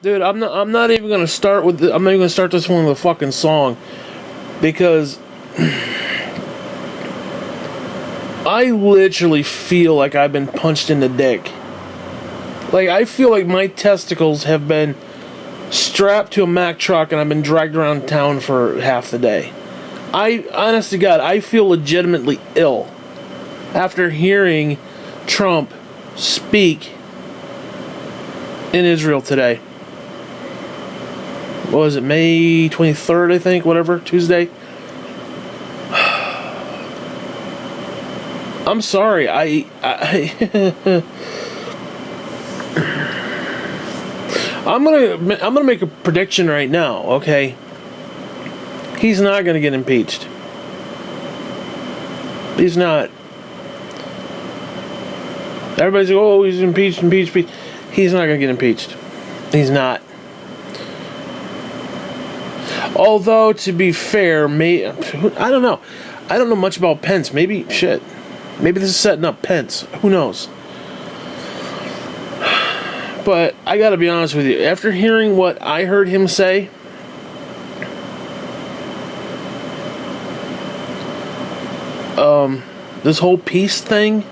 Dude, I'm not even gonna start with. I'm not even gonna start this one with a fucking song, because I literally feel like I've been punched in the dick. Like, I feel like my testicles have been strapped to a Mack truck and I've been dragged around town for half the day. Honest to God, I feel legitimately ill after hearing Trump speak in Israel today. What was it, May 23rd, I think, whatever, Tuesday? I'm sorry, I'm gonna make a prediction right now, okay? He's not gonna get impeached. He's not. Everybody's like, oh, he's impeached. He's not gonna get impeached. He's not. Although, to be fair, I don't know. I don't know much about Pence. Maybe this is setting up Pence. Who knows? But I gotta be honest with you. After hearing what I heard him say, this whole peace thing,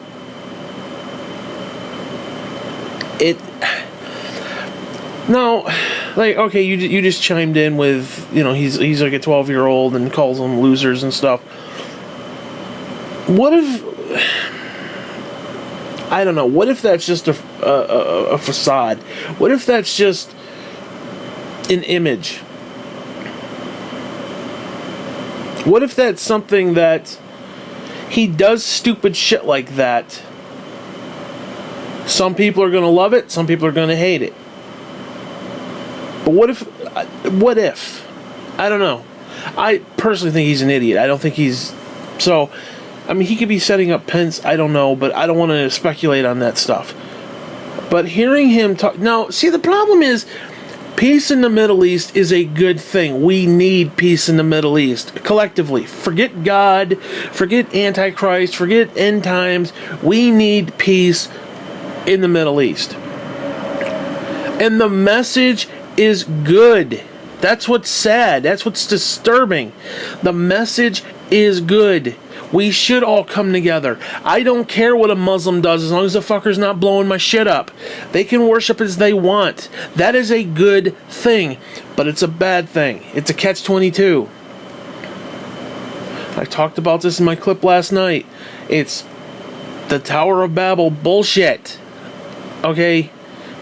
okay, you just chimed in with, he's like a 12-year-old and calls them losers and stuff. What if, I don't know, what if that's just a facade? What if that's just an image? What if that's something that he does stupid shit like that? Some people are going to love it, some people are going to hate it. But what if? I don't know. I personally think he's an idiot. I don't think he's... So, I mean, he could be setting up Pence, I don't know, but I don't want to speculate on that stuff. But hearing him talk... Now, see, the problem is, peace in the Middle East is a good thing. We need peace in the Middle East, collectively. Forget God, forget Antichrist, forget end times. We need peace in the Middle East. And the message is good. That's what's sad. That's what's disturbing. The message is good. We should all come together. I don't care what a Muslim does as long as the fucker's not blowing my shit up. They can worship as they want. That is a good thing. But it's a bad thing. It's a catch-22. I talked about this in my clip last night. It's the Tower of Babel bullshit. Okay?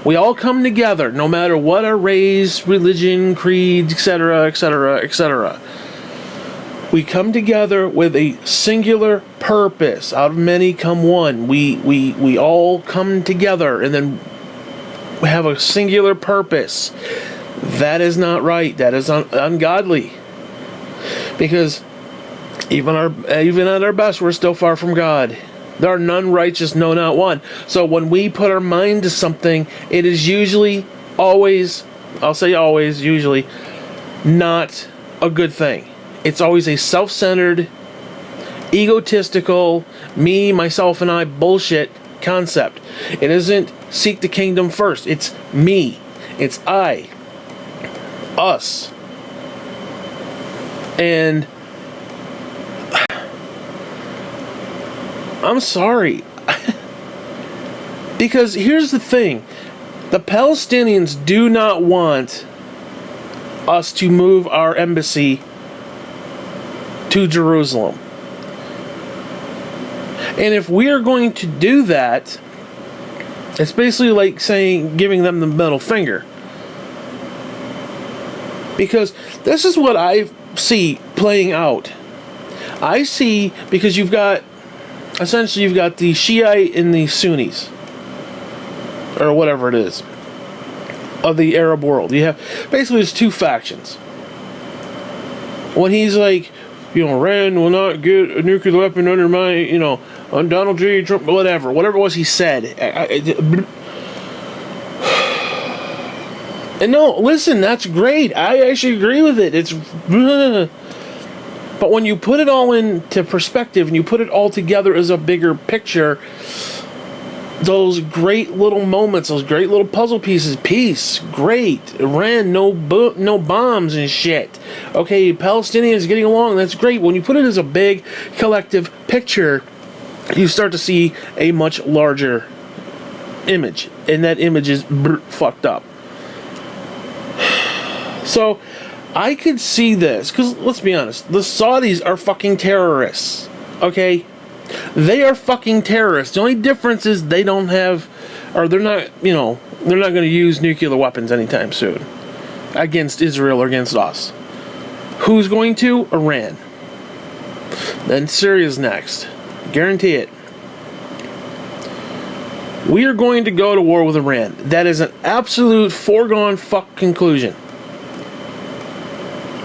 We all come together, no matter what our race, religion, creed, etc., etc., etc. We come together with a singular purpose. Out of many come one. We all come together, and then we have a singular purpose. That is not right. That is ungodly. Because even at our best, we're still far from God. There are none righteous, no, not one. So when we put our mind to something, it is usually, always, I'll say always, usually, not a good thing. It's always a self-centered, egotistical, me, myself, and I bullshit concept. It isn't seek the kingdom first. It's me. It's I. Us. And I'm sorry. Because here's the thing. The Palestinians do not want us to move our embassy to Jerusalem. And if we are going to do that, it's basically like giving them the middle finger. Because this is what I see playing out. I see, because essentially you've got the Shiite and the Sunnis, or whatever it is, of the Arab world. You have, basically there's two factions. When he's like, Iran will not get a nuclear weapon under my, on Donald J. Trump, whatever it was he said. And no, listen, that's great. I actually agree with it. It's... But when you put it all into perspective and you put it all together as a bigger picture, those great little moments, those great little puzzle pieces. Peace, great. Iran, no bombs and shit. Okay, Palestinians getting along, that's great. When you put it as a big collective picture, you start to see a much larger image, and that image is fucked up. So, I could see this, because let's be honest, the Saudis are fucking terrorists, okay? They are fucking terrorists. The only difference is they don't have, or they're not, they're not going to use nuclear weapons anytime soon against Israel or against us. Who's going to? Iran. Then Syria's next. Guarantee it. We are going to go to war with Iran. That is an absolute foregone fuck conclusion.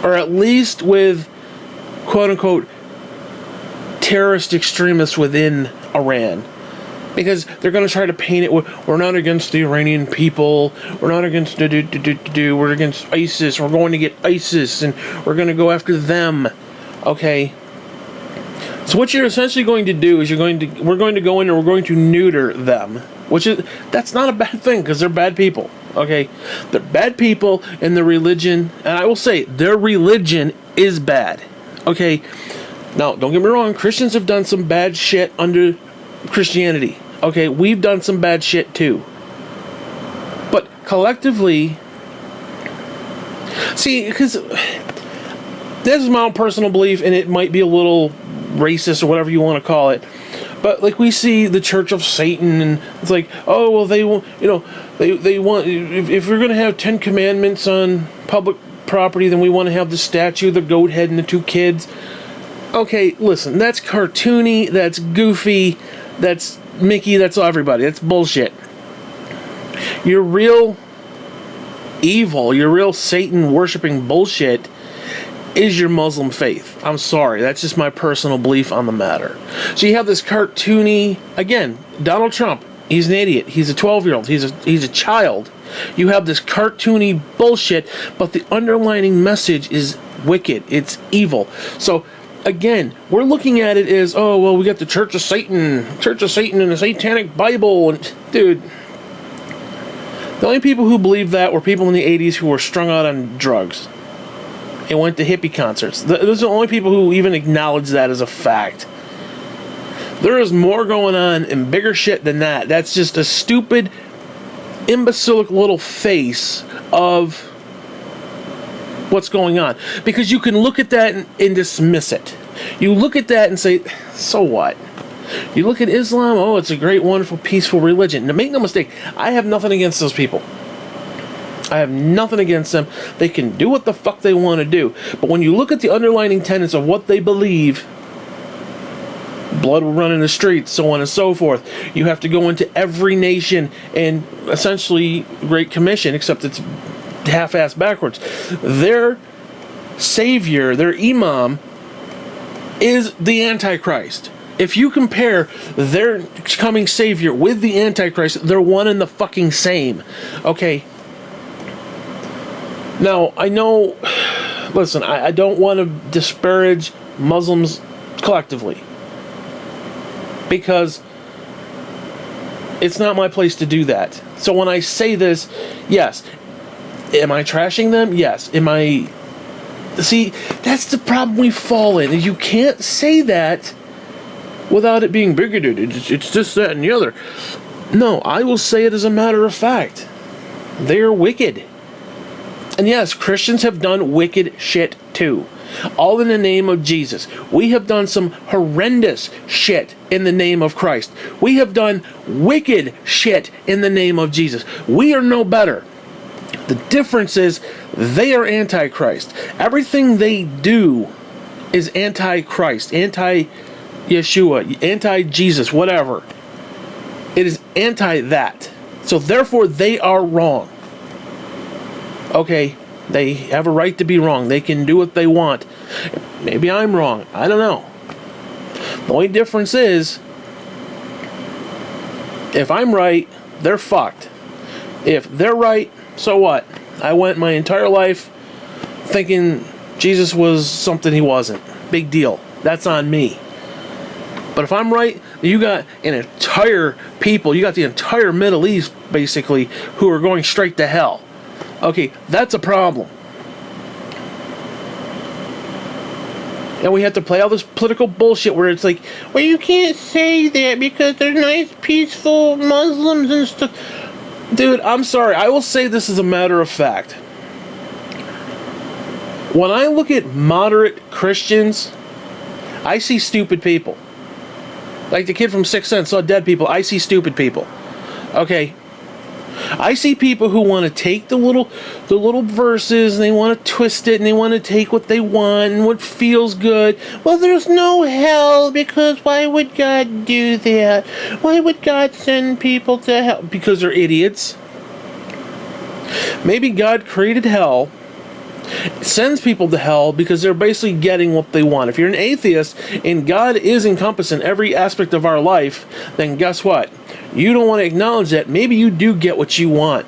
Or at least with, quote-unquote, terrorist extremists within Iran. Because they're going to try to paint it with, we're not against the Iranian people, we're not against we're against ISIS, we're going to get ISIS, and we're going to go after them. Okay? So what you're essentially going to do is we're going to go in and we're going to neuter them. That's not a bad thing, because they're bad people. Okay? They're bad people, and their religion, and I will say, their religion is bad. Okay? Now, don't get me wrong, Christians have done some bad shit under Christianity. Okay, we've done some bad shit too. But collectively, see, because this is my own personal belief, and it might be a little racist or whatever you want to call it, but like we see the Church of Satan, and it's like, oh well, they want, they want, if we're going to have 10 commandments on public property, then we want to have the statue, the goat head, and the 2 kids. Okay, listen, that's cartoony, that's goofy, that's Mickey, that's everybody. That's bullshit. Your real evil, your real Satan-worshipping bullshit is your Muslim faith. I'm sorry, that's just my personal belief on the matter. So you have this cartoony, again, Donald Trump, he's an idiot. He's a 12-year-old. He's a child. You have this cartoony bullshit, but the underlining message is wicked. It's evil. So, again, we're looking at it as, oh, well, we got the Church of Satan and the Satanic Bible. And, dude, the only people who believed that were people in the 80s who were strung out on drugs and went to hippie concerts. Those are the only people who even acknowledge that as a fact. There is more going on and bigger shit than that. That's just a stupid, imbecilic little face of what's going on. Because you can look at that and dismiss it. You look at that and say, so what? You look at Islam, oh, it's a great, wonderful, peaceful religion. Now, make no mistake, I have nothing against those people. I have nothing against them. They can do what the fuck they want to do. But when you look at the underlying tenets of what they believe, blood will run in the streets, so on and so forth. You have to go into every nation and essentially Great Commission, except it's half-assed backwards. Their savior, their imam, is the Antichrist. If you compare their coming savior with the Antichrist, they're one and the fucking same. Okay. Now, I know, listen, I don't want to disparage Muslims collectively, because it's not my place to do that. So when I say this, yes. Am I trashing them? Yes. Am I... See, that's the problem we fall in. You can't say that without it being bigoted. It's this, that, and the other. No, I will say it as a matter of fact. They're wicked. And yes, Christians have done wicked shit too. All in the name of Jesus. We have done some horrendous shit in the name of Christ. We have done wicked shit in the name of Jesus. We are no better. The difference is they are Antichrist. Everything they do is Antichrist, anti-Yeshua, anti-Jesus, whatever. It is anti-that. So therefore they are wrong. Okay, they have a right to be wrong. They can do what they want. Maybe I'm wrong. I don't know. The only difference is, if I'm right, they're fucked. If they're right, so what? I went my entire life thinking Jesus was something he wasn't. Big deal. That's on me. But if I'm right, You got an entire people, you got the entire Middle East, basically, who are going straight to hell. Okay, that's a problem. And we have to play all this political bullshit where it's like, well, you can't say that because they're nice, peaceful Muslims and stuff. Dude, I'm sorry. I will say this as a matter of fact. When I look at moderate Christians, I see stupid people. Like the kid from Sixth Sense saw dead people. I see stupid people. Okay. I see people who want to take the little verses and they want to twist it and they want to take what they want and what feels good. Well, there's no hell because why would God do that? Why would God send people to hell? Because they're idiots. Maybe God created hell, sends people to hell because they're basically getting what they want. If you're an atheist and God is encompassing every aspect of our life, then guess what? You don't want to acknowledge that. Maybe you do get what you want.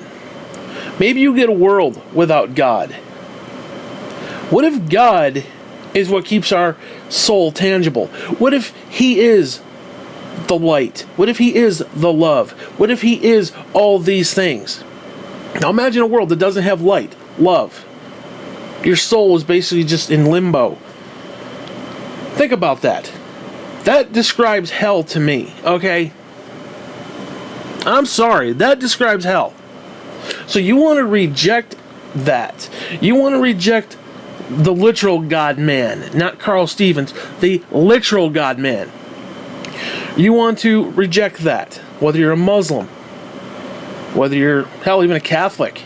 Maybe you get a world without God. What if God is what keeps our soul tangible? What if He is the light? What if He is the love? What if He is all these things? Now imagine a world that doesn't have light, love. Your soul is basically just in limbo. Think about that. That describes hell to me, okay? I'm sorry, that describes hell. So you want to reject that. You want to reject the literal God-man, not Carl Stevens, the literal God-man. You want to reject that, whether you're a Muslim, whether you're, hell, even a Catholic,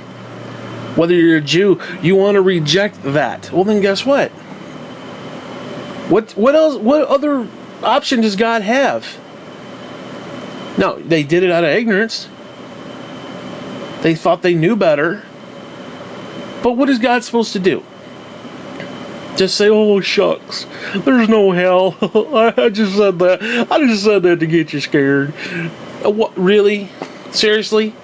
whether you're a Jew, you want to reject that. Well, then guess what? What else? What other option does God have? No, they did it out of ignorance. They thought they knew better. But what is God supposed to do? Just say, oh, shucks, there's no hell. I just said that. I just said that to get you scared. What? Really? Seriously?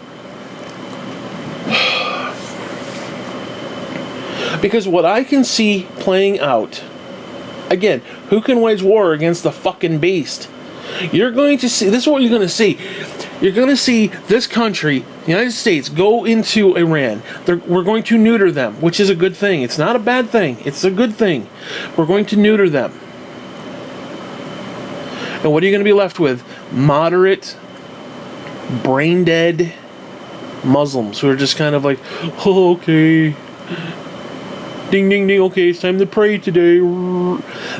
Because what I can see playing out, again, who can wage war against the fucking beast? You're going to see, this is what you're going to see. You're going to see this country, the United States, go into Iran. We're going to neuter them, which is a good thing. It's not a bad thing. It's a good thing. We're going to neuter them. And what are you going to be left with? Moderate, brain-dead Muslims who are just kind of like, oh, okay. Ding, ding, ding. Okay, it's time to pray today.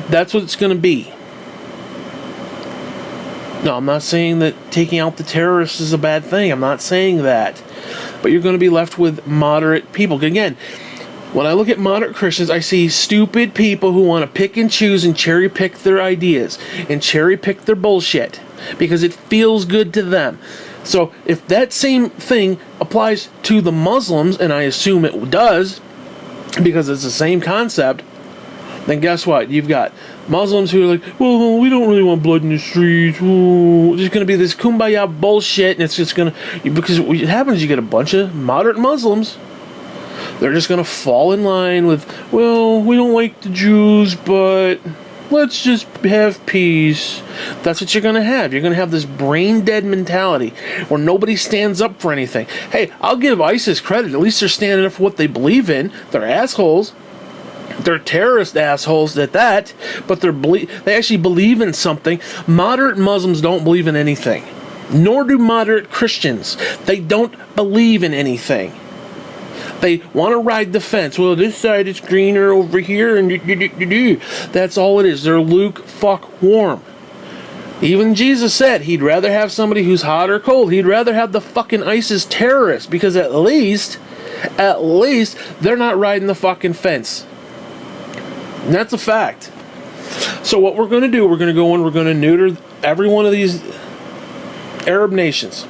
That's what it's going to be. No, I'm not saying that taking out the terrorists is a bad thing. I'm not saying that. But you're going to be left with moderate people. Again, when I look at moderate Christians, I see stupid people who want to pick and choose and cherry pick their ideas and cherry pick their bullshit because it feels good to them. So if that same thing applies to the Muslims, and I assume it does, because it's the same concept, then guess what? You've got Muslims who are like, well, we don't really want blood in the streets. Ooh. There's going to be this kumbaya bullshit, and it's just going to... Because what happens, you get a bunch of moderate Muslims. They're just going to fall in line with, well, we don't like the Jews, but let's just have peace. That's what you're going to have. You're going to have this brain-dead mentality where nobody stands up for anything. Hey, I'll give ISIS credit. At least they're standing up for what they believe in. They're assholes. They're terrorist assholes at that, but they actually believe in something. Moderate Muslims don't believe in anything. Nor do moderate Christians. They don't believe in anything. They want to ride the fence. Well, this side is greener over here, and that's all it is. They're lukewarm. Even Jesus said he'd rather have somebody who's hot or cold. He'd rather have the fucking ISIS terrorists, because at least they're not riding the fucking fence. And that's a fact. So what we're going to do, we're going to go in, we're going to neuter every one of these Arab nations.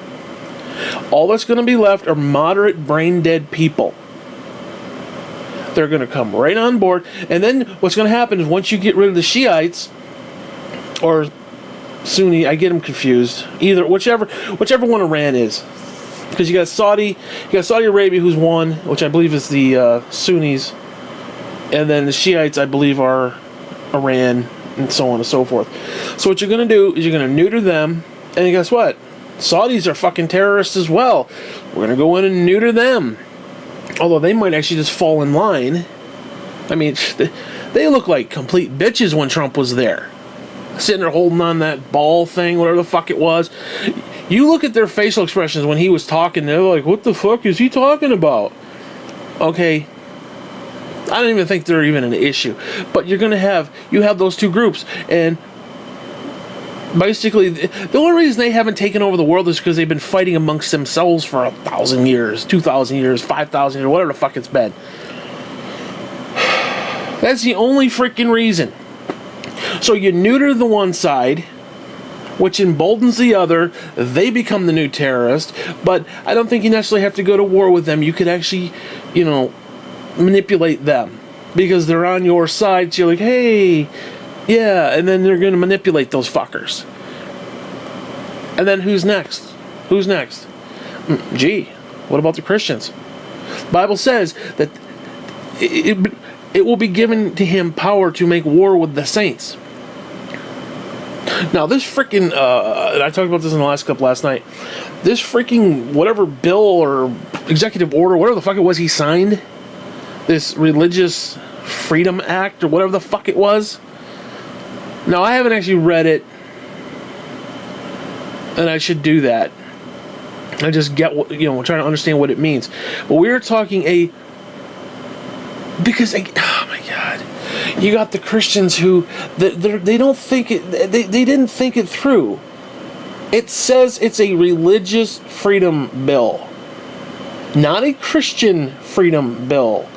All that's going to be left are moderate, brain-dead people. They're going to come right on board. And then what's going to happen is once you get rid of the Shiites, or Sunni, I get them confused. Either, whichever one Iran is. Because you got Saudi Arabia, who's one, which I believe is the Sunnis. And then the Shiites, I believe, are Iran. and so on and so forth. So what you're going to do is you're going to neuter them, and guess what? Saudis are fucking terrorists as well. We're going to go in and neuter them. Although they might actually just fall in line. I mean, they look like complete bitches when Trump was there. Sitting there holding on that ball thing, whatever the fuck it was. You look at their facial expressions when he was talking, they're like, what the fuck is he talking about? Okay, I don't even think they're even an issue. But you have those two groups, and basically the only reason they haven't taken over the world is because they've been fighting amongst themselves for 1,000 years, 2,000 years, 5,000 years, whatever the fuck it's been. That's the only freaking reason. So you neuter the one side, which emboldens the other. They become the new terrorist. But I don't think you necessarily have to go to war with them. You could actually, manipulate them. Because they're on your side. So you're like, hey, yeah. And then they're going to manipulate those fuckers. And then who's next? Who's next? Gee, what about the Christians? The Bible says that it will be given to him power to make war with the saints. Now, this freaking, I talked about this in the last clip last night. This freaking, whatever bill or executive order, whatever the fuck it was he signed, this Religious Freedom Act or whatever the fuck it was. Now, I haven't actually read it, and I should do that. I just get what, trying to understand what it means. But we're talking because, oh my God. You got the Christians who they don't think it. They didn't think it through. It says it's a religious freedom bill, not a Christian freedom bill,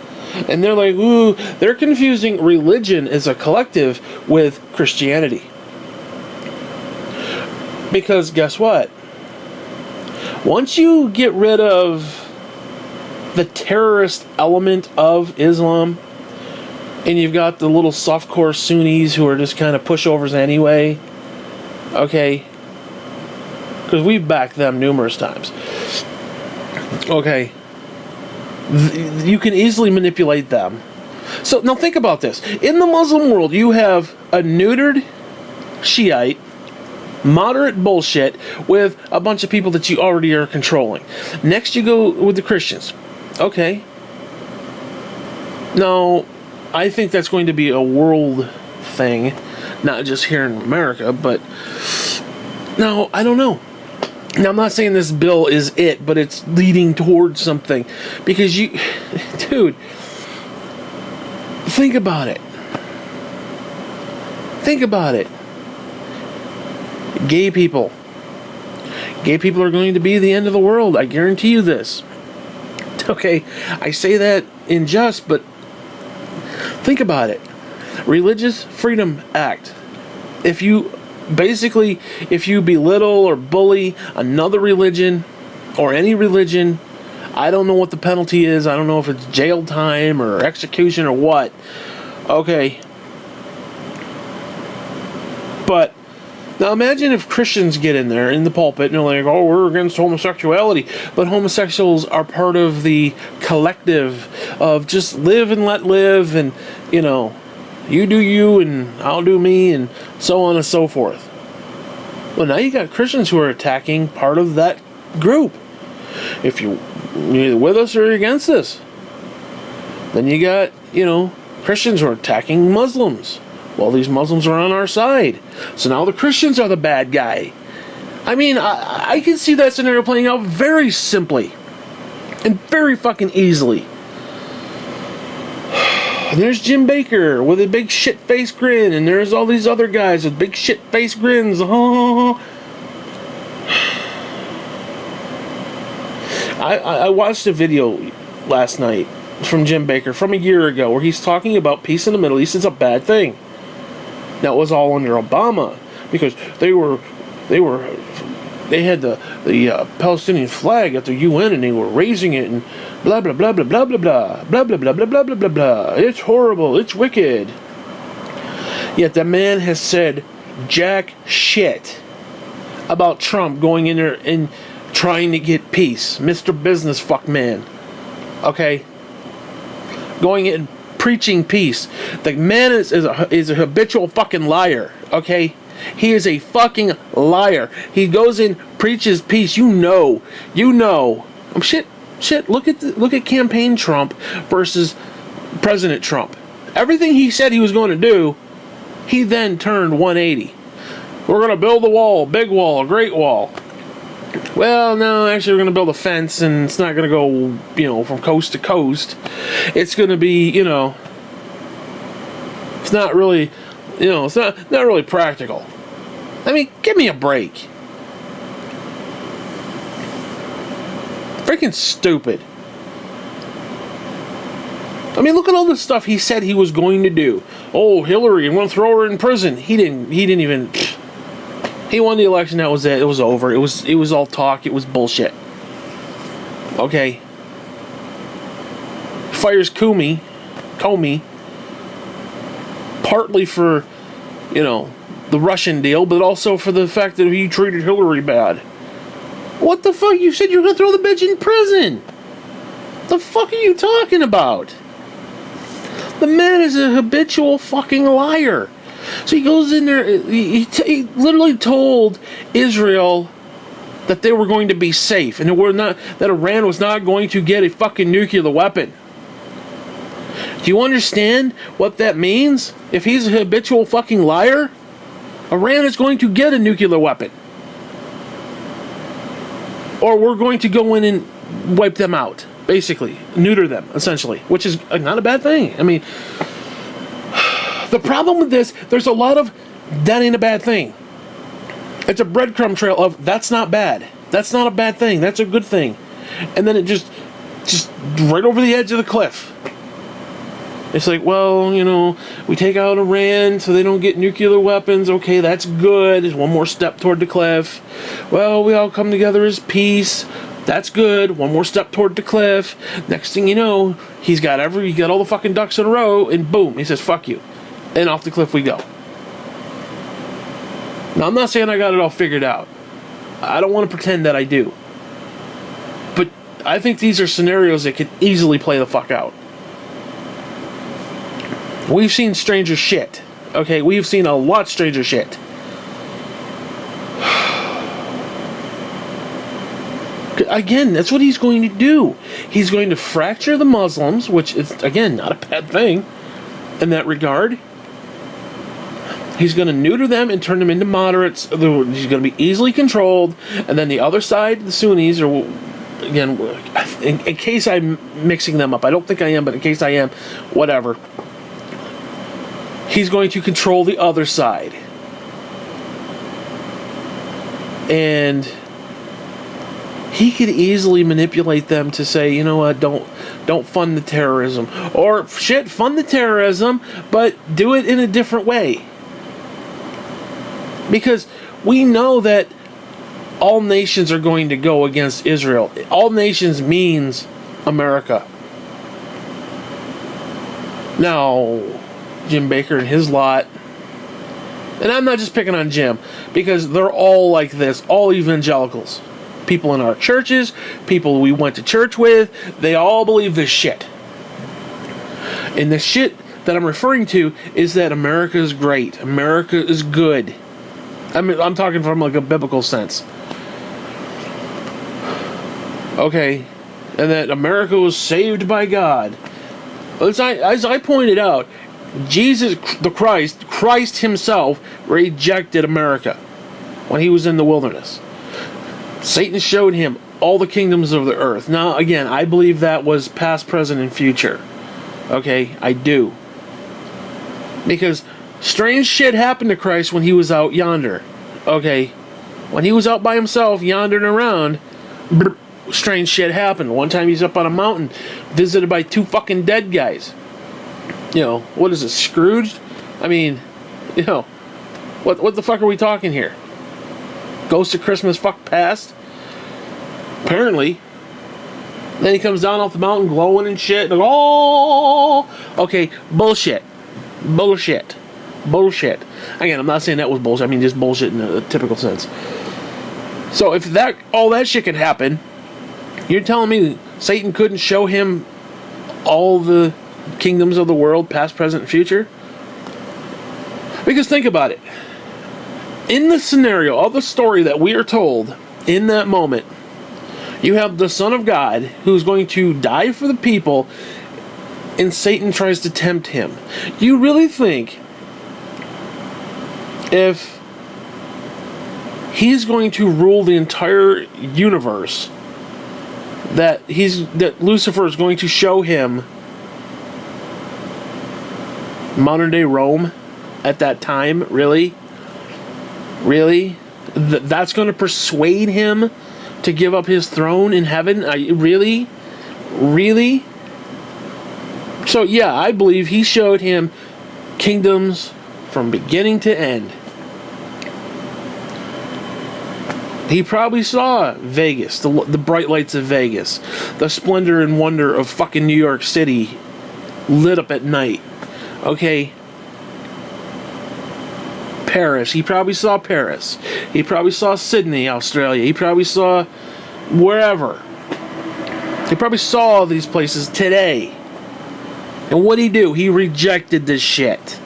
and they're like, ooh, they're confusing religion as a collective with Christianity. Because guess what? Once you get rid of the terrorist element of Islam, and you've got the little softcore Sunnis who are just kind of pushovers anyway. Okay. Because we've backed them numerous times. Okay. You can easily manipulate them. So, now think about this. In the Muslim world, you have a neutered Shiite, moderate bullshit with a bunch of people that you already are controlling. Next, you go with the Christians. Okay. Now, I think that's going to be a world thing, not just here in America, but no, I don't know. Now, I'm not saying this bill is it, but it's leading towards something. Because dude, think about it. Think about it. Gay people. Gay people are going to be the end of the world. I guarantee you this. Okay, I say that in jest, but think about it. Religious Freedom Act. If you belittle or bully another religion or any religion, I don't know what the penalty is. I don't know if it's jail time or execution or what. Okay. But now imagine if Christians get in there in the pulpit and they're like, oh, we're against homosexuality. But homosexuals are part of the collective of just live and let live, and, you do you and I'll do me, and so on and so forth. Well, now you got Christians who are attacking part of that group. If you're either with us or against us. Then you got, Christians who are attacking Muslims. Well, these Muslims are on our side. So now the Christians are the bad guy. I mean, I can see that scenario playing out very simply. And very fucking easily. And there's Jim Baker with a big shit-faced grin. And there's all these other guys with big shit-faced grins. I watched a video last night from Jim Baker from a year ago where he's talking about peace in the Middle East is a bad thing. Now, it was all under Obama because they had the Palestinian flag at the UN and they were raising it and blah blah blah blah blah blah blah blah blah blah blah blah blah blah blah. It's horrible. It's wicked. Yet the man has said jack shit about Trump going in there and trying to get peace. Mr. Business fuck man. Okay? Going in preaching peace. The man is a habitual fucking liar, okay? He is a fucking liar. He goes in, preaches peace. You know. Shit. Look at campaign Trump versus President Trump. Everything he said he was going to do, he then turned 180. We're going to build a wall, big wall, a great wall. Well, no, actually, we're going to build a fence, and it's not going to go, from coast to coast. It's going to be, it's not really, it's not really practical. I mean, give me a break. Freaking stupid. I mean, look at all the stuff he said he was going to do. Oh, Hillary, I'm going to throw her in prison. He didn't even. He won the election. That was it. It was over. It was all talk. It was bullshit. Okay. Fires Comey, partly for, the Russian deal, but also for the fact that he treated Hillary bad. What the fuck? You said you were going to throw the bitch in prison. The fuck are you talking about? The man is a habitual fucking liar. So he goes in there, he literally told Israel that they were going to be safe, and that Iran was not going to get a fucking nuclear weapon. Do you understand what that means? If he's a habitual fucking liar, Iran is going to get a nuclear weapon. Or we're going to go in and wipe them out. Basically, neuter them, essentially, which is not a bad thing. I mean, the problem with this, there's a lot of, that ain't a bad thing. It's a breadcrumb trail of, that's not bad. That's not a bad thing. That's a good thing. And then it just right over the edge of the cliff. It's like, well, we take out Iran so they don't get nuclear weapons. Okay, that's good. There's one more step toward the cliff. Well, we all come together as peace. That's good. One more step toward the cliff. Next thing you know, he got all the fucking ducks in a row, and boom, he says, fuck you. And off the cliff we go. Now, I'm not saying I got it all figured out. I don't want to pretend that I do. But I think these are scenarios that could easily play the fuck out. We've seen stranger shit. Okay, we've seen a lot stranger shit. Again, that's what he's going to do. He's going to fracture the Muslims, which is, again, not a bad thing in that regard. He's going to neuter them and turn them into moderates. He's going to be easily controlled. And then the other side, the Sunnis, or again, in case I'm mixing them up, I don't think I am, but in case I am, whatever. He's going to control the other side. And he could easily manipulate them to say, you know what, don't fund the terrorism. Or, fund the terrorism, but do it in a different way. Because we know that all nations are going to go against Israel. All nations means America. Now, Jim Baker and his lot, and I'm not just picking on Jim, because they're all like this, all evangelicals. People in our churches, people we went to church with, they all believe this shit. And the shit that I'm referring to is that America is great. America is good. I mean, I'm talking from like a biblical sense. Okay. And that America was saved by God. As I pointed out, Jesus the Christ himself rejected America when he was in the wilderness. Satan showed him all the kingdoms of the earth. Now, again, I believe that was past, present, and future. Okay, I do. Because strange shit happened to Christ when he was out yonder. Okay, when he was out by himself, yondering around, strange shit happened. One time he's up on a mountain, visited by two fucking dead guys. What is it, Scrooged? I mean, what the fuck are we talking here? Ghost of Christmas fuck past? Apparently. Then he comes down off the mountain glowing and shit. And okay, bullshit. Again, I'm not saying that was bullshit. I mean just bullshit in a typical sense. So if all that shit could happen, you're telling me Satan couldn't show him all the kingdoms of the world, past, present, and future? Because think about it. In the scenario of the story that we are told in that moment, you have the Son of God who's going to die for the people, and Satan tries to tempt him. Do you really think if he's going to rule the entire universe, that Lucifer is going to show him modern day Rome at that time? Really? That's going to persuade him to give up his throne in heaven? Really? So yeah, I believe he showed him kingdoms from beginning to end. He probably saw Vegas, the bright lights of Vegas, the splendor and wonder of fucking New York City lit up at night. Okay? Paris. He probably saw Paris. He probably saw Sydney, Australia. He probably saw wherever. He probably saw all these places today. And what'd he do? He rejected this shit.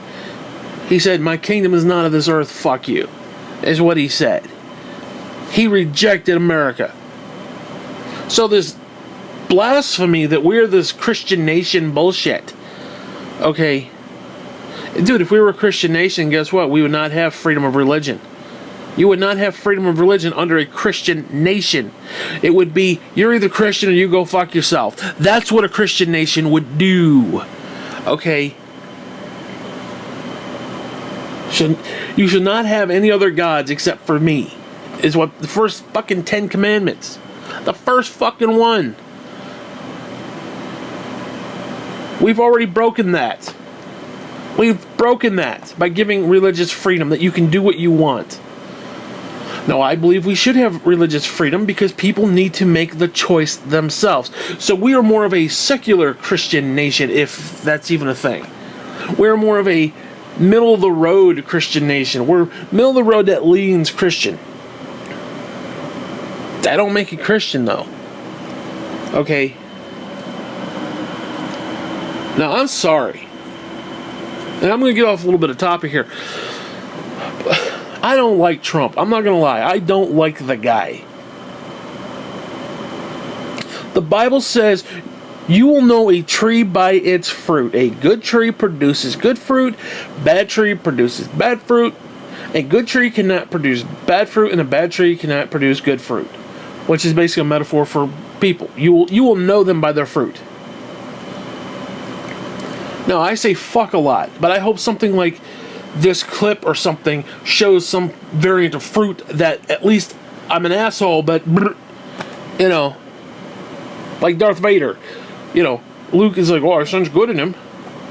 He said, my kingdom is not of this earth, fuck you. Is what he said. He rejected America. So this blasphemy that we're this Christian nation bullshit. Okay. Dude, if we were a Christian nation, guess what? We would not have freedom of religion. You would not have freedom of religion under a Christian nation. It would be, you're either Christian or you go fuck yourself. That's what a Christian nation would do. Okay? You should not have any other gods except for me. Is what the first fucking 10 commandments. The first fucking one. We've already broken that. We've broken that by giving religious freedom, that you can do what you want. No, I believe we should have religious freedom because people need to make the choice themselves. So we are more of a secular Christian nation, if that's even a thing. We're more of a middle-of-the-road Christian nation. We're middle-of-the-road that leans Christian. That don't make it Christian, though. Okay? Now, I'm sorry. And I'm going to get off a little bit of topic here. I don't like Trump. I'm not going to lie. I don't like the guy. The Bible says, you will know a tree by its fruit. A good tree produces good fruit. Bad tree produces bad fruit. A good tree cannot produce bad fruit, and a bad tree cannot produce good fruit. Which is basically a metaphor for people. You will know them by their fruit. Now, I say fuck a lot, but I hope something like this clip or something shows some variant of fruit that at least I'm an asshole, but, you know, like Darth Vader. You know, Luke is like, oh, our son's good in him.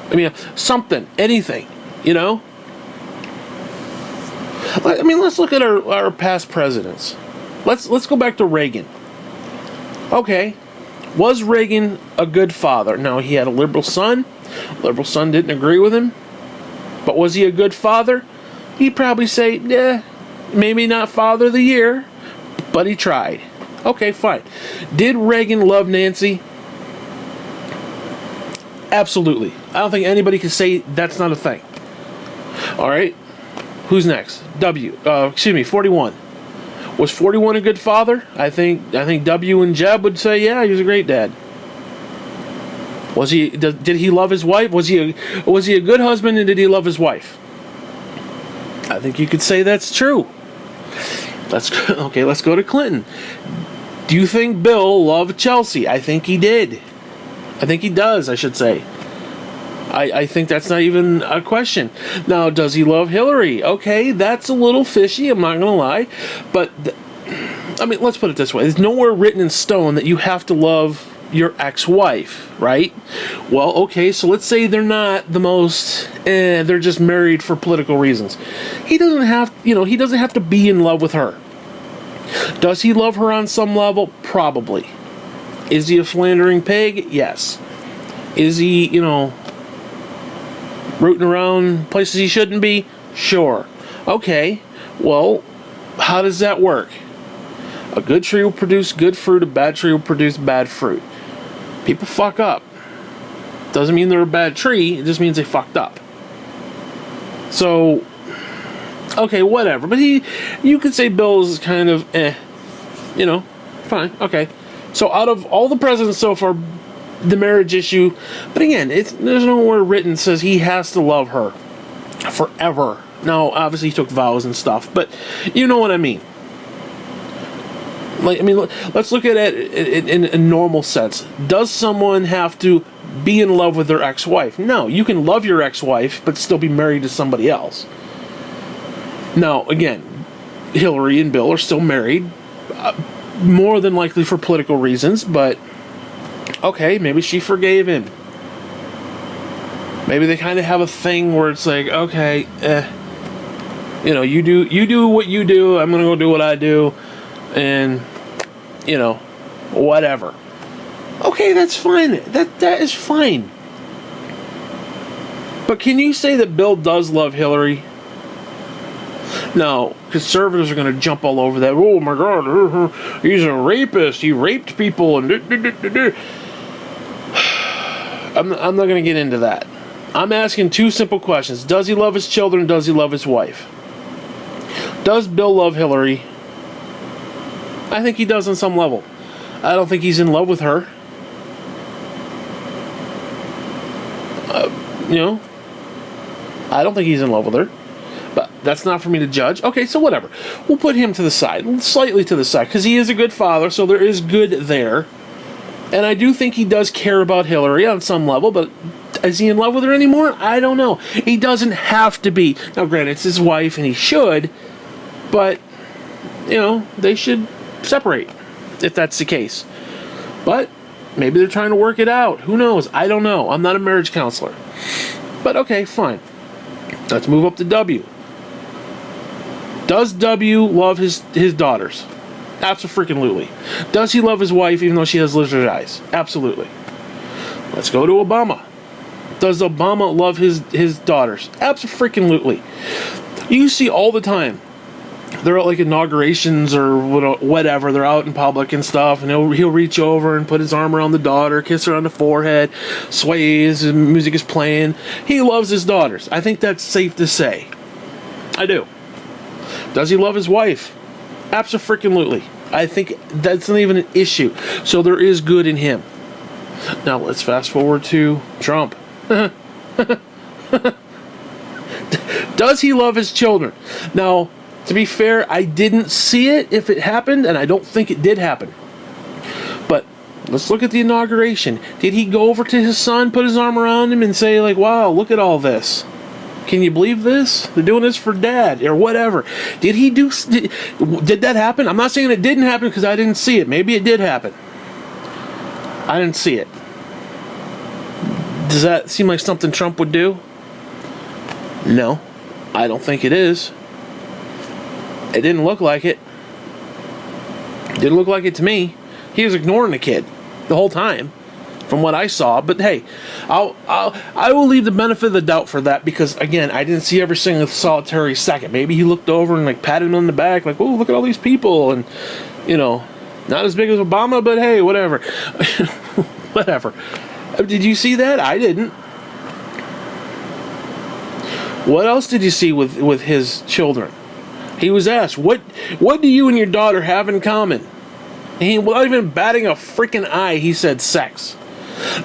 I mean, something, anything, you know? I mean, let's look at our past presidents. Let's go back to Reagan. Okay, was Reagan a good father? No, he had a liberal son. Liberal son didn't agree with him. But was he a good father? He'd probably say, yeah, maybe not father of the year, but he tried. Okay, fine. Did Reagan love Nancy? Absolutely. I don't think anybody can say that's not a thing. All right. Who's next? 41. Was 41 a good father? I think W and Jeb would say, yeah, he was a great dad. Was he? Did he love his wife? Was he a good husband, and did he love his wife? I think you could say that's true. Let's go to Clinton. Do you think Bill loved Chelsea? I think he did. I think he does, I should say. I think that's not even a question. Now, does he love Hillary? Okay, that's a little fishy, I'm not going to lie. But, I mean, let's put it this way. There's nowhere written in stone that you have to love your ex-wife, right? Well, okay, so let's say they're not the most, they're just married for political reasons. He doesn't have to be in love with her. Does he love her on some level? Probably. Is he a philandering pig? Yes. Is he, rooting around places he shouldn't be? Sure. Okay, well, how does that work? A good tree will produce good fruit, a bad tree will produce bad fruit. People fuck up. Doesn't mean they're a bad tree. It just means they fucked up. So, okay, whatever. But you could say Bill is kind of fine, okay. So out of all the presidents so far, the marriage issue, but again, there's nowhere written says he has to love her forever. Now, obviously, he took vows and stuff, but you know what I mean. Like, I mean, let's look at it in a normal sense. Does someone have to be in love with their ex-wife? No, you can love your ex-wife, but still be married to somebody else. Now, again, Hillary and Bill are still married, more than likely for political reasons, but okay, maybe she forgave him. Maybe they kind of have a thing where it's like, okay, you do what you do, I'm gonna go do what I do, and whatever. Okay, that's fine. That is fine. But can you say that Bill does love Hillary? No, conservatives are going to jump all over that. Oh my God, he's a rapist. He raped people, and I'm not going to get into that. I'm asking two simple questions. Does he love his children? Does he love his wife? Does Bill love Hillary? I think he does on some level. I don't think he's in love with her. I don't think he's in love with her. But that's not for me to judge. Okay, so whatever. We'll put him to the side, slightly to the side, because he is a good father, so there is good there. And I do think he does care about Hillary on some level, but is he in love with her anymore? I don't know. He doesn't have to be. Now, granted, it's his wife, and he should, but, they should separate, if that's the case. But maybe they're trying to work it out. Who knows? I don't know. I'm not a marriage counselor. But okay, fine. Let's move up to W. Does W love his daughters? Absolutely. Does he love his wife even though she has lizard eyes? Absolutely. Let's go to Obama. Does Obama love his daughters? Absolutely. You see all the time. They're at like inaugurations or whatever. They're out in public and stuff, and he'll reach over and put his arm around the daughter, kiss her on the forehead, sways, his music is playing. He loves his daughters. I think that's safe to say. I do. Does he love his wife? Absolutely. I think that's not even an issue. So there is good in him. Now let's fast forward to Trump. Does he love his children? Now, to be fair, I didn't see it if it happened, and I don't think it did happen. But let's look at the inauguration. Did he go over to his son, put his arm around him, and say, like, wow, look at all this? Can you believe this? They're doing this for Dad, or whatever. Did that happen? I'm not saying it didn't happen because I didn't see it. Maybe it did happen. I didn't see it. Does that seem like something Trump would do? No, I don't think it is. It didn't look like it. Didn't look like it to me. He was ignoring the kid the whole time, from what I saw. But hey, I will leave the benefit of the doubt for that because again, I didn't see every single solitary second. Maybe he looked over and like patted him on the back, like, "Oh, look at all these people," and not as big as Obama, but hey, whatever, whatever. Did you see that? I didn't. What else did you see with his children? He was asked, what do you and your daughter have in common? And without even batting a freaking eye, he said sex.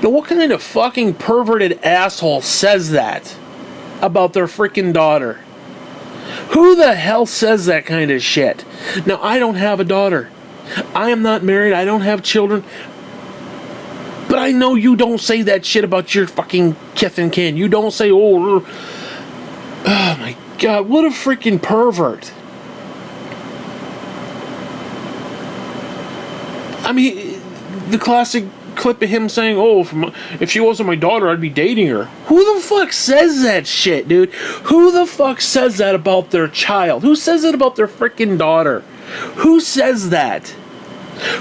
Now, what kind of fucking perverted asshole says that about their freaking daughter? Who the hell says that kind of shit? Now, I don't have a daughter. I am not married. I don't have children. But I know you don't say that shit about your fucking kith and kin. You don't say, oh my God, what a freaking pervert. I mean, the classic clip of him saying, "Oh, if she wasn't my daughter, I'd be dating her." Who the fuck says that shit, dude? Who the fuck says that about their child? Who says it about their freaking daughter? Who says that?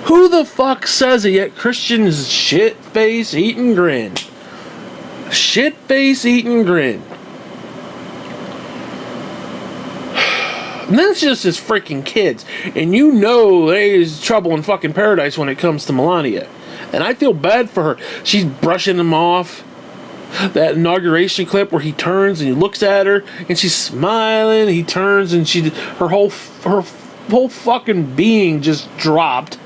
Who the fuck says it? Yet Christian's shit-face eating grin. Shit-face eating grin. And that's just his freaking kids. And there's trouble in fucking paradise when it comes to Melania. And I feel bad for her. She's brushing them off. That inauguration clip where he turns and he looks at her and she's smiling. And he turns and her whole fucking being just dropped.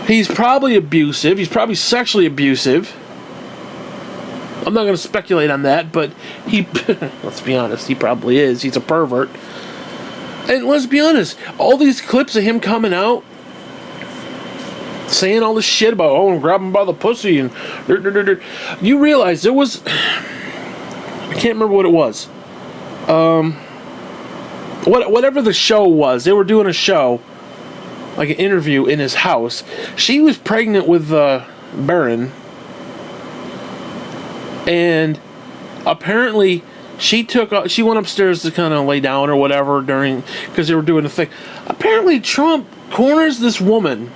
He's probably abusive. He's probably sexually abusive. I'm not going to speculate on that, but let's be honest, he probably is. He's a pervert. And let's be honest, all these clips of him coming out, saying all this shit about, oh, I'm grabbing him by the pussy, and you realize there was, I can't remember what it was. Whatever the show was, they were doing a show, like an interview in his house. She was pregnant with Baron. And apparently she went upstairs to kind of lay down or whatever because they were doing the thing. Apparently Trump corners this woman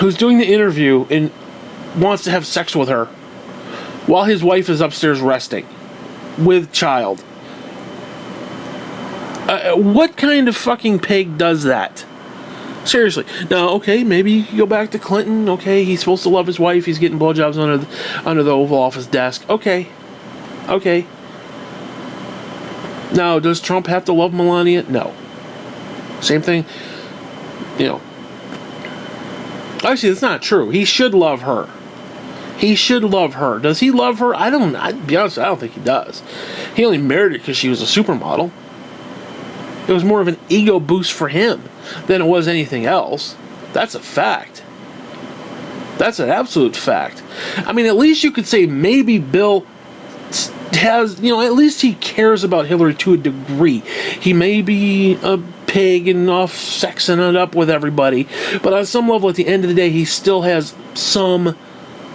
who's doing the interview and wants to have sex with her while his wife is upstairs resting with child. What kind of fucking pig does that? Seriously. Now, okay, maybe you can go back to Clinton. Okay, he's supposed to love his wife. He's getting blowjobs under the Oval Office desk. Okay. Now, does Trump have to love Melania? No. Same thing. Actually, that's not true. He should love her. Does he love her? I'd be honest, I don't think he does. He only married her because she was a supermodel. It was more of an ego boost for him than it was anything else. That's a fact. That's an absolute fact. I mean, at least you could say maybe Bill has, at least he cares about Hillary to a degree. He may be a pig and off sexing it up with everybody, but on some level, at the end of the day, he still has some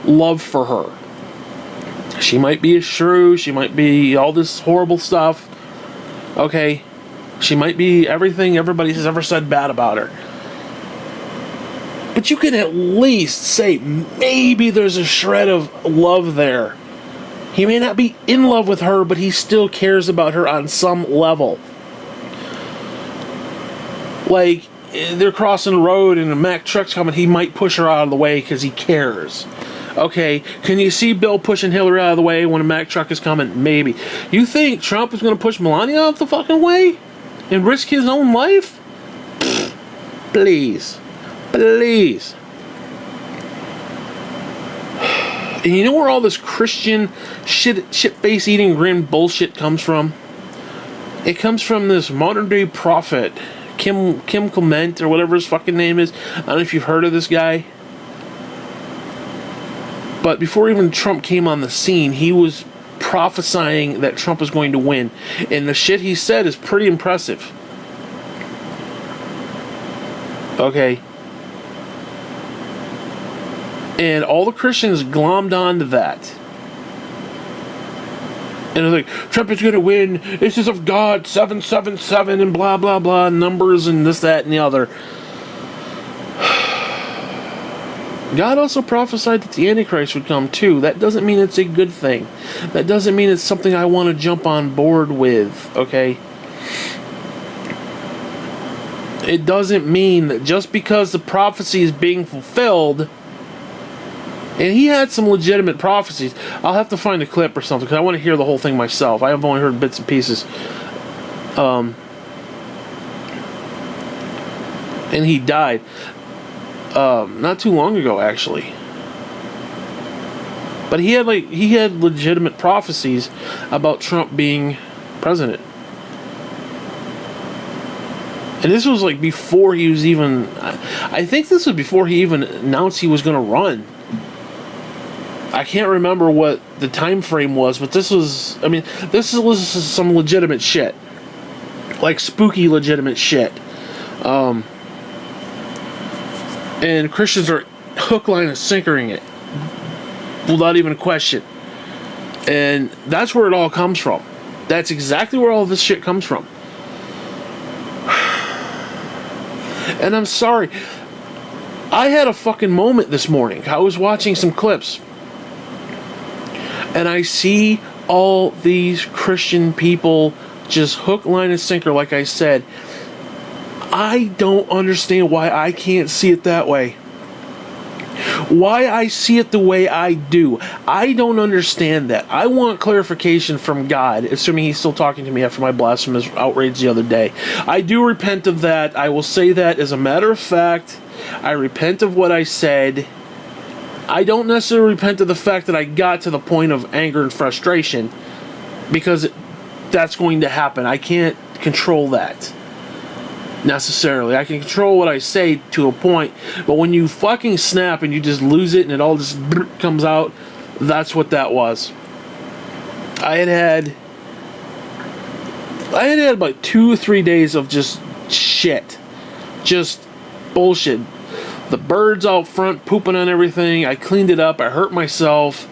love for her. She might be a shrew. She might be all this horrible stuff. Okay. She might be everything everybody has ever said bad about her. But you can at least say maybe there's a shred of love there. He may not be in love with her, but he still cares about her on some level. Like, they're crossing the road and a Mack truck's coming, he might push her out of the way because he cares. Okay, can you see Bill pushing Hillary out of the way when a Mack truck is coming? Maybe. You think Trump is going to push Melania out of the fucking way? And risk his own life? Please. And you know where all this Christian shit-face eating grin bullshit comes from? It comes from this modern day prophet, Kim Clement, or whatever his fucking name is. I don't know if you've heard of this guy. But before even Trump came on the scene, he was prophesying that Trump was going to win. And the shit he said is pretty impressive. Okay. And all the Christians glommed onto that. And they're like, Trump is going to win. This is of God, 777 and blah, blah, blah, numbers and this, that, and the other. God also prophesied that the Antichrist would come too. That doesn't mean it's a good thing. That doesn't mean it's something I want to jump on board with, okay? It doesn't mean that just because the prophecy is being fulfilled, and he had some legitimate prophecies. I'll have to find a clip or something because I want to hear the whole thing myself. I have only heard bits and pieces. And he died. Not too long ago, actually. But he had legitimate prophecies about Trump being president. And this was like before he was even... I think this was before he even announced he was going to run. I can't remember what the time frame was, but this was... I mean, this was some legitimate shit. Like spooky legitimate shit. And Christians are hook, line, and sinkering it. Without even a question. And that's where it all comes from. That's exactly where all this shit comes from. And I'm sorry. I had a fucking moment this morning. I was watching some clips. And I see all these Christian people just hook, line, and sinker, like I said. I don't understand why I can't see it that way. Why I see it the way I do. I don't understand that. I want clarification from God, assuming he's still talking to me after my blasphemous outrage the other day. I do repent of that. I will say that as a matter of fact. I repent of what I said. I don't necessarily repent of the fact that I got to the point of anger and frustration, because that's going to happen. I can't control that necessarily. I can control what I say to a point, but when you fucking snap and you just lose it and it all just comes out, that's what that was. I had about 2 or 3 days of just shit. Just bullshit. The birds out front pooping on everything. I cleaned it up. I hurt myself.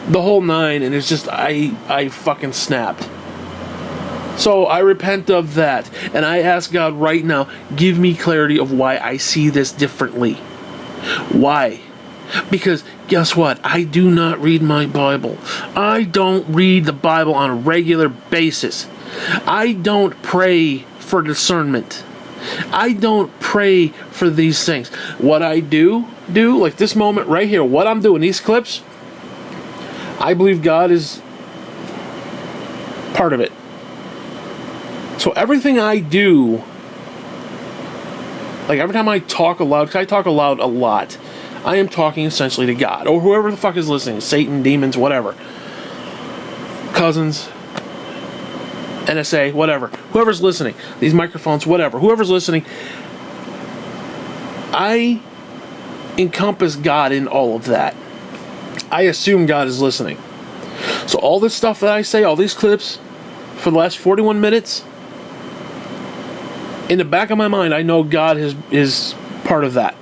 The whole nine. And it's just, I fucking snapped. So I repent of that. And I ask God right now, give me clarity of why I see this differently. Why? Because guess what? I do not read my Bible. I don't read the Bible on a regular basis. I don't pray for discernment. I don't pray for these things. What I do, like this moment right here, what I'm doing, these clips, I believe God is part of it. So everything I do, like every time I talk aloud, because I talk aloud a lot, I am talking essentially to God, or whoever the fuck is listening, Satan, demons, whatever, cousins, NSA, whatever, whoever's listening, these microphones, whatever, whoever's listening, I encompass God in all of that. I assume God is listening. So all this stuff that I say, all these clips, for the last 41 minutes, in the back of my mind, I know God is part of that.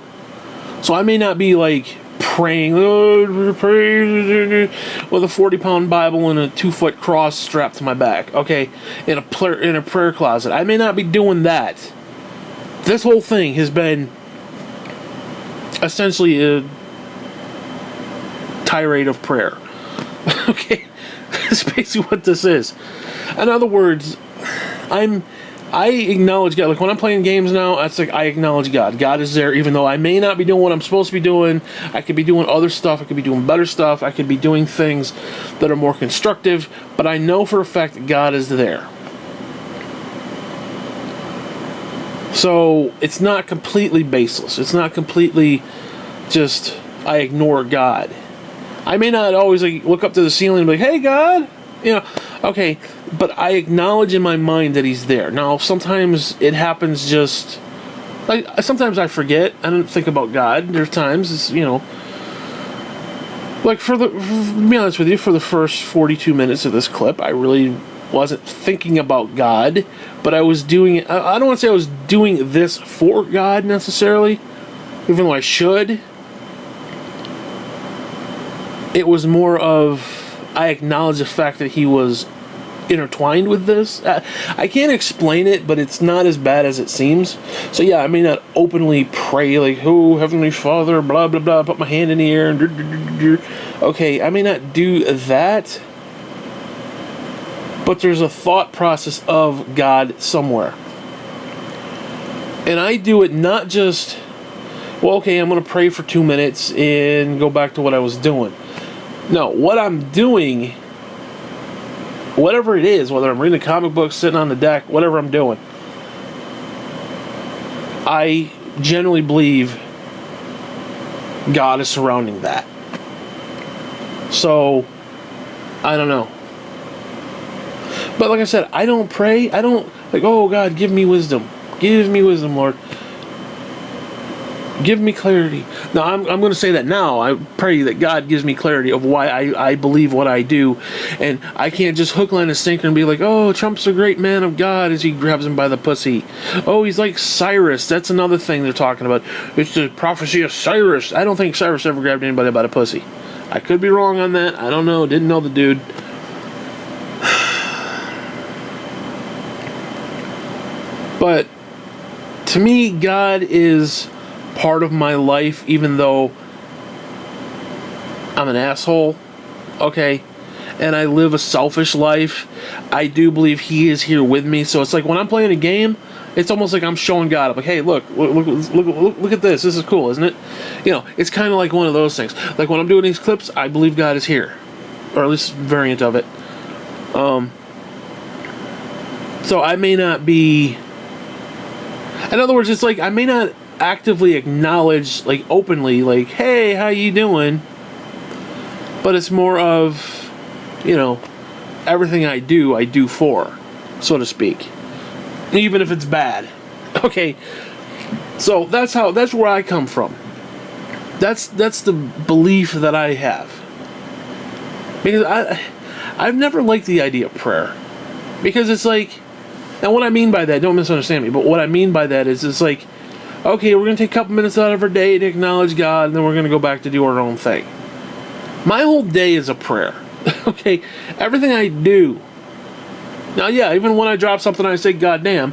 So I may not be like praying, Lord, pray, with a 40-pound Bible and a 2-foot cross strapped to my back. Okay, in a prayer closet. I may not be doing that. This whole thing has been essentially a tirade of prayer. Okay, that's basically what this is. In other words, I acknowledge God. Like when I'm playing games now, that's like I acknowledge God. God is there, even though I may not be doing what I'm supposed to be doing. I could be doing other stuff. I could be doing better stuff. I could be doing things that are more constructive. But I know for a fact that God is there. So it's not completely baseless. It's not completely just I ignore God. I may not always like look up to the ceiling and be like, "Hey, God," okay, but I acknowledge in my mind that he's there. Now, sometimes it happens just, like, sometimes I forget. I don't think about God. There's times, it's, like, to be honest with you, for the first 42 minutes of this clip, I really wasn't thinking about God, but I was doing it. I don't want to say I was doing this for God, necessarily, even though I should. It was more of, I acknowledge the fact that he was intertwined with this. I can't explain it, but it's not as bad as it seems. So yeah, I may not openly pray like, "Oh, Heavenly Father, blah, blah, blah," put my hand in the air and okay, I may not do that, but there's a thought process of God somewhere. And I do it not just, well, okay, I'm going to pray for 2 minutes and go back to what I was doing. No, what I'm doing, whatever it is, whether I'm reading a comic book, sitting on the deck, whatever I'm doing, I generally believe God is surrounding that. So, I don't know. But like I said, I don't pray. I don't, like, "Oh, God, give me wisdom. Give me wisdom, Lord. Give me clarity." Now, I'm going to say that now. I pray that God gives me clarity of why I believe what I do. And I can't just hook, line, and sinker and be like, "Oh, Trump's a great man of God," as he grabs him by the pussy. "Oh, he's like Cyrus." That's another thing they're talking about. It's the prophecy of Cyrus. I don't think Cyrus ever grabbed anybody by the pussy. I could be wrong on that. I don't know. Didn't know the dude. But to me, God is part of my life, even though I'm an asshole, okay, and I live a selfish life. I do believe he is here with me. So it's like when I'm playing a game, It's almost like I'm showing God. I'm like, hey, look at this. This is cool, isn't it? It's kind of like one of those things. Like when I'm doing these clips, I believe God is here, or at least a variant of it. So I may not be. In other words, it's like I may not actively acknowledge, like openly, like, hey, how you doing? But it's more of, everything I do for, so to speak. Even if it's bad. Okay. So that's where I come from. That's the belief that I have. Because I've never liked the idea of prayer. Because it's like, and what I mean by that, don't misunderstand me, but what I mean by that is it's like, okay, we're going to take a couple minutes out of our day to acknowledge God, and then we're going to go back to do our own thing. My whole day is a prayer. Okay? Everything I do. Now, yeah, even when I drop something I say, God damn,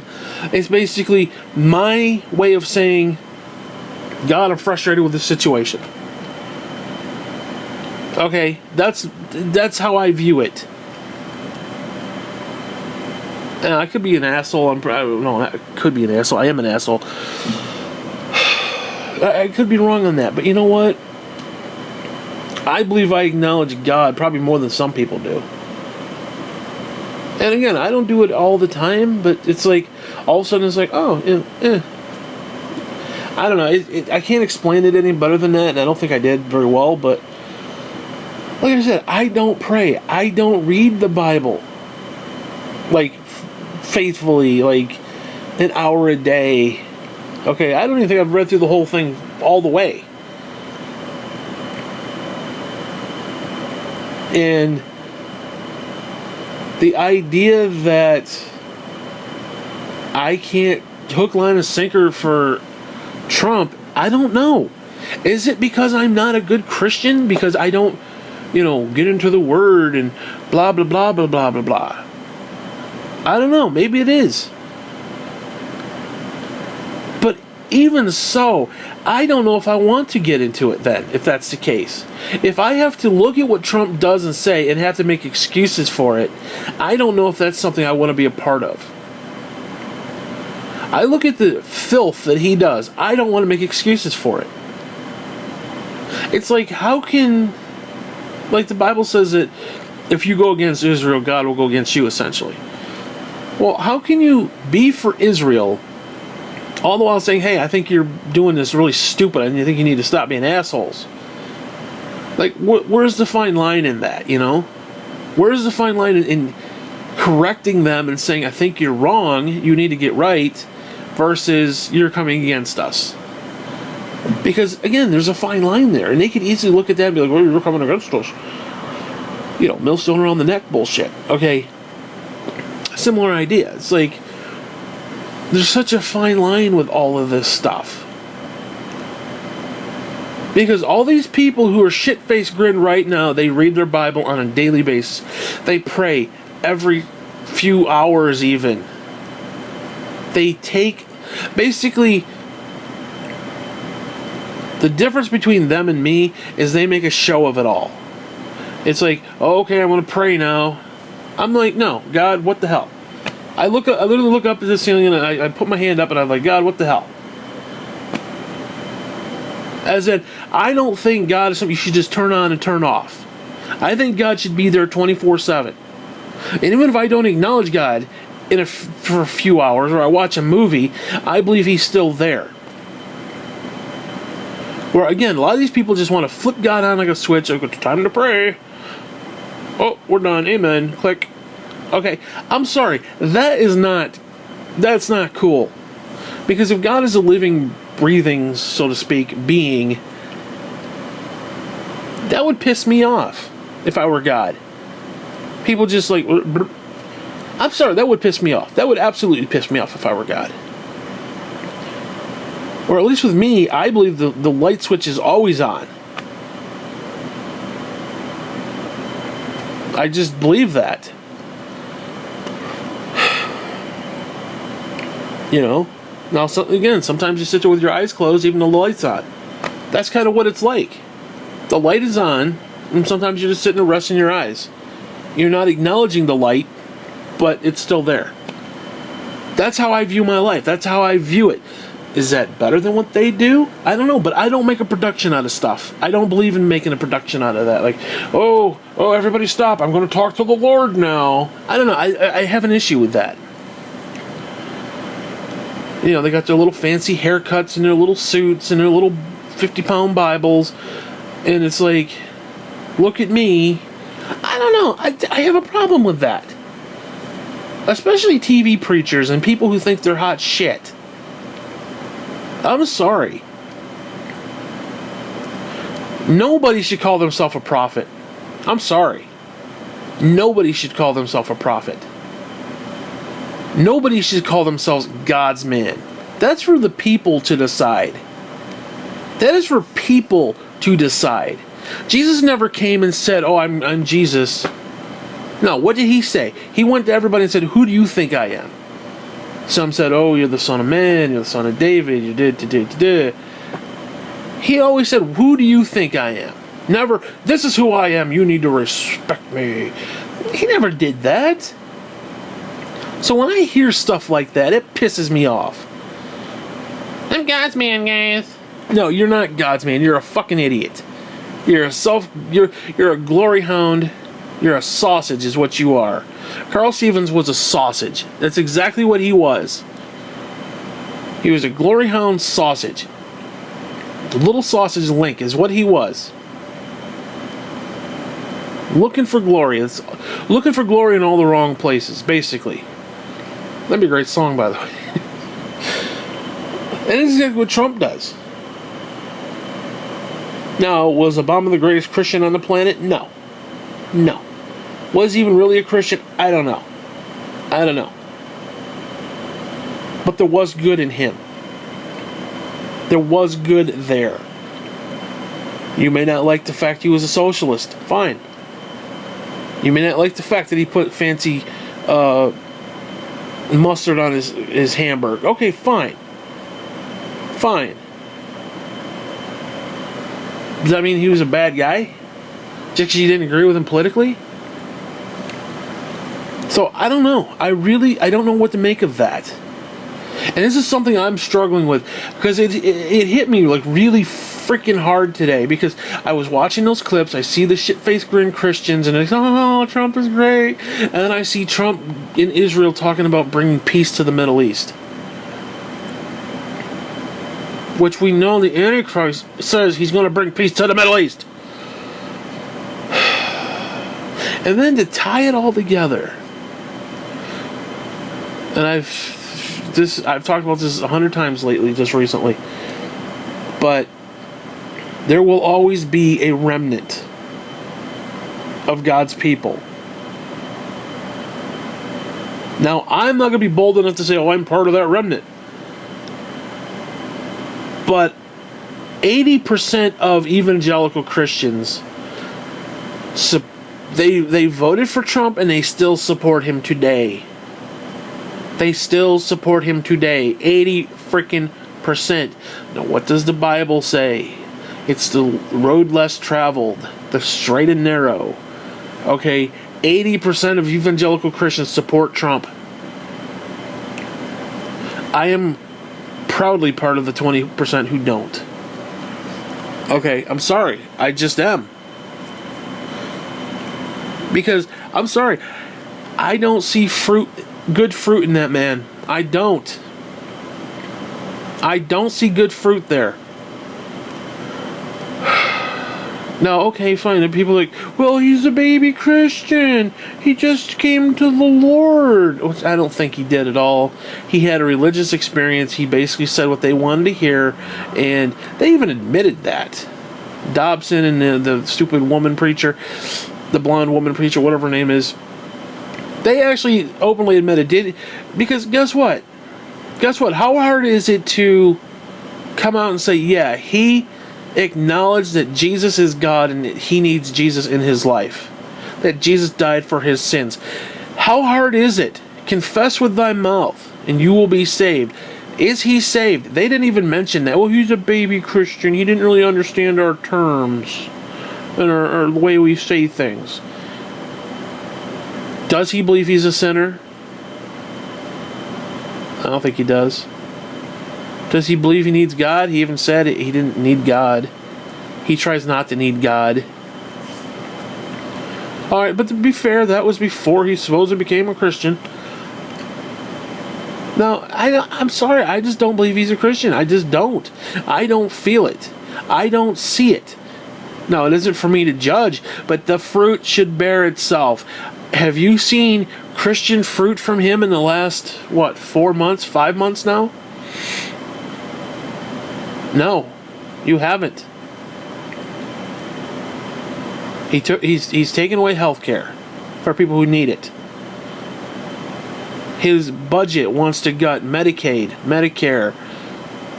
it's basically my way of saying, God, I'm frustrated with this situation. Okay? That's how I view it. And I could be an asshole. I could be an asshole. I am an asshole. I could be wrong on that, but you know what? I believe I acknowledge God probably more than some people do. And again, I don't do it all the time, but it's like, all of a sudden it's like, I don't know. I can't explain it any better than that, and I don't think I did very well, but like I said, I don't pray. I don't read the Bible, like, faithfully, like, an hour a day. Okay, I don't even think I've read through the whole thing all the way. And the idea that I can't hook, line, and sinker for Trump, I don't know. Is it because I'm not a good Christian? Because I don't, get into the Word and blah, blah, blah, blah, blah, blah, blah. I don't know. Maybe it is. But even so, I don't know if I want to get into it then, if that's the case. If I have to look at what Trump does and say and have to make excuses for it, I don't know if that's something I want to be a part of. I look at the filth that he does. I don't want to make excuses for it. It's like, how can... Like the Bible says that if you go against Israel, God will go against you, essentially. Well, how can you be for Israel all the while saying, hey, I think you're doing this really stupid and you think you need to stop being assholes? Like, where's the fine line in that, Where's the fine line in correcting them and saying, I think you're wrong, you need to get right, versus you're coming against us? Because, again, there's a fine line there. And they could easily look at that and be like, well, you're coming against us. Millstone around the neck bullshit. Okay. Similar idea. It's like, there's such a fine line with all of this stuff. Because all these people who are shit-faced grin right now, they read their Bible on a daily basis. They pray every few hours even. They take... Basically, the difference between them and me is they make a show of it all. It's like, oh, okay, I'm going to pray now. I'm like, no, God, what the hell? I literally look up at the ceiling and I put my hand up and I'm like, God, what the hell? As in, I don't think God is something you should just turn on and turn off. I think God should be there 24/7. And even if I don't acknowledge God for a few hours, or I watch a movie, I believe He's still there. Where, again, a lot of these people just want to flip God on like a switch. Like, it's time to pray. Oh, we're done. Amen. Click. Okay, I'm sorry. That's not cool. Because if God is a living, breathing, so to speak, being, that would piss me off if I were God. People just like... I'm sorry, that would piss me off. That would absolutely piss me off if I were God. Or at least with me, I believe the light switch is always on. I just believe that. Now, again, sometimes you sit there with your eyes closed, even though the light's on. That's kind of what it's like. The light is on, and sometimes you're just sitting there resting your eyes. You're not acknowledging the light, but it's still there. That's how I view my life. That's how I view it. Is that better than what they do? I don't know, but I don't make a production out of stuff. I don't believe in making a production out of that. Like, oh, everybody stop. I'm going to talk to the Lord now. I don't know. I have an issue with that. You know, they got their little fancy haircuts and their little suits and their little 50-pound Bibles. And it's like, look at me. I don't know. I have a problem with that. Especially TV preachers and people who think they're hot shit. I'm sorry. Nobody should call themselves a prophet. I'm sorry. Nobody should call themselves a prophet. Nobody should call themselves God's man. That's for the people to decide. That is for people to decide. Jesus never came and said, oh, I'm Jesus. No, what did he say? He went to everybody and said, who do you think I am? Some said, oh, you're the son of man, you're the son of David, you did. He always said, who do you think I am? Never, this is who I am, you need to respect me. He never did that. So when I hear stuff like that, it pisses me off. I'm God's man, guys. No, you're not God's man, you're a fucking idiot. You're a glory hound. You're a sausage is what you are. Carl Stevens was a sausage. That's exactly what he was. He was a glory hound sausage. The little sausage link is what he was. Looking for glory. It's looking for glory in all the wrong places, basically. That'd be a great song, by the way. And this is exactly what Trump does. Now, was Obama the greatest Christian on the planet? No. Was he even really a Christian? I don't know. But there was good in him. There was good there. You may not like the fact he was a socialist. Fine. You may not like the fact that he put fancy mustard on his hamburger. Okay, fine. Does that mean he was a bad guy? Just because you didn't agree with him politically? So, I don't know. I don't know what to make of that. And this is something I'm struggling with. Because it hit me like really freaking hard today. Because I was watching those clips. I see the shit-faced grin Christians. And it's, oh, Trump is great. And then I see Trump in Israel talking about bringing peace to the Middle East. Which we know the Antichrist says he's going to bring peace to the Middle East. And then to tie it all together. And I've talked about this 100 times lately, just recently. But there will always be a remnant of God's people. Now, I'm not going to be bold enough to say, oh, I'm part of that remnant. But 80% of evangelical Christians, they voted for Trump and they still support him today. 80 freaking percent. Now, what does the Bible say? It's the road less traveled, the straight and narrow. Okay, 80% of evangelical Christians support Trump. I am proudly part of the 20% who don't. Okay, I'm sorry. I just am. Because, I'm sorry, I don't see good fruit in that man. I don't see good fruit there. Now, okay, fine. And people are like, well, he's a baby Christian. He just came to the Lord. Which I don't think he did at all. He had a religious experience. He basically said what they wanted to hear. And they even admitted that. Dobson and the stupid woman preacher, the blonde woman preacher, whatever her name is, they actually openly admitted, because guess what? How hard is it to come out and say, yeah, he acknowledged that Jesus is God and that he needs Jesus in his life, that Jesus died for his sins? How hard is it? Confess with thy mouth and you will be saved. Is he saved? They didn't even mention that. Well, he's a baby Christian. He didn't really understand our terms and our the way we say things. Does he believe he's a sinner? don't think he does. Does he believe he needs God? He even said he didn't need God. He tries not to need God. Alright, but to be fair, that was before he supposedly became a Christian. Now, I'm sorry, I just don't believe he's a Christian. I just don't. I don't feel it. I don't see it. Now, it isn't for me to judge, but the fruit should bear itself. Have you seen Christian fruit from him in the last, 4 months, 5 months now? No, you haven't. He's taken away health care for people who need it. His budget wants to gut Medicaid, Medicare,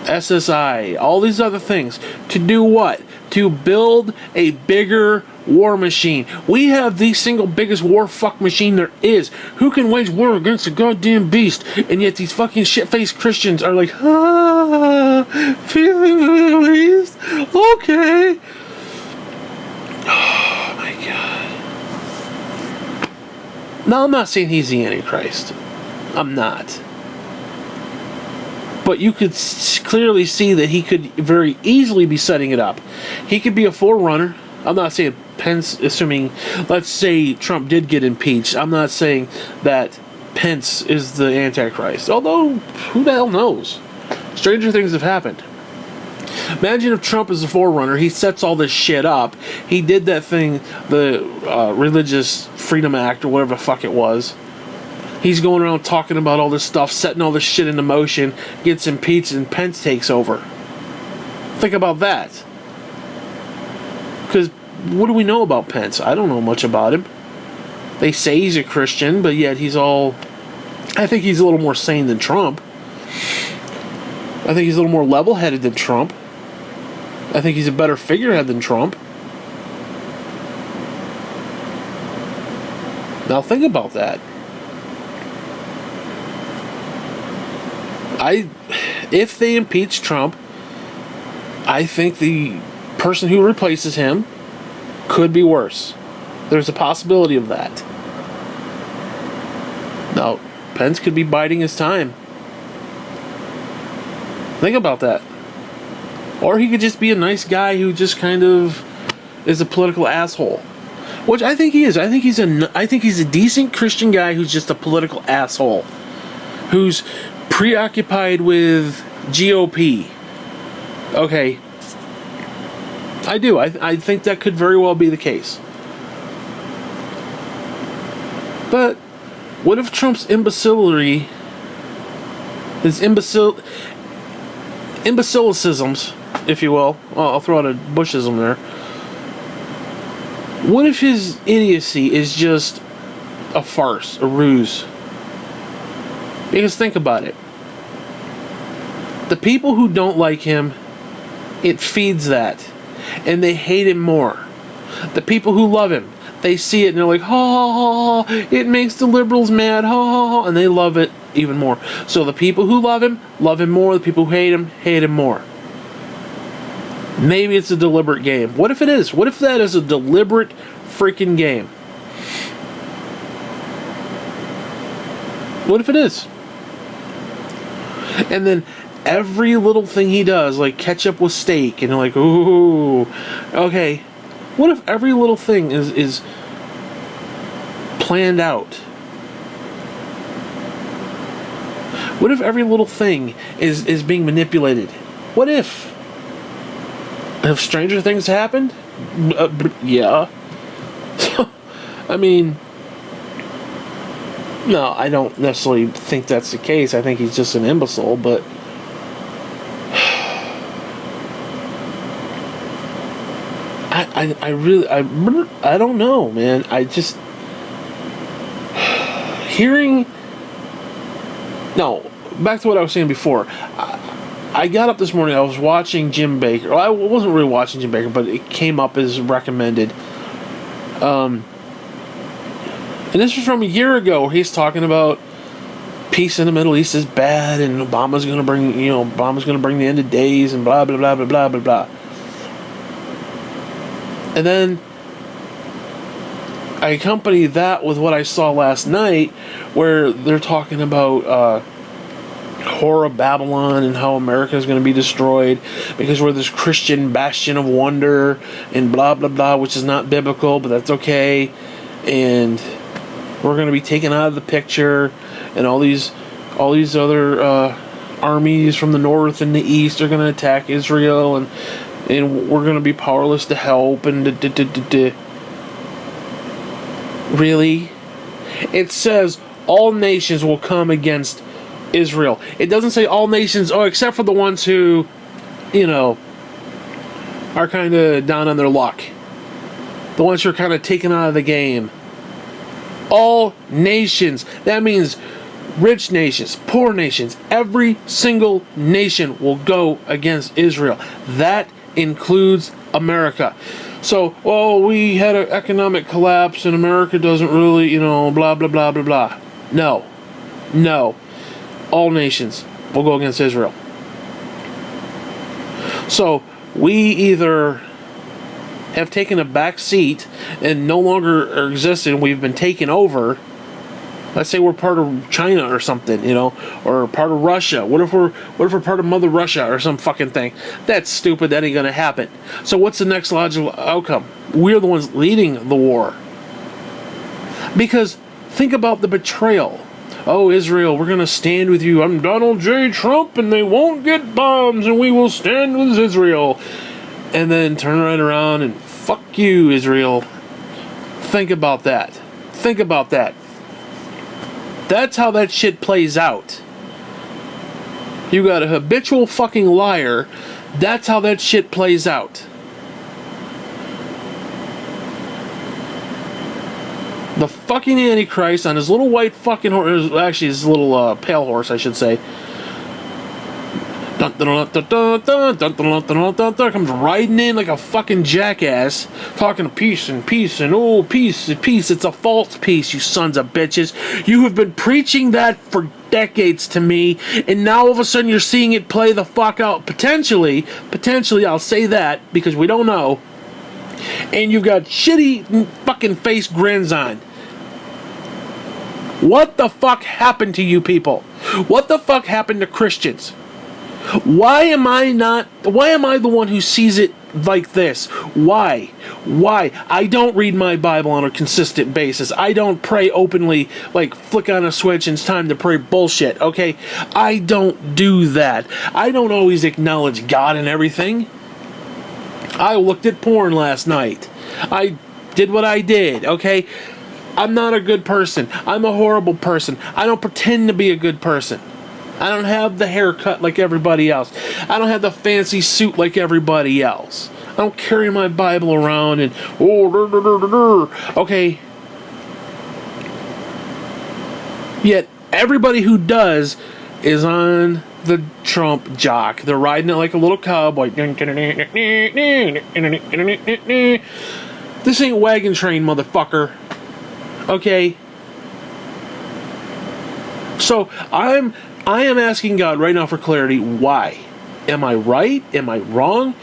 SSI, all these other things. To do what? To build a bigger war machine. We have the single biggest war fuck machine there is. Who can wage war against a goddamn beast? And yet these fucking shit-faced Christians are like, feeling the Middle East? Okay. Oh my God. Now, I'm not saying he's the Antichrist. I'm not. But you could clearly see that he could very easily be setting it up. He could be a forerunner. I'm not saying Pence, assuming, let's say Trump did get impeached. I'm not saying that Pence is the Antichrist. Although, who the hell knows? Stranger things have happened. Imagine if Trump is the forerunner. He sets all this shit up. He did that thing, the Religious Freedom Act, or whatever the fuck it was. He's going around talking about all this stuff, setting all this shit into motion, gets impeached, and Pence takes over. Think about that. Because what do we know about Pence? I don't know much about him. They say he's a Christian, but yet he's all... I think he's a little more sane than Trump. I think he's a little more level-headed than Trump. I think he's a better figurehead than Trump. Now think about that. If they impeach Trump, I think the person who replaces him could be worse. There's a possibility of that. Now, Pence could be biding his time. Think about that. Or he could just be a nice guy who just kind of is a political asshole. Which I think he is. I think he's a decent Christian guy who's just a political asshole. Who's preoccupied with GOP. Okay. I do. I think that could very well be the case. But what if Trump's imbecilities, if you will, I'll throw out a Bushism there. What if his idiocy is just a farce, a ruse? Because think about it. The people who don't like him, it feeds that. And they hate him more. The people who love him, they see it and they're like, ha ha ha, it makes the liberals mad, ha ha ha, and they love it even more. So the people who love him more. The people who hate him more. Maybe it's a deliberate game. What if it is? What if that is a deliberate freaking game? What if it is? And then every little thing he does, like ketchup with steak, and you're like, ooh, okay. What if every little thing is planned out? What if every little thing is being manipulated? What if? Have stranger things happened? Yeah. I mean, no, I don't necessarily think that's the case. I think he's just an imbecile, but I don't know, man. I just back to what I was saying before. I got up this morning, I was watching Jim Bakker. Well, I wasn't really watching Jim Bakker, but it came up as recommended. And this was from a year ago, where he's talking about peace in the Middle East is bad, and Obama's going to bring the end of days, and blah blah blah blah blah blah blah. And then I accompany that with what I saw last night, where they're talking about horror of Babylon and how America is going to be destroyed because we're this Christian bastion of wonder and blah blah blah, which is not biblical, but that's okay. And we're going to be taken out of the picture, and all these other armies from the north and the east are going to attack Israel, and we're going to be powerless to help. And really, it says all nations will come against Israel. It doesn't say all nations, except for the ones who, are kind of down on their luck. The ones who are kind of taken out of the game. All nations. That means rich nations, poor nations. Every single nation will go against Israel. That includes America. So, we had an economic collapse and America doesn't really, blah, blah, blah, blah, blah. No. All nations will go against Israel. So we either have taken a back seat and no longer are existing, we've been taken over. Let's say we're part of China or something, or part of Russia. What if we're part of Mother Russia or some fucking thing? That's stupid. That ain't gonna happen. So what's the next logical outcome? We're the ones leading the war. Because think about the betrayal. Oh, Israel, we're going to stand with you. I'm Donald J. Trump, and they won't get bombs, and we will stand with Israel. And then turn right around and fuck you, Israel. Think about that. That's how that shit plays out. You got a habitual fucking liar. That's how that shit plays out. The fucking Antichrist on his little white fucking horse, actually his little pale horse, I should say, comes riding in like a fucking jackass, talking peace and peace. It's a false peace, you sons of bitches. You have been preaching that for decades to me, and now all of a sudden you're seeing it play the fuck out. Potentially, I'll say that because we don't know. And you've got shitty fucking face grins on. What the fuck happened to you people? What the fuck happened to Christians? Why am I the one who sees it like this? Why? I don't read my Bible on a consistent basis. I don't pray openly, like flick on a switch and it's time to pray bullshit, okay? I don't do that. I don't always acknowledge God and everything. I looked at porn last night. I did what I did, okay? I'm not a good person. I'm a horrible person. I don't pretend to be a good person. I don't have the haircut like everybody else. I don't have the fancy suit like everybody else. I don't carry my Bible around and, okay? Yet, everybody who does is on the Trump jock. They're riding it like a little cowboy. This ain't wagon train, motherfucker. Okay? So, I am asking God right now for clarity. Why? Am I right? Am I wrong?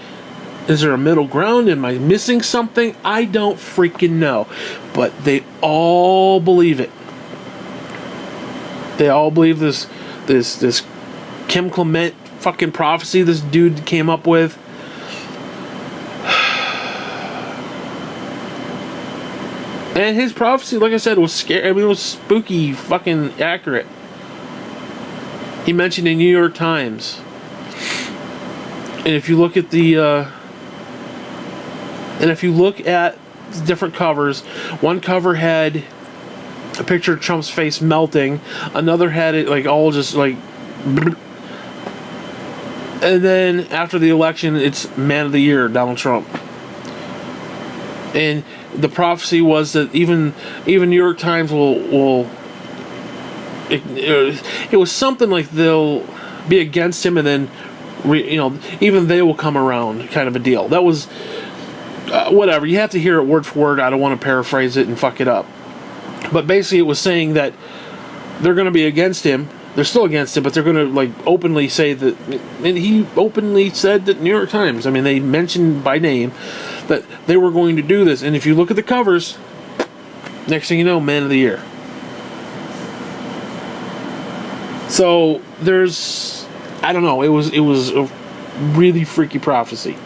Is there a middle ground? Am I missing something? I don't freaking know. But they all believe it. They all believe this Kim Clement fucking prophecy this dude came up with. And his prophecy, like I said, was scary. I mean, it was spooky, fucking accurate. He mentioned in New York Times. And if you look at the different covers, one cover had a picture of Trump's face melting, another had it like all just like, and then after the election, it's Man of the Year, Donald Trump. And the prophecy was that even New York Times will it was something like they'll be against him and then even they will come around, kind of a deal. That was whatever. You have to hear it word for word. I don't want to paraphrase it and fuck it up. But basically it was saying that they're going to be against him. They're still against him, but they're going to like openly say that, and he openly said that New York Times, I mean, they mentioned by name that they were going to do this. And if you look at the covers, next thing you know, Man of the Year. So there's, I don't know, it was a really freaky prophecy.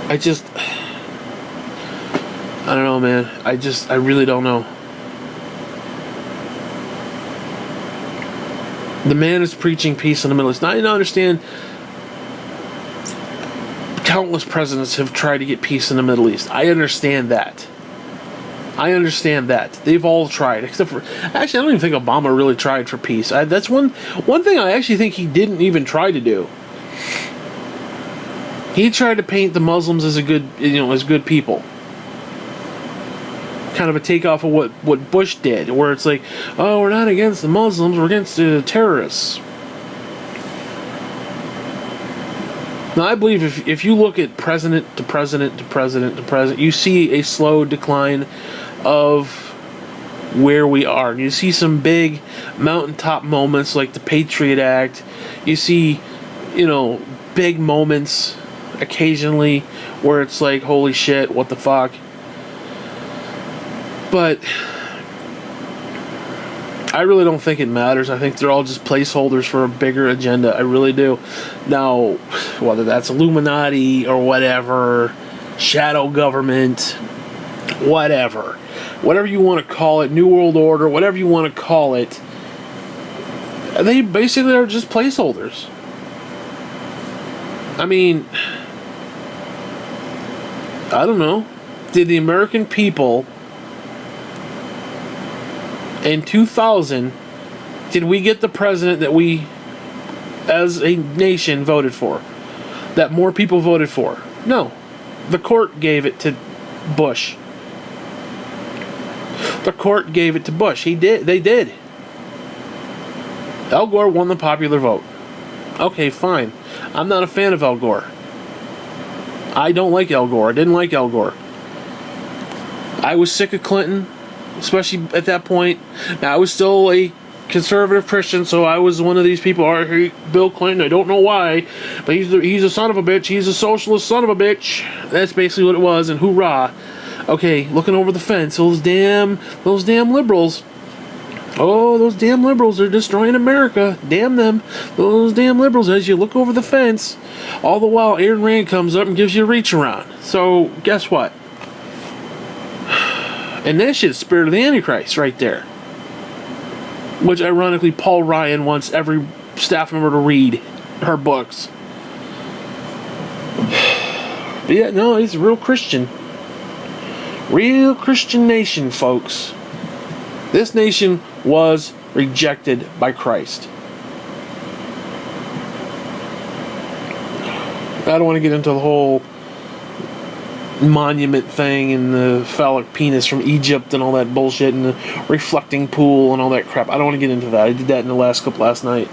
I don't know, man. I really don't know. The man is preaching peace in the Middle East. Now, I understand countless presidents have tried to get peace in the Middle East. I understand that. They've all tried, except for... Actually, I don't even think Obama really tried for peace. That's one thing I actually think he didn't even try to do. He tried to paint the Muslims as as good people. Kind of a takeoff of what Bush did, where it's like, oh, we're not against the Muslims, we're against the terrorists. Now, I believe if you look at president to president to president to president, you see a slow decline of where we are. You see some big mountaintop moments like the Patriot Act. You see, big moments occasionally where it's like, holy shit, what the fuck. But I really don't think it matters. I think they're all just placeholders for a bigger agenda. I really do. Now, whether that's Illuminati or whatever, shadow government, whatever you want to call it, New World Order, whatever you want to call it, they basically are just placeholders. I mean, I don't know. Did the American people in 2000, did we get the president that we, as a nation, voted for? That more people voted for? No. The court gave it to Bush. The court gave it to Bush. They did. Al Gore won the popular vote. Okay, fine. I'm not a fan of Al Gore. I don't like Al Gore. I didn't like Al Gore. I was sick of Clinton, especially at that point. Now, I was still a conservative Christian, so I was one of these people. I hate Bill Clinton. I don't know why, but he's a son of a bitch. He's a socialist son of a bitch. That's basically what it was. And hoorah! Okay, looking over the fence, those damn liberals. Oh, those damn liberals are destroying America. Damn them. Those damn liberals. As you look over the fence, all the while Aaron Rand comes up and gives you a reach around. So guess what? And that shit's Spirit of the Antichrist right there. Which, ironically, Paul Ryan wants every staff member to read her books. But yeah, no, he's a real Christian. Real Christian nation, folks. This nation was rejected by Christ. I don't want to get into the whole monument thing and the phallic penis from Egypt and all that bullshit and the reflecting pool and all that crap. I don't want to get into that. I did that in the last clip last night.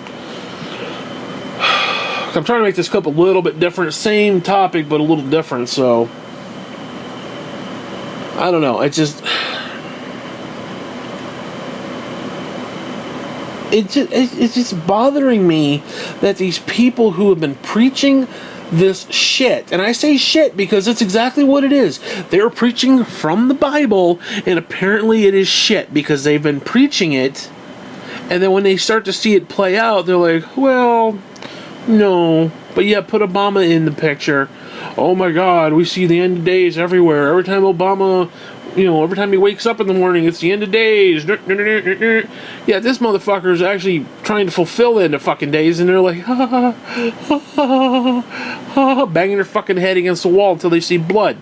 I'm trying to make this clip a little bit different. Same topic, but a little different, so I don't know. It's just bothering me that these people who have been preaching this shit, and I say shit because it's exactly what it is. They're preaching from the Bible, and apparently it is shit because they've been preaching it, and then when they start to see it play out, they're like, well, no. But yeah, put Obama in the picture. Oh my God, we see the end of days everywhere. Every time Obama, every time he wakes up in the morning, it's the end of days. Yeah, this motherfucker is actually trying to fulfill the end of fucking days, and they're like, ha ha ha ha ha, banging their fucking head against the wall until they see blood.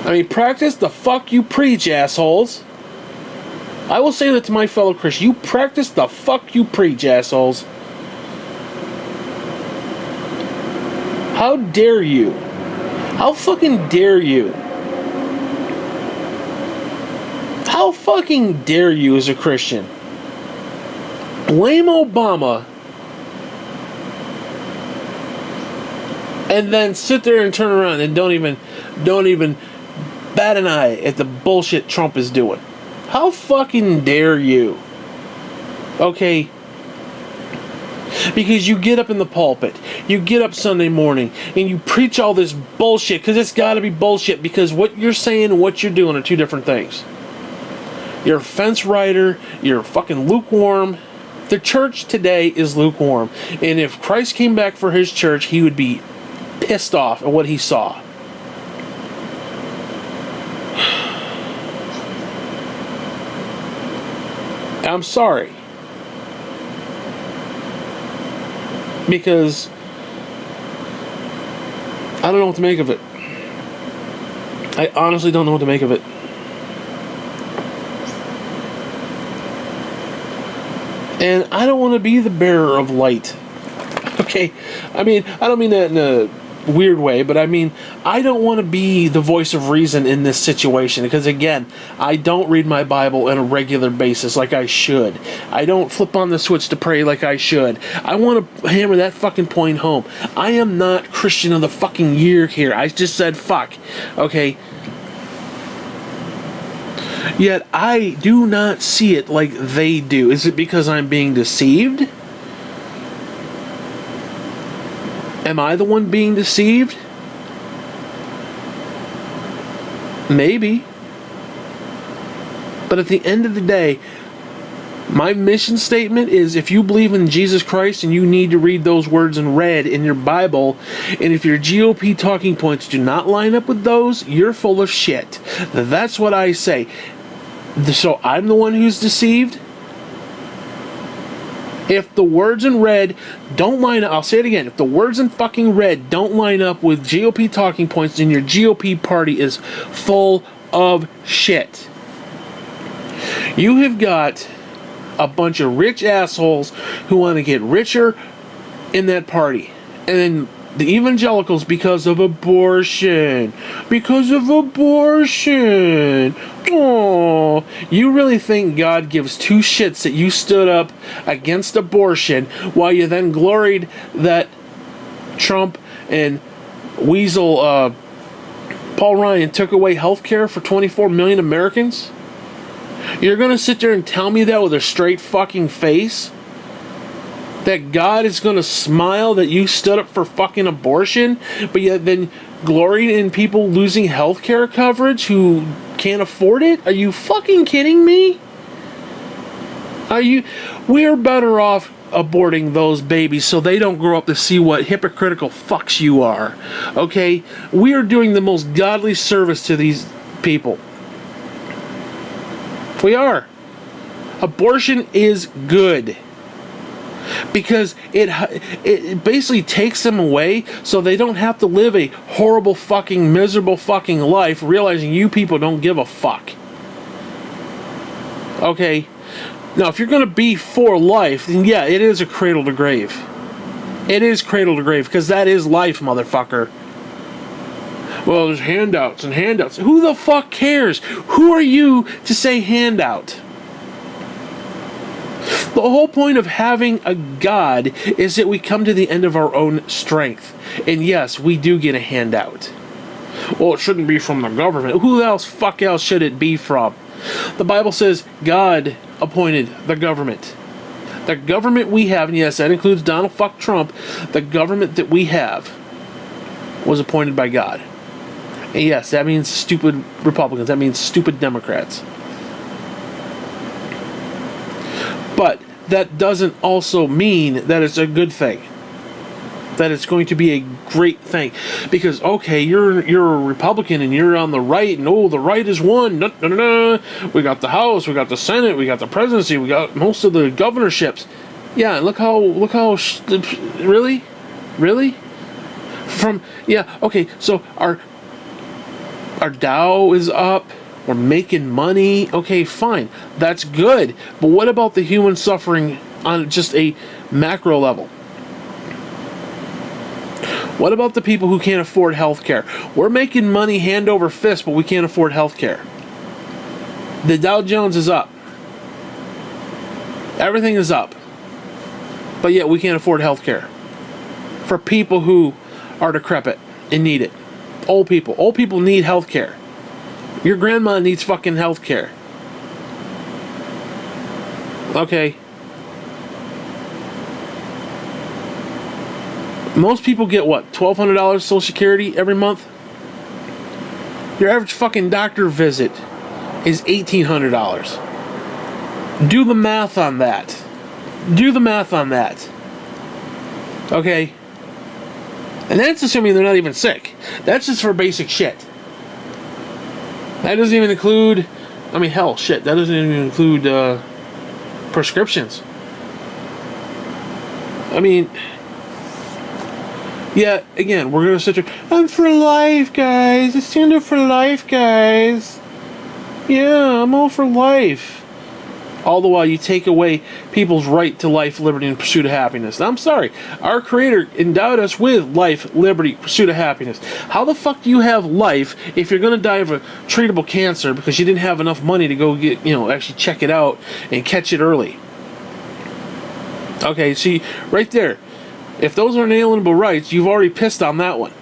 I mean, practice the fuck you preach, assholes. I will say that to my fellow Christians. You practice the fuck you preach, assholes. How dare you? How fucking dare you? How fucking dare you as a Christian blame Obama and then sit there and turn around and don't even bat an eye at the bullshit Trump is doing? How fucking dare you? Okay. Because you get up in the pulpit, you get up Sunday morning, and you preach all this bullshit, because it's got to be bullshit, because what you're saying and what you're doing are two different things. You're a fence rider, you're fucking lukewarm. The church today is lukewarm. And if Christ came back for his church, he would be pissed off at what he saw. I'm sorry. Because I don't know what to make of it. I honestly don't know what to make of it. And I don't want to be the bearer of light. Okay? I mean, I don't mean that in a weird way, but I mean, I don't want to be the voice of reason in this situation, because again, I don't read my Bible on a regular basis like I should. I don't flip on the switch to pray like I should. I want to hammer that fucking point home. I am not Christian of the fucking year here. I just said fuck. Okay? Yet I do not see it like they do. Is it because I'm being deceived? Am I the one being deceived? Maybe. But at the end of the day, my mission statement is, if you believe in Jesus Christ and you need to read those words in red in your Bible, and if your GOP talking points do not line up with those, you're full of shit. That's what I say. So I'm the one who's deceived? If the words in red don't line up, I'll say it again, if the words in fucking red don't line up with GOP talking points, then your GOP party is full of shit. You have got a bunch of rich assholes who want to get richer in that party. And then the evangelicals, because of abortion. Because of abortion. Oh, you really think God gives two shits that you stood up against abortion, while you then gloried that Trump and Weasel Paul Ryan took away health care for 24 million Americans? You're going to sit there and tell me that with a straight fucking face? That God is going to smile that you stood up for fucking abortion, but yet then gloried in people losing health care coverage who can't afford it? Are you fucking kidding me? We're better off aborting those babies so they don't grow up to see what hypocritical fucks you are. Okay? We are doing the most godly service to these people. We are. Abortion is good. Because it basically takes them away so they don't have to live a horrible fucking miserable fucking life realizing you people don't give a fuck. Okay? Now, if you're going to be for life, then yeah, it is a cradle to grave. It is cradle to grave, because that is life, motherfucker. Well, there's handouts and handouts. Who the fuck cares? Who are you to say handout? The whole point of having a God is that we come to the end of our own strength. And yes, we do get a handout. Well, it shouldn't be from the government. Who else should it be from? The Bible says God appointed the government. The government we have, and yes, that includes Donald fuck Trump, the government that we have was appointed by God. And yes, that means stupid Republicans. That means stupid Democrats. But that doesn't also mean that it's a good thing. That it's going to be a great thing. Because, okay, you're a Republican and you're on the right, and oh, the right is won. We got the House, we got the Senate, we got the presidency, we got most of the governorships. Yeah, look how really? Okay, so our Dow is up. We're making money. Okay, fine. That's good. But what about the human suffering on just a macro level? What about the people who can't afford health care? We're making money hand over fist, but we can't afford health care. The Dow Jones is up. Everything is up. But yet we can't afford health care. For people who are decrepit and need it. Old people. Old people need health care. Your grandma needs fucking health care. Okay. Most people get what, $1,200 Social Security every month? Your average fucking doctor visit is $1,800. Do the math on that. Do the math on that. Okay? And that's assuming they're not even sick. That's just for basic shit. That doesn't even include, I mean, hell, shit, that doesn't even include prescriptions. I mean, yeah, again, we're going to sit there, I'm for life, guys. I stand up for life, guys. Yeah, I'm all for life. All the while you take away people's right to life, liberty, and pursuit of happiness. Now, I'm sorry. Our Creator endowed us with life, liberty, pursuit of happiness. How the fuck do you have life if you're going to die of a treatable cancer because you didn't have enough money to go get, actually check it out and catch it early? Okay, see, right there. If those are inalienable rights, you've already pissed on that one.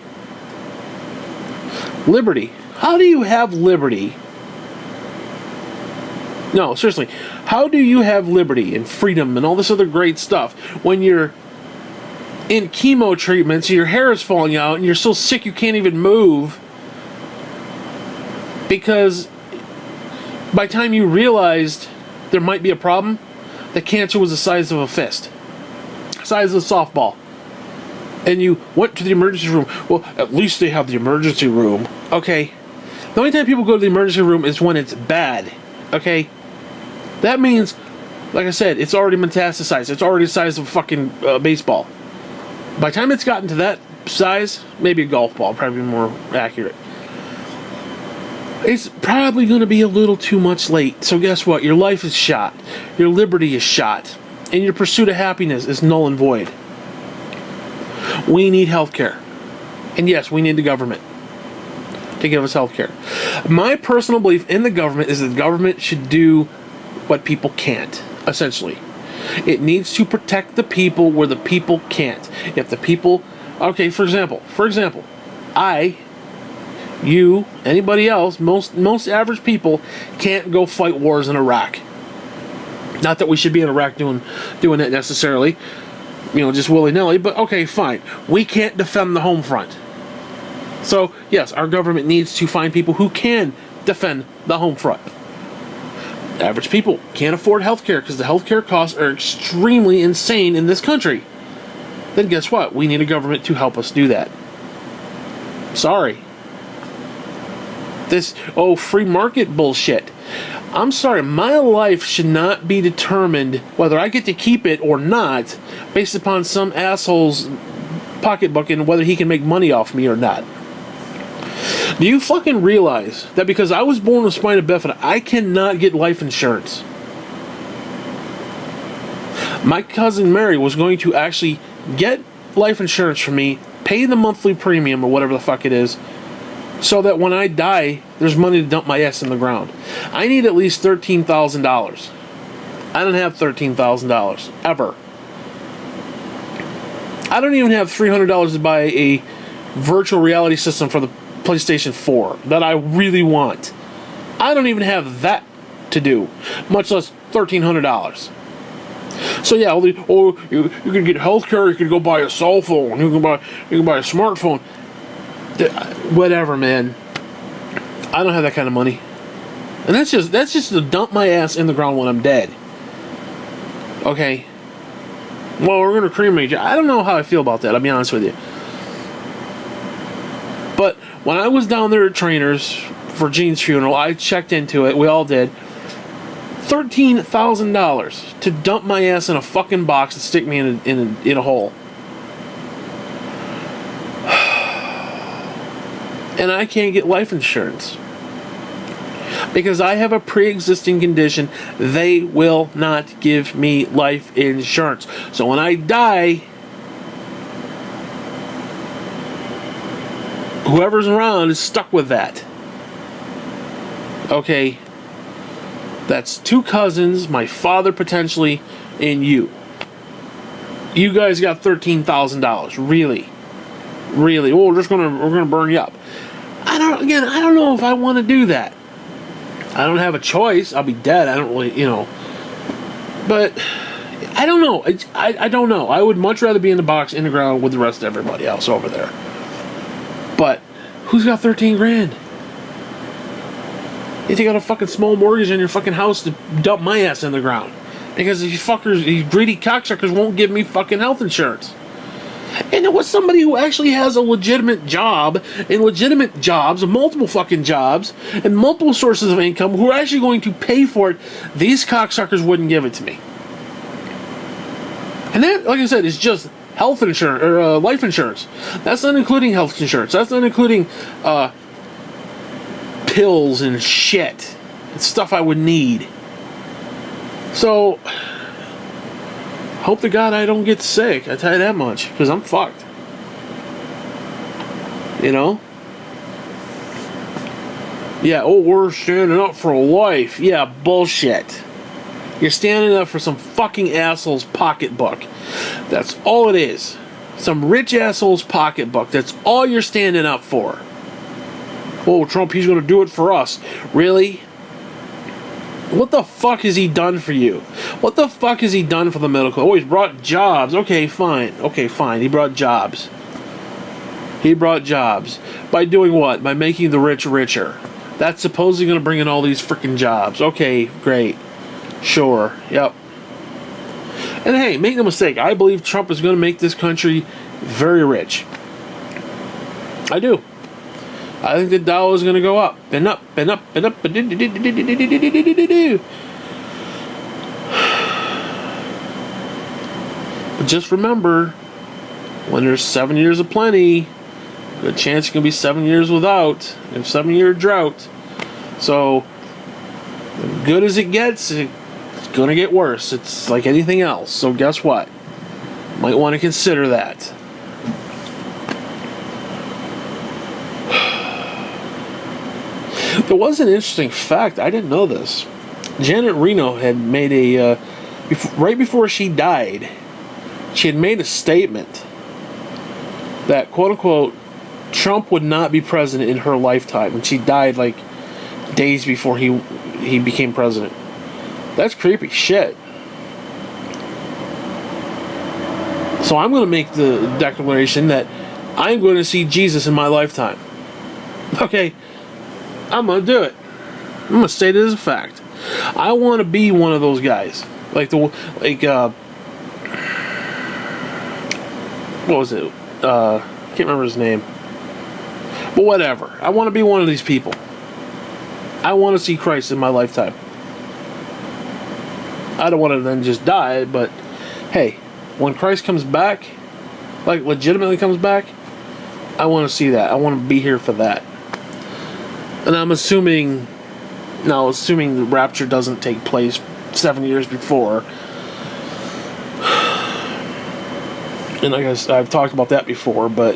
Liberty. How do you have liberty? No, seriously. How do you have liberty and freedom and all this other great stuff when you're in chemo treatments and your hair is falling out and you're so sick you can't even move? Because by the time you realized there might be a problem, the cancer was the size of a fist. Size of a softball. And you went to the emergency room. Well, at least they have the emergency room. Okay. The only time people go to the emergency room is when it's bad. Okay? That means, like I said, it's already metastasized. It's already the size of a fucking baseball. By the time it's gotten to that size, maybe a golf ball, probably more accurate. It's probably going to be a little too much late. So guess what? Your life is shot. Your liberty is shot. And your pursuit of happiness is null and void. We need healthcare. And yes, we need the government to give us healthcare. My personal belief in the government is that the government should do what people can't, essentially. It needs to protect the people where the people can't. If the people, okay, for example, I, you, anybody else, most average people can't go fight wars in Iraq. Not that we should be in Iraq doing that necessarily, just willy-nilly, but okay, fine. We can't defend the home front. So, yes, our government needs to find people who can defend the home front. Average people can't afford healthcare because the healthcare costs are extremely insane in this country. Then guess what? We need a government to help us do that. Sorry. This, free market bullshit. I'm sorry, my life should not be determined whether I get to keep it or not based upon some asshole's pocketbook and whether he can make money off me or not. Do you fucking realize that because I was born with spina bifida, I cannot get life insurance? My cousin Mary was going to actually get life insurance for me, pay the monthly premium or whatever the fuck it is, so that when I die, there's money to dump my ass in the ground. I need at least $13,000. I don't have $13,000, ever. I don't even have $300 to buy a virtual reality system for the PlayStation 4 that I really want. I don't even have that to do, much less $1,300. So yeah, you could get healthcare, you could go buy a cell phone, you can buy a smartphone. Whatever, man. I don't have that kind of money. And that's just to dump my ass in the ground when I'm dead. Okay. Well, we're gonna cremate you. I don't know how I feel about that, I'll be honest with you. But when I was down there at Trainers for Gene's funeral, I checked into it, we all did. $13,000 to dump my ass in a fucking box and stick me in a hole. And I can't get life insurance. Because I have a pre-existing condition, they will not give me life insurance. So when I die, whoever's around is stuck with that. Okay? That's 2 cousins, my father potentially, and you. You guys got $13,000. Really? Really? Oh, we're gonna burn you up. I don't know if I want to do that. I don't have a choice. I'll be dead. I don't really, But I don't know. I don't know. I would much rather be in the box in the ground with the rest of everybody else over there. But who's got 13 grand? You take out a fucking small mortgage on your fucking house to dump my ass in the ground. Because these fuckers, these greedy cocksuckers won't give me fucking health insurance. And it was somebody who actually has a legitimate job, and legitimate jobs, multiple fucking jobs, and multiple sources of income who are actually going to pay for it. These cocksuckers wouldn't give it to me. And that, like I said, is just health insurance, or life insurance. That's not including health insurance. That's not including pills and shit. It's stuff I would need. So, hope to God I don't get sick. I tell you that much, because I'm fucked. You know? Yeah, oh, we're standing up for life. Yeah, bullshit. You're standing up for some fucking asshole's pocketbook. That's all it is. Some rich asshole's pocketbook. That's all you're standing up for. Oh, Trump, he's going to do it for us. Really? What the fuck has he done for you? What the fuck has he done for the middle class? Oh, he's brought jobs. Okay, fine. Okay, fine. He brought jobs. He brought jobs. By doing what? By making the rich richer. That's supposedly going to bring in all these freaking jobs. Okay, great. Sure. Yep. And hey, make no mistake. I believe Trump is going to make this country very rich. I do. I think the Dow is going to go up and up and up and up. But just remember, when there's 7 years of plenty, good chance it's going to be 7 years without, and 7 year drought. So, as good as it gets, it's going to get worse. It's like anything else. So guess what? Might want to consider that. There was an interesting fact. I didn't know this. Janet Reno had made a right before she died, she had made a statement that, quote unquote, Trump would not be president in her lifetime, and she died like days before he became president. That's creepy shit. So I'm going to make the declaration that I'm going to see Jesus in my lifetime. Okay, I'm going to do it. I'm going to state it as a fact. I want to be one of those guys. What was it? Can't remember his name. But whatever. I want to be one of these people. I want to see Christ in my lifetime. I don't want to then just die, but hey, when Christ comes back, like legitimately comes back, I want to see that. I want to be here for that. And I'm assuming the rapture doesn't take place 7 years before. And I guess I've talked about that before, but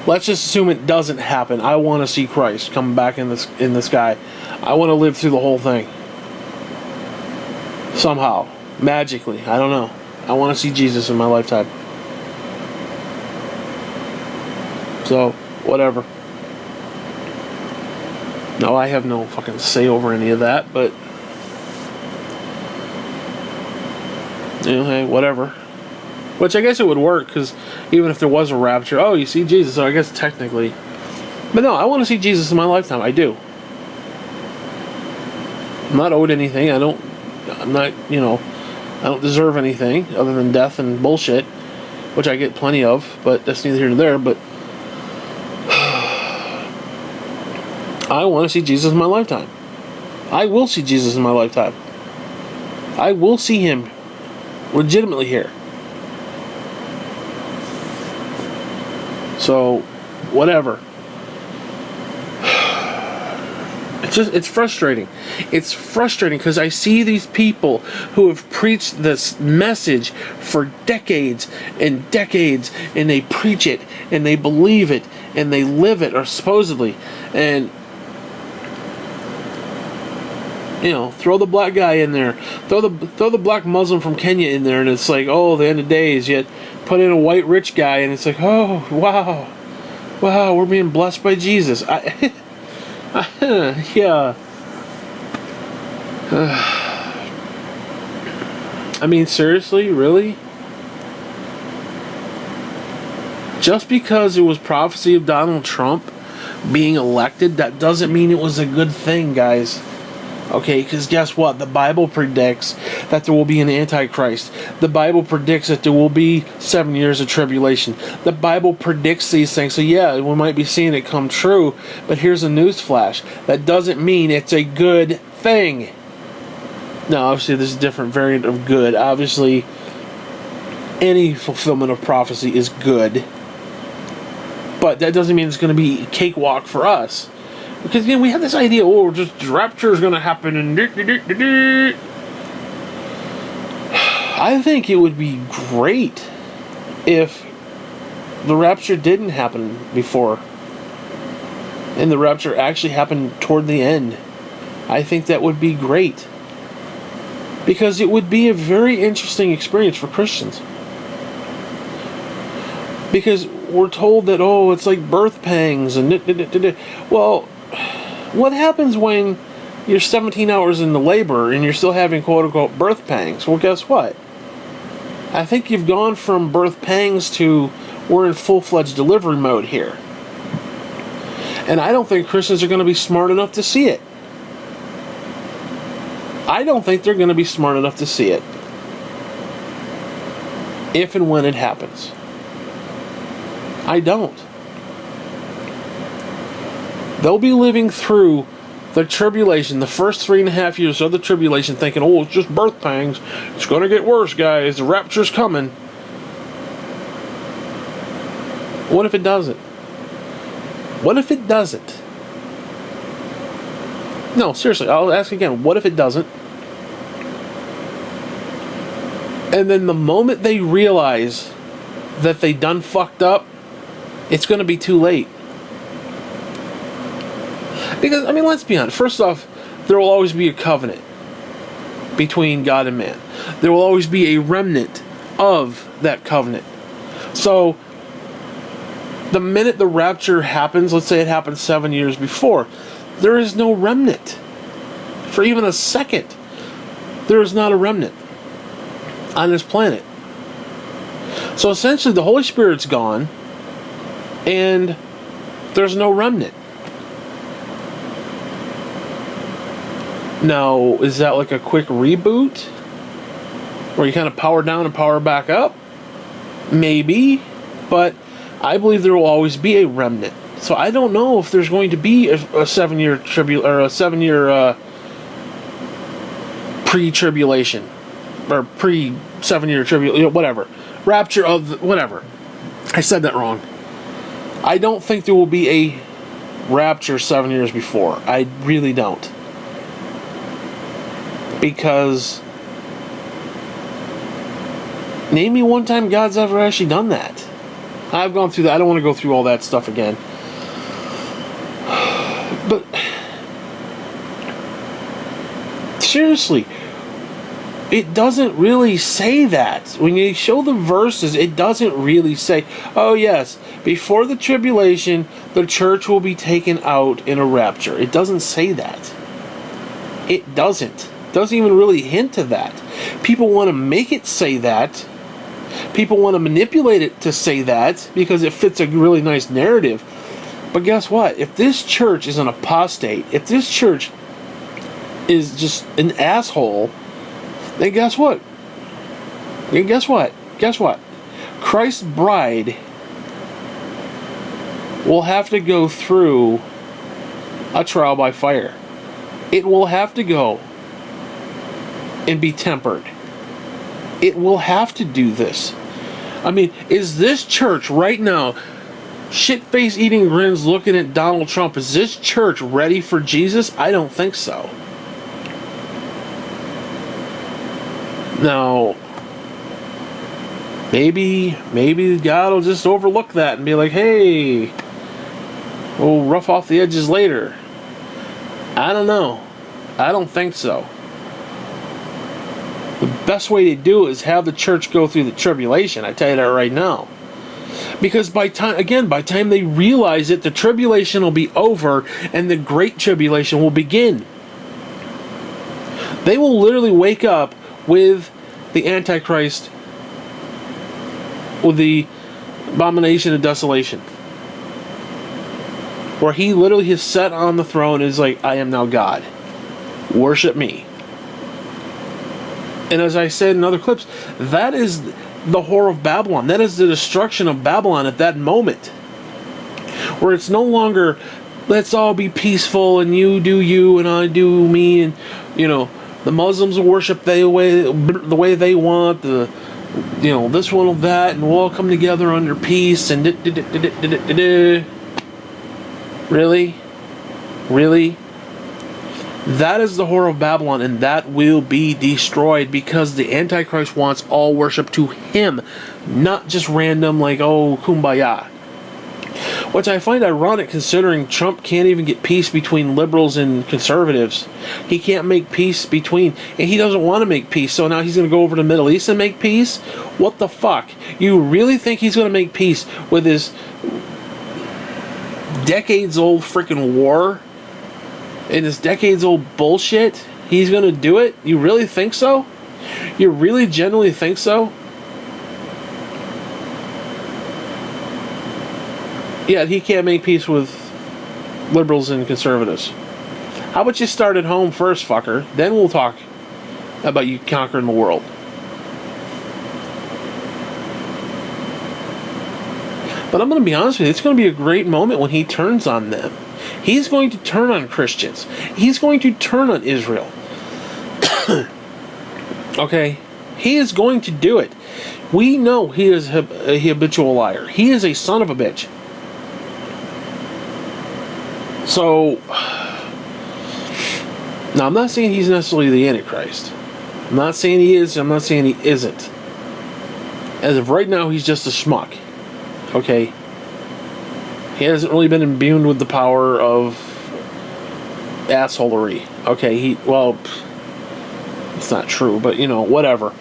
let's just assume it doesn't happen. I want to see Christ come back in the sky. I want to live through the whole thing. Somehow. Magically. I don't know. I want to see Jesus in my lifetime. So, whatever. No, I have no fucking say over any of that, but hey, whatever. Which I guess it would work, because even if there was a rapture, oh, you see Jesus, so I guess technically. But no, I want to see Jesus in my lifetime. I do. I'm not owed anything. I don't deserve anything other than death and bullshit, which I get plenty of, but that's neither here nor there. But I want to see Jesus in my lifetime. I will see Jesus in my lifetime. I will see him legitimately here. So, whatever. It's frustrating. It's frustrating because I see these people who have preached this message for decades and decades, and they preach it, and they believe it, and they live it, or supposedly, and throw the black guy in there, throw the black Muslim from Kenya in there, and it's like, oh, the end of days. Yet put in a white rich guy, and it's like, oh, wow, we're being blessed by Jesus. Yeah. I mean, seriously, really? Just because it was prophecy of Donald Trump being elected, that doesn't mean it was a good thing, guys. Okay, because guess what? The Bible predicts that there will be an Antichrist. The Bible predicts that there will be 7 years of tribulation. The Bible predicts these things. So yeah, we might be seeing it come true, but here's a news flash. That doesn't mean it's a good thing. Now, obviously, there's a different variant of good. Obviously, any fulfillment of prophecy is good. But that doesn't mean it's going to be a cakewalk for us. Because, again, we have this idea, oh, just rapture is going to happen and I think it would be great if the rapture didn't happen before. And the rapture actually happened toward the end. I think that would be great. Because it would be a very interesting experience for Christians. Because we're told that, oh, it's like birth pangs and well, what happens when you're 17 hours into labor and you're still having quote-unquote birth pangs? Well, guess what? I think you've gone from birth pangs to we're in full-fledged delivery mode here. And I don't think Christians are going to be smart enough to see it. I don't think they're going to be smart enough to see it. If and when it happens. I don't. They'll be living through the tribulation, the first 3.5 years of the tribulation, thinking, oh, it's just birth pangs. It's going to get worse, guys. The rapture's coming. What if it doesn't? What if it doesn't? No, seriously, I'll ask again. What if it doesn't? And then the moment they realize that they done fucked up, it's going to be too late. Because, I mean, let's be honest. First off, there will always be a covenant between God and man. There will always be a remnant of that covenant. So, the minute the rapture happens, let's say it happened 7 years before, there is no remnant. For even a second, there is not a remnant on this planet. So essentially, the Holy Spirit's gone, and there's no remnant. Now, is that like a quick reboot? Where you kind of power down and power back up? Maybe, but I believe there will always be a remnant. So I don't know if there's going to be a 7-year pre-tribulation or pre-7-year tribulation, whatever. Rapture of whatever. I said that wrong. I don't think there will be a rapture 7 years before. I really don't. Because name me one time God's ever actually done that. I've gone through that. I don't want to go through all that stuff again. But seriously, it doesn't really say that. When you show the verses, it doesn't really say, oh yes, before the tribulation, the church will be taken out in a rapture. It doesn't say that. It doesn't. It doesn't even really hint to that. People want to make it say that. People want to manipulate it to say that because it fits a really nice narrative. But guess what? If this church is an apostate, if this church is just an asshole, then guess what? And guess what? Guess what? Christ's bride will have to go through a trial by fire. It will have to go and be tempered. It will have to do this. I mean, is this church right now, shit-face eating grins looking at Donald Trump, is this church ready for Jesus? I don't think so. Now, maybe God will just overlook that and be like, hey, we'll rough off the edges later. I don't know. I don't think so. The best way to do it is have the church go through the tribulation. I tell you that right now. Because by time they realize it, the tribulation will be over and the great tribulation will begin. They will literally wake up with the Antichrist with the abomination of desolation, where he literally is set on the throne and is like, I am now God. Worship me. And as I said in other clips, that is the whore of Babylon. That is the destruction of Babylon at that moment. Where it's no longer, let's all be peaceful and you do you and I do me, and the Muslims will worship the way they want, this one or that, and we'll all come together under peace and Really? Really? That is the whore of Babylon, and that will be destroyed because the Antichrist wants all worship to him, not just random, like, oh, kumbaya. Which I find ironic considering Trump can't even get peace between liberals and conservatives. He can't make peace between, and he doesn't want to make peace, so now he's going to go over to the Middle East and make peace? What the fuck? You really think he's going to make peace with his decades-old freaking war? And this decades-old bullshit? He's going to do it? You really think so? You really genuinely think so? Yeah, he can't make peace with liberals and conservatives. How about you start at home first, fucker? Then we'll talk about you conquering the world. But I'm going to be honest with you, it's going to be a great moment when he turns on them. He's going to turn on Christians. He's going to turn on Israel. Okay? He is going to do it. We know he is a habitual liar. He is a son of a bitch. So, now I'm not saying he's necessarily the Antichrist. I'm not saying he is. I'm not saying he isn't. As of right now, he's just a schmuck. Okay? He hasn't really been imbued with the power of assholery. Okay, it's not true, but whatever.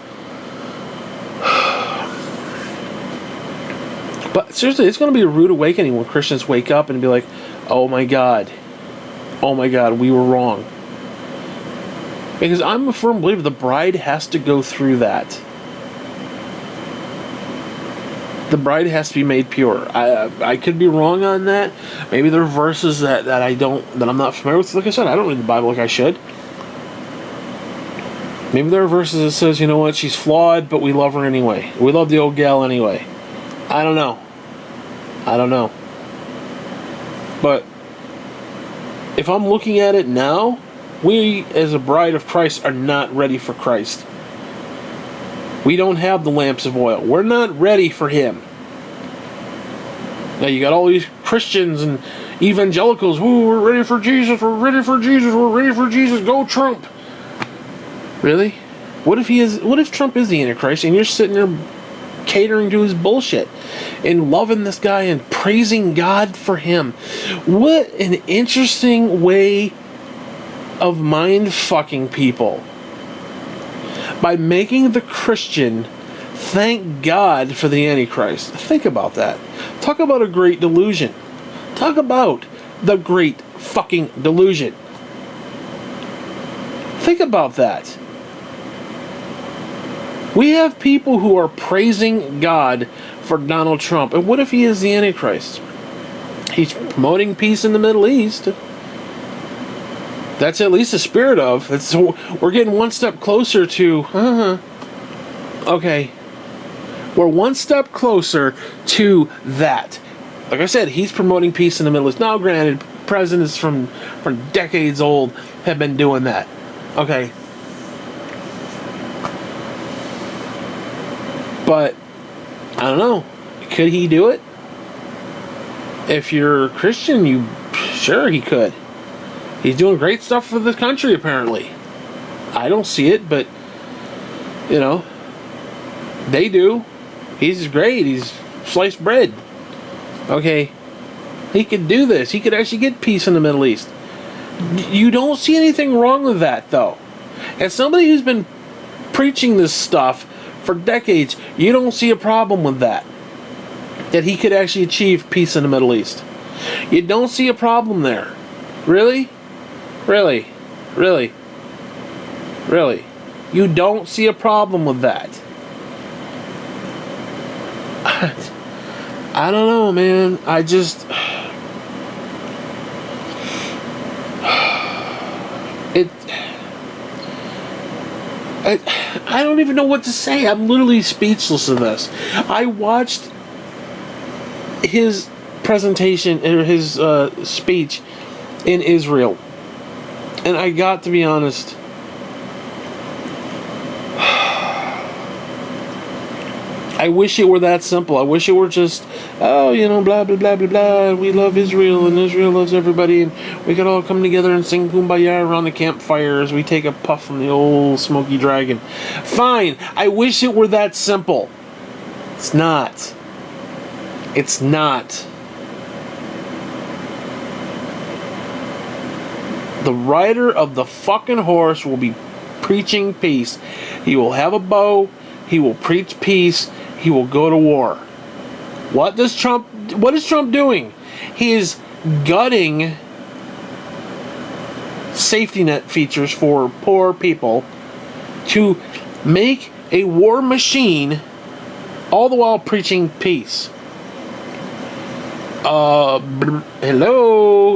But seriously, it's going to be a rude awakening when Christians wake up and be like, oh my God, we were wrong. Because I'm a firm believer the bride has to go through that. The bride has to be made pure. I could be wrong on that. Maybe there are verses that I'm not familiar with. Like I said, I don't read the Bible like I should. Maybe there are verses that says, you know what, she's flawed, but we love her anyway. We love the old gal anyway. I don't know. But if I'm looking at it now, we as a bride of Christ are not ready for Christ. We don't have the lamps of oil. We're not ready for him. Now you got all these Christians and evangelicals. Ooh, we're ready for Jesus. We're ready for Jesus. We're ready for Jesus. Go Trump. Really? What if Trump is the Antichrist and you're sitting there catering to his bullshit and loving this guy and praising God for him? What an interesting way of mind fucking people. By making the Christian thank God for the Antichrist. Think about that. Talk about a great delusion. Talk about the great fucking delusion. Think about that. We have people who are praising God for Donald Trump. And what if he is the Antichrist? He's promoting peace in the Middle East. That's at least the spirit of. We're getting one step closer to. Okay. We're one step closer to that. Like I said, he's promoting peace in the Middle East. Now, granted, presidents from decades old have been doing that. Okay. But, I don't know. Could he do it? If you're a Christian, sure he could. He's doing great stuff for the country, apparently. I don't see it, but, they do. He's great. He's sliced bread. Okay. He could do this. He could actually get peace in the Middle East. You don't see anything wrong with that, though. As somebody who's been preaching this stuff for decades, you don't see a problem with that. That he could actually achieve peace in the Middle East. You don't see a problem there. Really? Really? Really? Really? You don't see a problem with that. I don't know, man. I just... I don't even know what to say. I'm literally speechless of this. I watched his presentation, or his speech in Israel, and I got to be honest, I wish it were that simple. I wish it were just, oh, blah, blah, blah, blah, blah. We love Israel, and Israel loves everybody, and we could all come together and sing Kumbaya around the campfire as we take a puff from the old smoky dragon. Fine. I wish it were that simple. It's not. It's not. The rider of the fucking horse will be preaching peace. He will have a bow. He will preach peace. He will go to war. What is Trump doing? He is gutting safety net features for poor people to make a war machine, all the while preaching peace. Hello?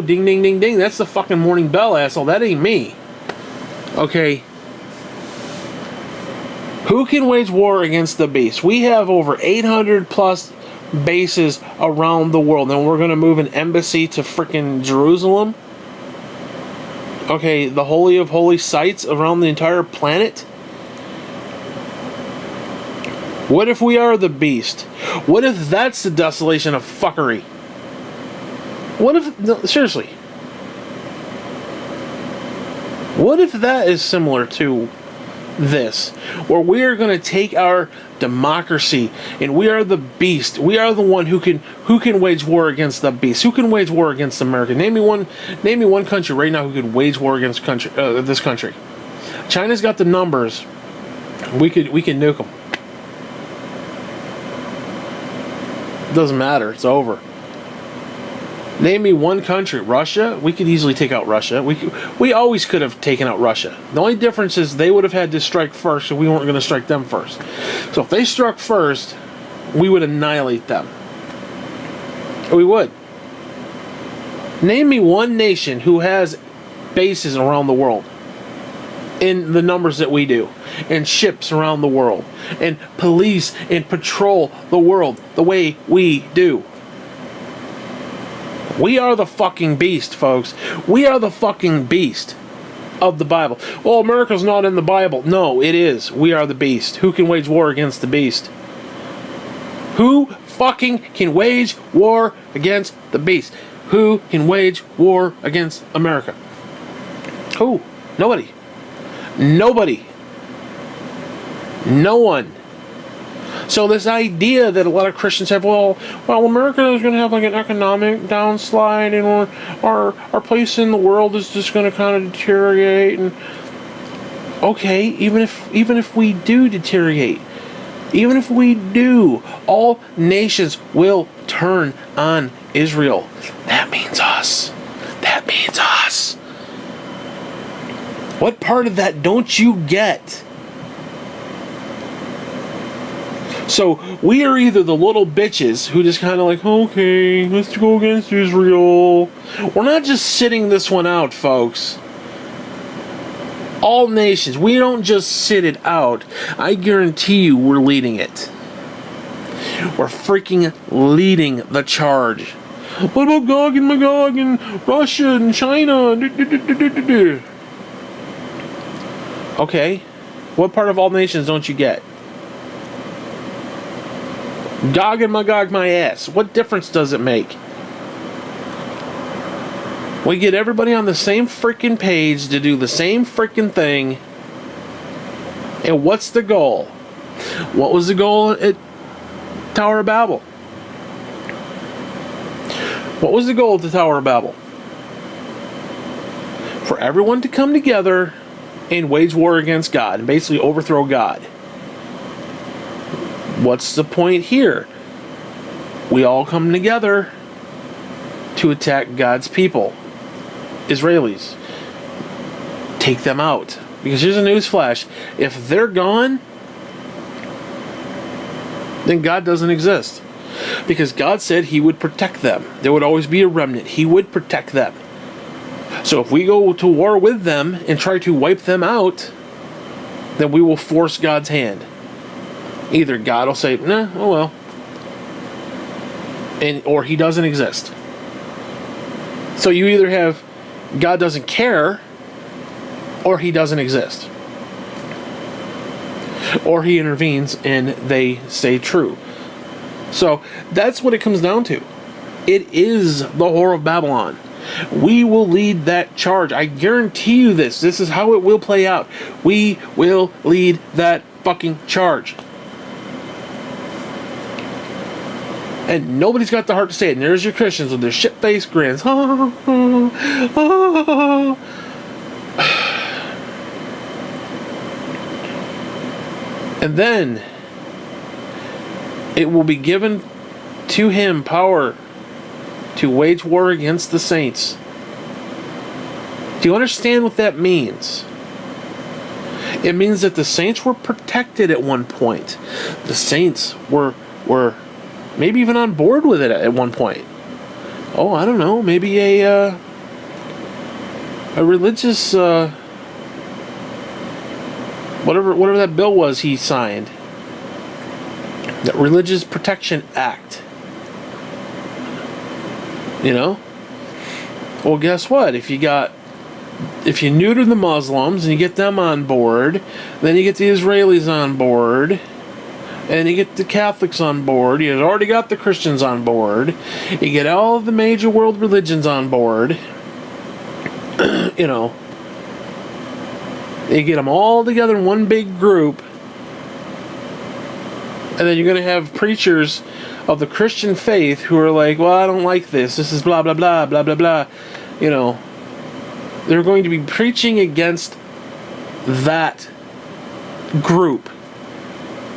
Ding, ding, ding, ding. That's the fucking morning bell, asshole. That ain't me. Okay. Who can wage war against the beast? We have over 800 plus bases around the world. And we're going to move an embassy to frickin' Jerusalem. Okay, the holy of holy sites around the entire planet. What if we are the beast? What if that's the desolation of fuckery? What if... No, seriously. What if that is similar to this, where we are going to take our democracy and we are the beast. We are the one who can wage war against the beast. Who can wage war against America? Name me one country right now who could wage war against this country. China's got the numbers. We can nuke them. Doesn't matter. It's over. Name me one country. Russia? We could easily take out Russia. We always could have taken out Russia. The only difference is they would have had to strike first, and we weren't going to strike them first. So if they struck first, we would annihilate them. We would. Name me one nation who has bases around the world in the numbers that we do, and ships around the world, and police and patrol the world the way we do. We are the fucking beast, folks. We are the fucking beast of the Bible. Well, America's not in the Bible. No, it is. We are the beast. Who can wage war against the beast? Who fucking can wage war against the beast? Who can wage war against America? Who? Nobody. Nobody. No one. So this idea that a lot of Christians have, well, America is going to have like an economic downslide, and our place in the world is just going to kind of deteriorate. And okay, even if we do deteriorate, even if we do, all nations will turn on Israel. That means us. That means us. What part of that don't you get? So we are either the little bitches who just kind of like, okay, let's go against Israel. We're not just sitting this one out, folks. All nations, we don't just sit it out. I guarantee you we're leading it. We're freaking leading the charge. What about Gog and Magog and Russia and China? Okay, what part of all nations don't you get? Gog and Magog my ass. What difference does it make? We get everybody on the same freaking page to do the same freaking thing. And what's the goal? What was the goal at Tower of Babel? What was the goal of the Tower of Babel? For everyone to come together and wage war against God and basically overthrow God. What's the point here? We all come together to attack God's people, Israelis. Take them out. Because here's a news flash. If they're gone, then God doesn't exist. Because God said He would protect them. There would always be a remnant. He would protect them. So if we go to war with them and try to wipe them out, then we will force God's hand. Either God will say, nah, oh well. Or He doesn't exist. So you either have God doesn't care, or He doesn't exist. Or He intervenes and they stay true. So that's what it comes down to. It is the whore of Babylon. We will lead that charge. I guarantee you this. This is how it will play out. We will lead that fucking charge. And nobody's got the heart to say it. And there's your Christians with their shit-faced grins. And then it will be given to him power to wage war against the saints. Do you understand what that means? It means that the saints were protected at one point. The saints were maybe even on board with it at one point. Oh, I don't know. Maybe a religious whatever that bill was he signed. That Religious Protection Act. You know? Well, guess what? If you neuter the Muslims and you get them on board, then you get the Israelis on board, and you get the Catholics on board, you've already got the Christians on board, you get all of the major world religions on board, you know, you get them all together in one big group, and then you're going to have preachers of the Christian faith who are like, well, I don't like this. This is blah, blah, blah, blah, blah, blah. You know, they're going to be preaching against that group.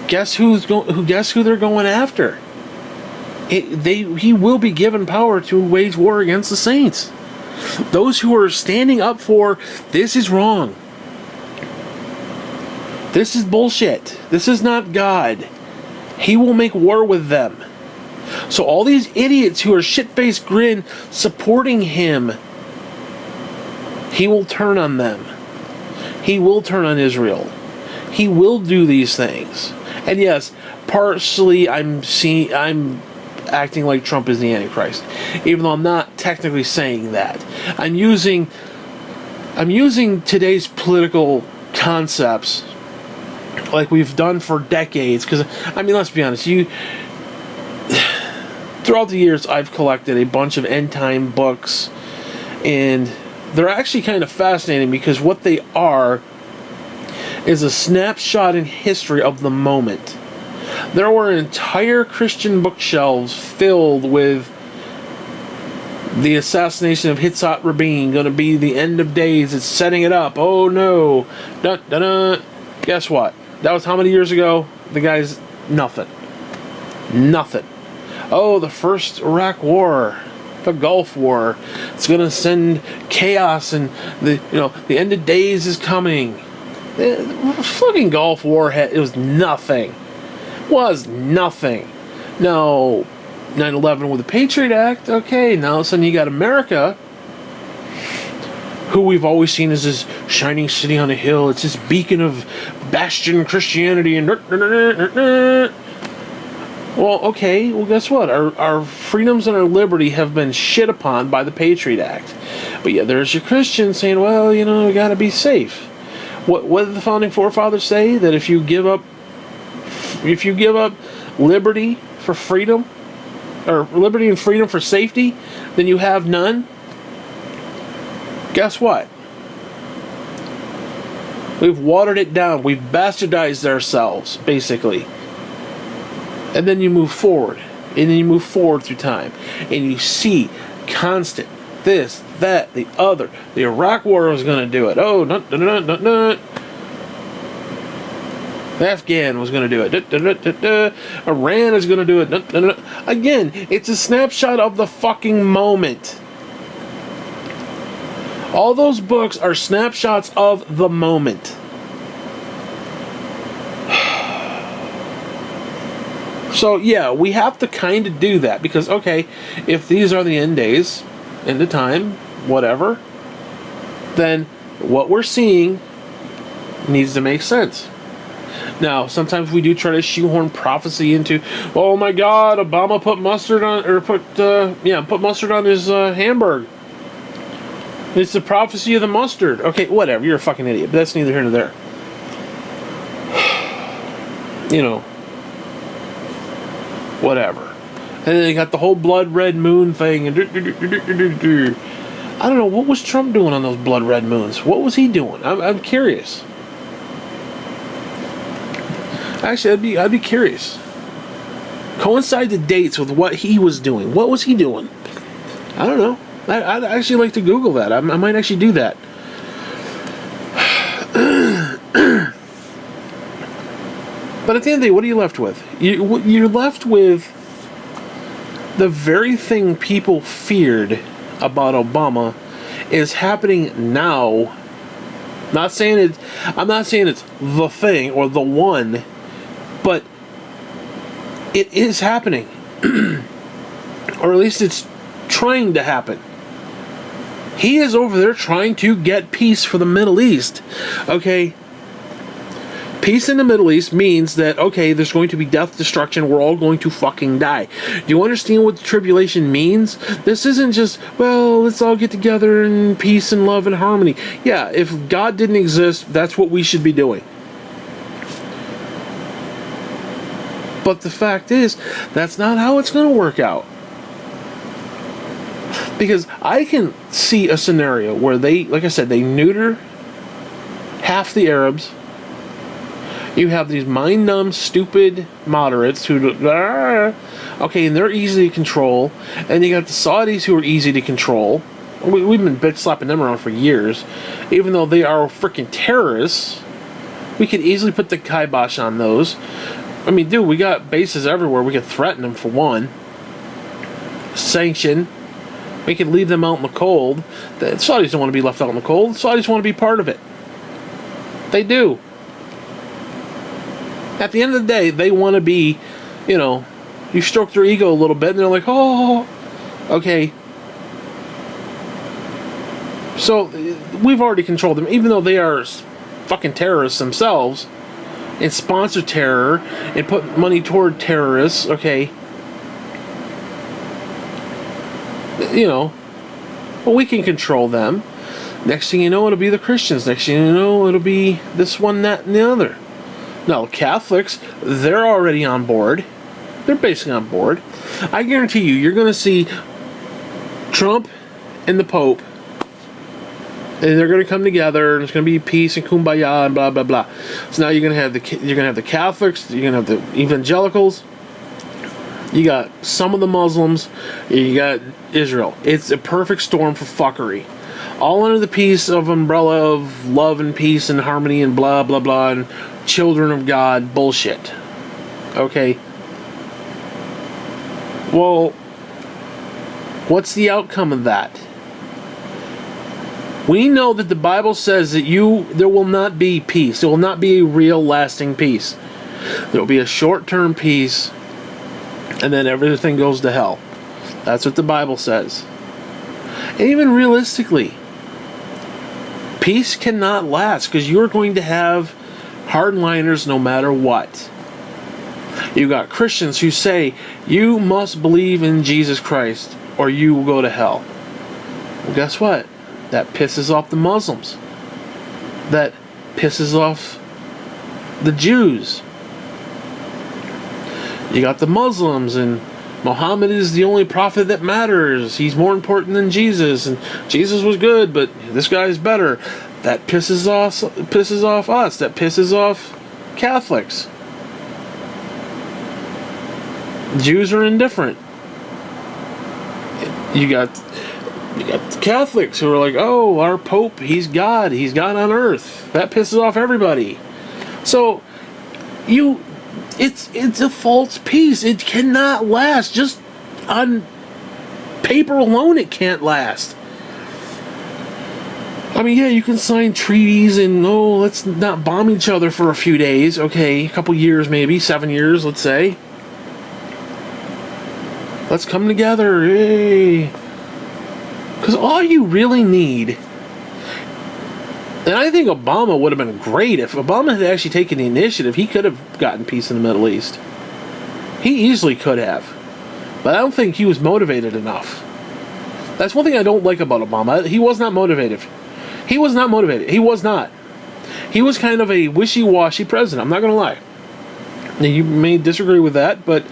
Guess who they're going after? He will be given power to wage war against the saints. Those who are standing up for, this is wrong. This is bullshit. This is not God. He will make war with them. So all these idiots who are shit-faced grin supporting him, he will turn on them. He will turn on Israel. He will do these things. And yes, partially I'm acting like Trump is the Antichrist, even though I'm not technically saying that. I'm using today's political concepts like we've done for decades, because I mean, let's be honest, throughout the years I've collected a bunch of end time books, and they're actually kind of fascinating because what they are is a snapshot in history of the moment. There were entire Christian bookshelves filled with the assassination of Yitzhak Rabin going to be the end of days. It's setting it up. Oh no. Dun, dun, dun. Guess what? That was how many years ago? The guy's nothing. Nothing. Oh, the first Iraq War, the Gulf War. It's going to send chaos, and the end of days is coming. The fucking Gulf War it was nothing. Was nothing. No, 9/11 with the Patriot Act. Okay, now all of a sudden you got America, who we've always seen as this shining city on a hill. It's this beacon of bastion Christianity and well, okay, well guess what? Our freedoms and our liberty have been shit upon by the Patriot Act. But yeah, there's your Christians saying, well, we gotta be safe. What did the founding forefathers say? That if you give up liberty for freedom, or liberty and freedom for safety, then you have none? Guess what? We've watered it down. We've bastardized ourselves, basically. And then you move forward. And then you move forward through time. And you see constant this, that, the other. The Iraq War was going to do it. Oh, the Afghan was going to do it. Iran is going to do it. Again, it's a snapshot of the fucking moment. All those books are snapshots of the moment. So, yeah, we have to kind of do that because, okay, if these are the end days, end of time, whatever, then what we're seeing needs to make sense. Now, sometimes we do try to shoehorn prophecy into, oh my God, Obama put mustard on, or put mustard on his hamburger. It's the prophecy of the mustard. Okay, whatever, you're a fucking idiot, but that's neither here nor there. You know, whatever. And then they got the whole blood red moon thing. And I don't know, what was Trump doing on those blood red moons? What was he doing? I'm curious. Actually, I'd be curious. Coincide the dates with what he was doing. What was he doing? I don't know. I'd actually like to Google that. I might actually do that. But at the end of the day, what are you left with? You're left with the very thing people feared about Obama is happening now. I'm not saying it's the thing or the one, but it is happening. Or at least it's trying to happen. He is over there trying to get peace for the Middle East. Okay? Peace in the Middle East means that, okay, there's going to be death, destruction, we're all going to fucking die. Do you understand what the tribulation means? This isn't just, well, let's all get together in peace and love and harmony. Yeah, if God didn't exist, that's what we should be doing. But the fact is, that's not how it's going to work out. Because I can see a scenario where they, like I said, they neuter half the Arabs. You have these mind-numb, stupid moderates who, okay, and they're easy to control. And you got the Saudis who are easy to control. We've been bitch-slapping them around for years. Even though they are freaking terrorists, we could easily put the kibosh on those. I mean, dude, we got bases everywhere. We could threaten them, for one. Sanction. We could leave them out in the cold. The Saudis don't want to be left out in the cold. The Saudis want to be part of it. They do. At the end of the day, they want to be, you stroke their ego a little bit, and they're like, oh, okay. So, we've already controlled them, even though they are fucking terrorists themselves, and sponsor terror, and put money toward terrorists, okay. But we can control them. Next thing you know, it'll be the Christians. Next thing you know, it'll be this one, that, and the other. Now, Catholics, they're already on board. They're basically on board. I guarantee you're going to see Trump and the Pope, and they're going to come together, and there's going to be peace and kumbaya and blah blah blah. So now you're going to have the Catholics, you're going to have the evangelicals, you got some of the Muslims, you got Israel. It's a perfect storm for fuckery. All under the peace of umbrella of love and peace and harmony and blah blah blah and children of God bullshit. Okay. Well, what's the outcome of that? We know that the Bible says that there will not be peace. There will not be a real lasting peace. There will be a short-term peace, and then everything goes to hell. That's what the Bible says. And even realistically, peace cannot last because you're going to have hardliners no matter what. You got Christians who say you must believe in Jesus Christ or you will go to hell. Well, guess what? That pisses off the Muslims. That pisses off the Jews. You got the Muslims, and Muhammad is the only prophet that matters. He's more important than Jesus, and Jesus was good, but this guy's better. That pisses off us. That pisses off Catholics. Jews are indifferent. You got the Catholics who are like, oh, our Pope, he's God on earth. That pisses off everybody. So it's a false peace. It cannot last. Just on paper alone, it can't last. I mean, yeah, you can sign treaties and, no, let's not bomb each other for a few days. Okay, a couple years maybe, 7 years, let's say. Let's come together, yay. Because all you really need, and I think Obama would have been great if Obama had actually taken the initiative. He could have gotten peace in the Middle East. He easily could have. But I don't think he was motivated enough. That's one thing I don't like about Obama. He was not motivated. He was not motivated. He was not. He was kind of a wishy-washy president. I'm not going to lie. Now, you may disagree with that, but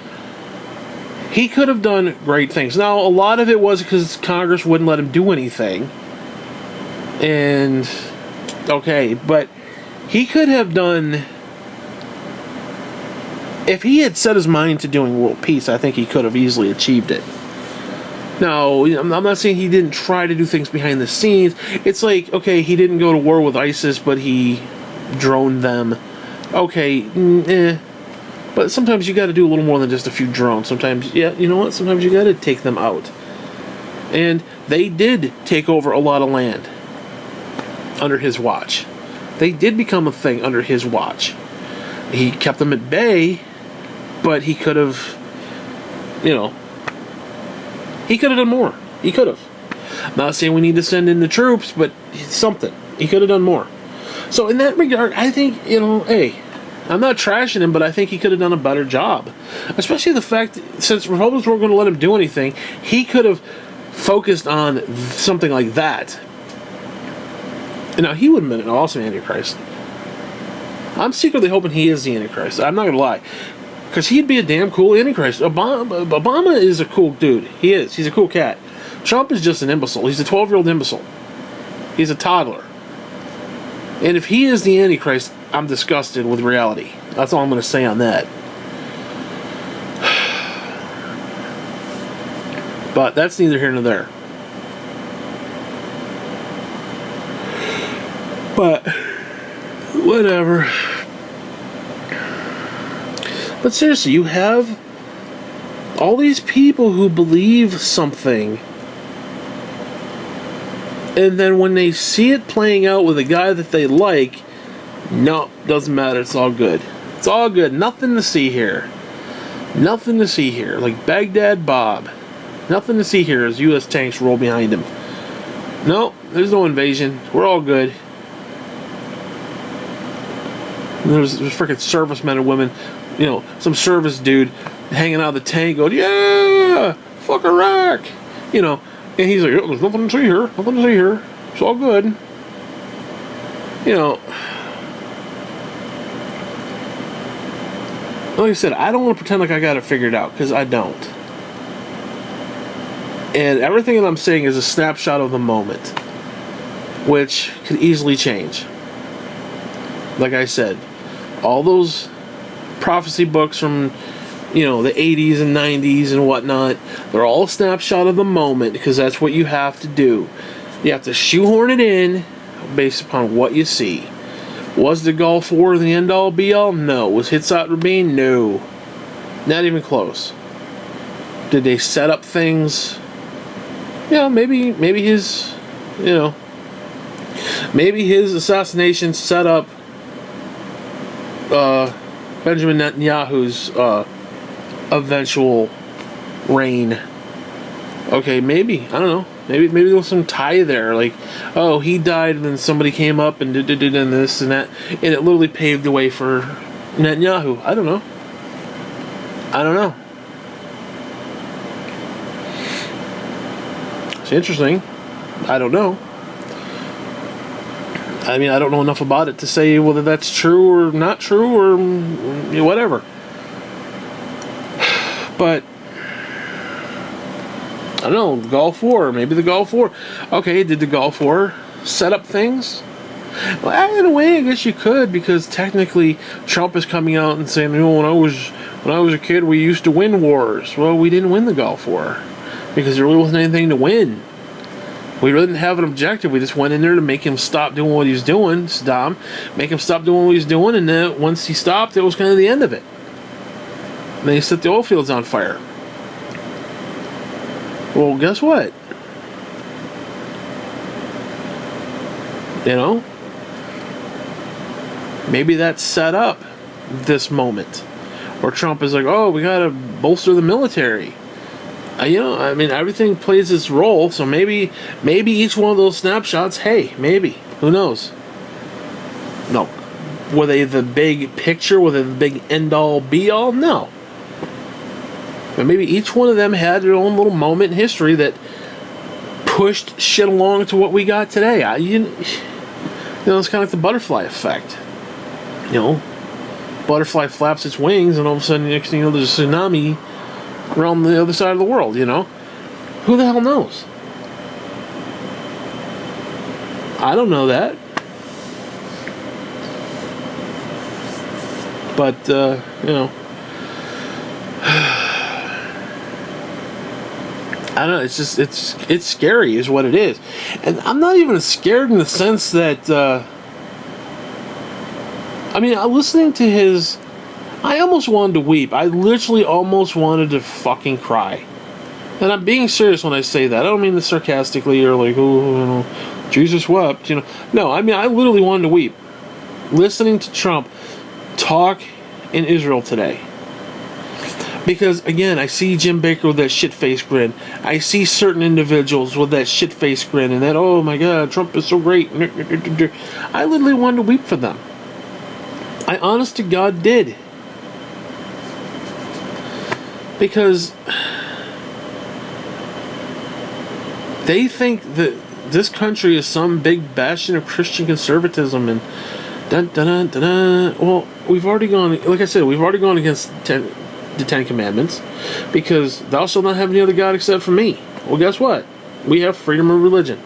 he could have done great things. Now, a lot of it was because Congress wouldn't let him do anything. And, okay, but he could have done... If he had set his mind to doing world peace, I think he could have easily achieved it. Now, I'm not saying he didn't try to do things behind the scenes. It's like, okay, he didn't go to war with ISIS, but he droned them. Okay, But sometimes you got to do a little more than just a few drones. Sometimes, yeah, you know what? Sometimes you got to take them out. And they did take over a lot of land under his watch. They did become a thing under his watch. He kept them at bay, but he could have, he could have done more. He could have. I'm not saying we need to send in the troops, but something. He could have done more. So in that regard, I think, hey, I'm not trashing him, but I think he could have done a better job. Especially the fact that since Republicans weren't going to let him do anything, he could have focused on something like that. And now, he would have been an awesome Antichrist. I'm secretly hoping he is the Antichrist. I'm not going to lie. Because he'd be a damn cool Antichrist. Obama is a cool dude. He is. He's a cool cat. Trump is just an imbecile. He's a 12-year-old imbecile. He's a toddler. And if he is the Antichrist, I'm disgusted with reality. That's all I'm going to say on that. But that's neither here nor there. But whatever. But seriously, you have all these people who believe something, and then when they see it playing out with a guy that they like, no, doesn't matter, it's all good. It's all good. Nothing to see here. Nothing to see here. Like Baghdad Bob. Nothing to see here as U.S. tanks roll behind him. No, there's no invasion. We're all good. There's freaking servicemen and women, some service dude hanging out of the tank going, yeah, fuck Iraq. And he's like, oh, there's nothing to see here. Nothing to see here. It's all good. Like I said, I don't want to pretend like I got it figured out, because I don't. And everything that I'm saying is a snapshot of the moment, which could easily change. Like I said, all those prophecy books from, the 80s and 90s and whatnot, they're all a snapshot of the moment, because that's what you have to do. You have to shoehorn it in based upon what you see. Was the Gulf War the end-all be-all? No. Was Hitzat Rabin? No. Not even close. Did they set up things? Yeah, maybe his, maybe his assassination set up Benjamin Netanyahu's eventual reign. Okay, maybe. I don't know. Maybe there was some tie there. Like, oh, he died and then somebody came up and did this and that. And it literally paved the way for Netanyahu. I don't know. It's interesting. I don't know. I mean, I don't know enough about it to say whether that's true or not true or whatever. But I don't know, the Gulf War, maybe the Gulf War. Okay, did the Gulf War set up things? Well, in a way, I guess you could, because technically Trump is coming out and saying, when I was a kid, we used to win wars. Well, we didn't win the Gulf War because there really wasn't anything to win. We really didn't have an objective. We just went in there to make him stop doing what he was doing, Saddam, make him stop doing what he was doing, and then once he stopped, it was kind of the end of it. And then he set the oil fields on fire. Well, guess what? You know? Maybe that's set up this moment where Trump is like, oh, we gotta bolster the military. I mean, everything plays its role, so maybe each one of those snapshots, hey, maybe, who knows? No. Were they the big picture? Were they the big end-all, be-all? No. But maybe each one of them had their own little moment in history that pushed shit along to what we got today. It's kind of like the butterfly effect. Butterfly flaps its wings, and all of a sudden, next thing you know, there's a tsunami around the other side of the world. Who the hell knows? I don't know that. But I don't know. It's scary, is what it is, and I'm not even scared in the sense that. Listening to his, I almost wanted to weep. I literally almost wanted to fucking cry, and I'm being serious when I say that. I don't mean this sarcastically or like, oh, Jesus wept. No, I literally wanted to weep, listening to Trump talk in Israel today. Because, again, I see Jim Baker with that shit-faced grin. I see certain individuals with that shit-faced grin and that, oh my God, Trump is so great. I literally wanted to weep for them. I honest to God did. Because they think that this country is some big bastion of Christian conservatism and well, we've already gone, like I said, against the Ten Commandments, because thou shalt not have any other God except for me. Well, guess what? We have freedom of religion.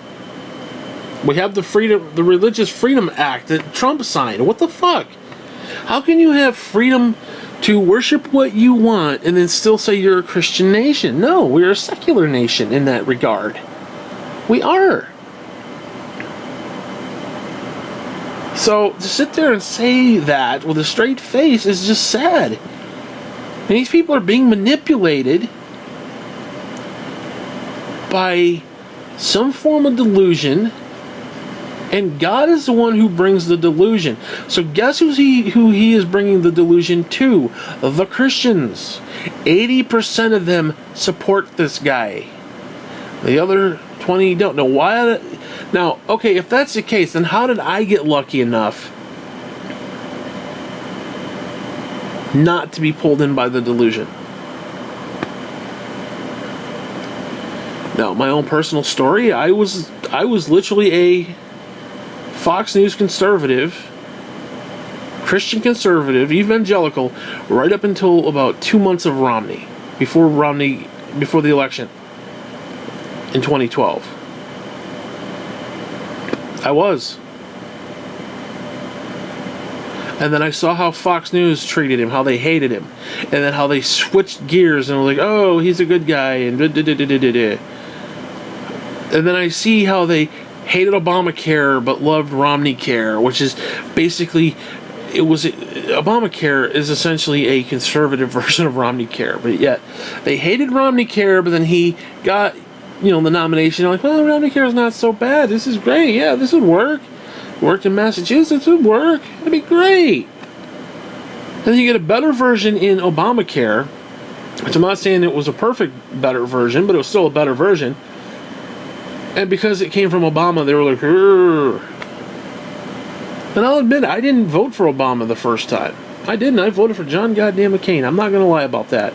We have the Religious Freedom Act that Trump signed. What the fuck? How can you have freedom to worship what you want and then still say you're a Christian nation? No, we're a secular nation in that regard. We are. So to sit there and say that with a straight face is just sad. And these people are being manipulated by some form of delusion, and God is the one who brings the delusion. So guess who he is bringing the delusion to? The Christians. 80% of them support this guy. The other 20 don't know why. Now, okay, if that's the case, then how did I get lucky enough not to be pulled in by the delusion? Now, my own personal story, I was literally a Fox News conservative, Christian conservative, evangelical, right up until about 2 months of Romney, before the election in 2012. I was. And then I saw how Fox News treated him, how they hated him, and then how they switched gears and were like, oh, he's a good guy, and da-da-da-da-da-da. And then I see how they hated Obamacare but loved Romney Care, which is basically, Obamacare is essentially a conservative version of Romney Care, but yet they hated Romney Care, but then he got, the nomination. They're like, well, Romney Care is not so bad. This is great. Yeah, this would work. Worked in Massachusetts, would work. It'd be great. And then you get a better version in Obamacare, which I'm not saying it was a perfect better version, but it was still a better version. And because it came from Obama, they were like, Rrr. And I'll admit, I didn't vote for Obama the first time. I didn't. I voted for John goddamn McCain. I'm not going to lie about that.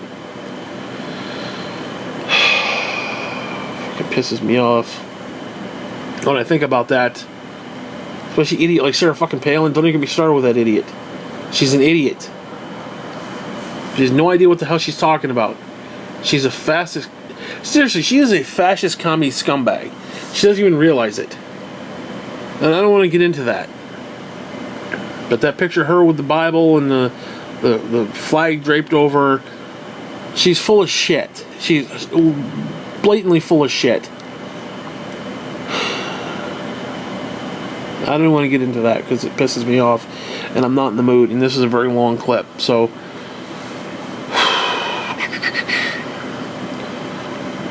It pisses me off when I think about that. Especially idiot like Sarah fucking Palin. Don't even get me started with that idiot. She's an idiot. She has no idea what the hell she's talking about. She's a fascist. Seriously, she is a fascist communist scumbag. She doesn't even realize it. And I don't want to get into that. But that picture of her with the Bible and the flag draped over her, she's full of shit. She's blatantly full of shit. I don't want to get into that because it pisses me off and I'm not in the mood, and this is a very long clip, so.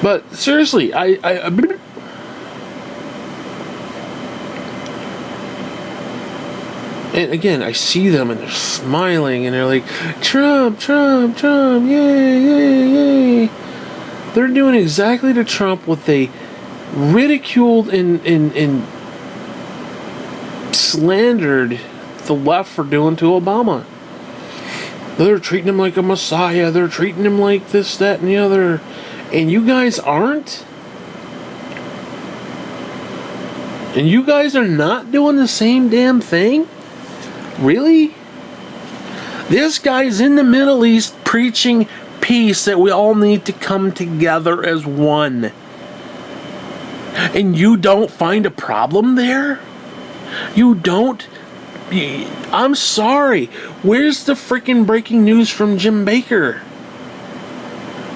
But seriously, And again, I see them and they're smiling and they're like, Trump, Trump, Trump, yay, yay, yay. They're doing exactly to Trump what they ridiculed and slandered the left for doing to Obama. They're treating him like a messiah. They're treating him like this, that, and the other. And you guys aren't? And you guys are not doing the same damn thing? Really? This guy's in the Middle East preaching peace, that we all need to come together as one. And you don't find a problem there? You don't? I'm sorry. Where's the freaking breaking news from Jim Baker?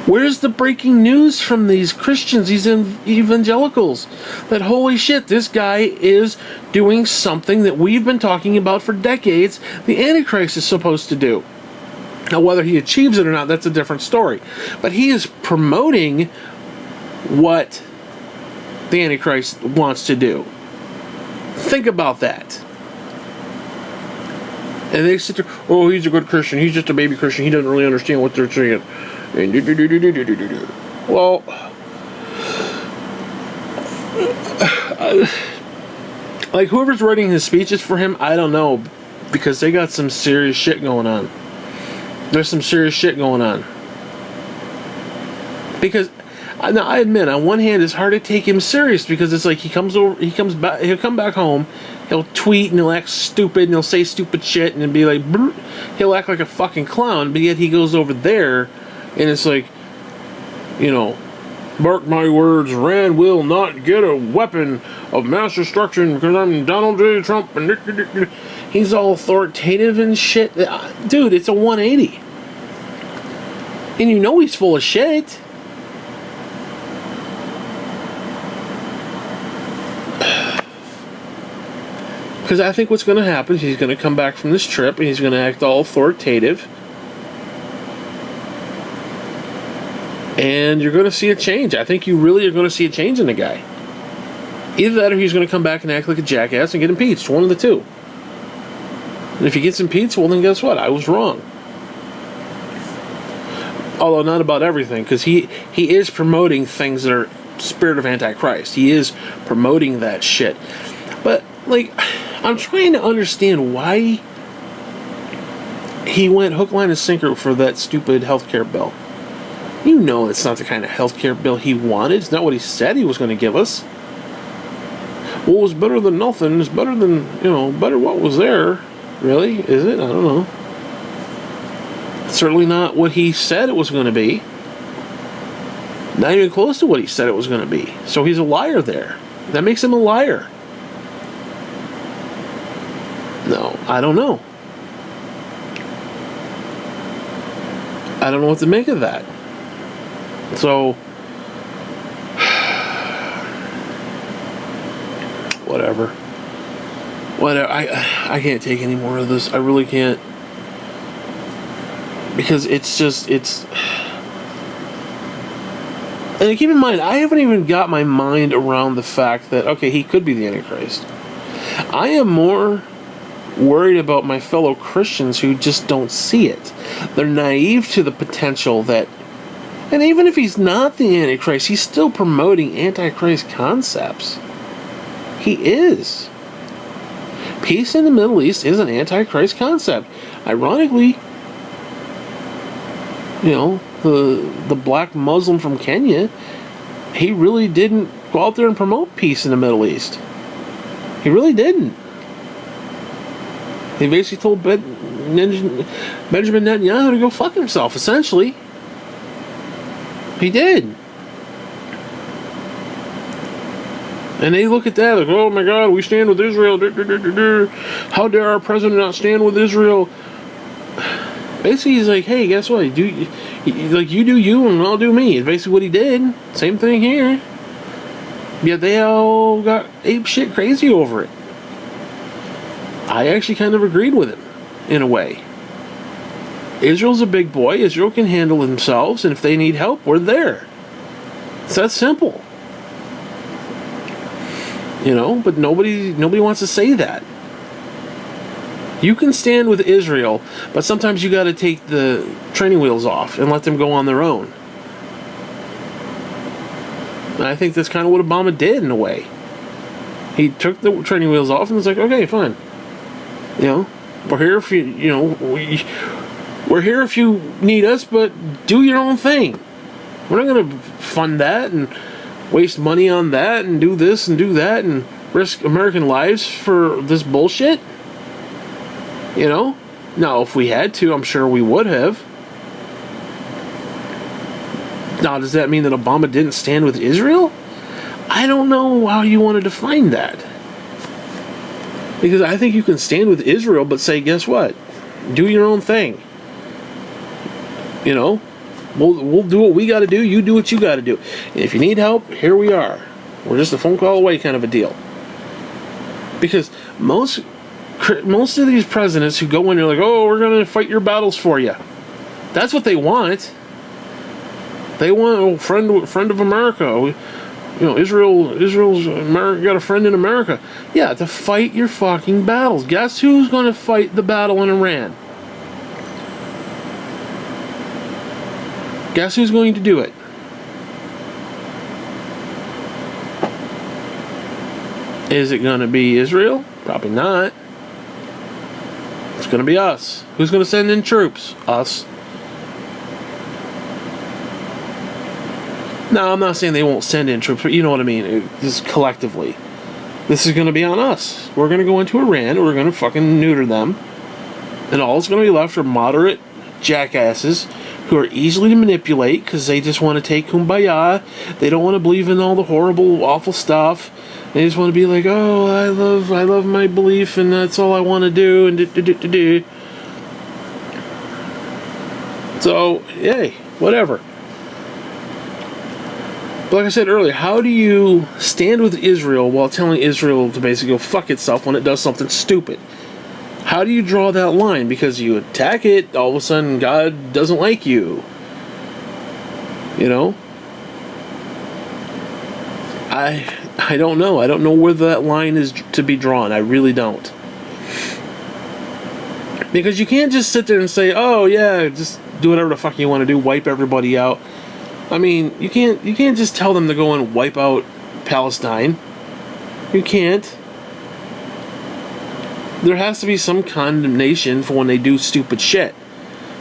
Where's the breaking news from these Christians, these evangelicals? That holy shit, this guy is doing something that we've been talking about for decades the Antichrist is supposed to do. Now, whether he achieves it or not, that's a different story. But he is promoting what the Antichrist wants to do. Think about that. And they sit there, oh, he's a good Christian. He's just a baby Christian. He doesn't really understand what they're saying. Well, like whoever's writing his speeches for him, I don't know, because they got some serious shit going on. There's some serious shit going on. Because now I admit, on one hand, it's hard to take him serious because it's like he'll come back home, he'll tweet and he'll act stupid and he'll say stupid shit and be like, he'll act like a fucking clown, but yet he goes over there and it's like, you know, mark my words, Rand will not get a weapon of mass destruction because I'm Donald J. Trump. And he's all authoritative and shit. Dude, it's a 180. And you know he's full of shit. Because I think what's going to happen is he's going to come back from this trip and he's going to act all authoritative. And you're going to see a change. I think you really are going to see a change in the guy. Either that or he's going to come back and act like a jackass and get impeached. One of the two. And if he gets impeached, well then guess what? I was wrong. Although not about everything, because he is promoting things that are spirit of Antichrist. He is promoting that shit. But, like, I'm trying to understand why he went hook, line, and sinker for that stupid healthcare bill. You know it's not the kind of healthcare bill he wanted. It's not what he said he was going to give us. Well, it's better than nothing. It's better than, better what was there. Really? Is it? I don't know. It's certainly not what he said it was going to be. Not even close to what he said it was going to be. So he's a liar there. That makes him a liar. No, I don't know. I don't know what to make of that. So, whatever. I can't take any more of this. I really can't. Because it's just, and keep in mind, I haven't even got my mind around the fact that, okay, he could be the Antichrist. I am more worried about my fellow Christians who just don't see it. They're naive to the potential that, and even if he's not the Antichrist, he's still promoting Antichrist concepts. He is. Peace in the Middle East is an Antichrist concept. Ironically, the black Muslim from Kenya, he really didn't go out there and promote peace in the Middle East. He really didn't. He basically told Benjamin Netanyahu to go fuck himself, essentially. He did. And they look at that like, oh my God, we stand with Israel. How dare our president not stand with Israel? Basically, he's like, hey, guess what? You do you and I'll do me. It's basically what he did. Same thing here. Yet they all got ape shit crazy over it. I actually kind of agreed with him, in a way. Israel's a big boy. Israel can handle themselves, and if they need help, we're there. It's that simple. But nobody wants to say that. You can stand with Israel, but sometimes you got to take the training wheels off and let them go on their own. And I think that's kind of what Obama did in a way. He took the training wheels off and was like, okay, fine. We're here if we're here if you need us, but do your own thing. We're not going to fund that and waste money on that and do this and do that and risk American lives for this bullshit. Now, if we had to, I'm sure we would have. Now, does that mean that Obama didn't stand with Israel? I don't know how you want to define that. Because I think you can stand with Israel, but say, guess what? Do your own thing. We'll do what we got to do. You do what you got to do. And if you need help, here we are. We're just a phone call away, kind of a deal. Because most of these presidents who go in, they're like, oh, we're going to fight your battles for you. That's what they want. They want a friend of America. Israel's America got a friend in America. Yeah, to fight your fucking battles. Guess who's going to fight the battle in Iran? Guess who's going to do it? Is it going to be Israel? Probably not. It's going to be us. Who's going to send in troops? Us. No, I'm not saying they won't send in troops, but you know what I mean. Just collectively. This is going to be on us. We're going to go into Iran, and we're going to fucking neuter them. And all that's going to be left are moderate jackasses who are easily to manipulate because they just want to take kumbaya. They don't want to believe in all the horrible, awful stuff. They just want to be like, oh, I love my belief, and that's all I want to do, and do. So, yay, whatever. But like I said earlier, how do you stand with Israel while telling Israel to basically go fuck itself when it does something stupid? How do you draw that line? Because you attack it, all of a sudden God doesn't like you. I don't know. I don't know where that line is to be drawn. I really don't. Because you can't just sit there and say, oh yeah, just do whatever the fuck you want to do, wipe everybody out. I mean, you can't just tell them to go and wipe out Palestine. You can't. There has to be some condemnation for when they do stupid shit.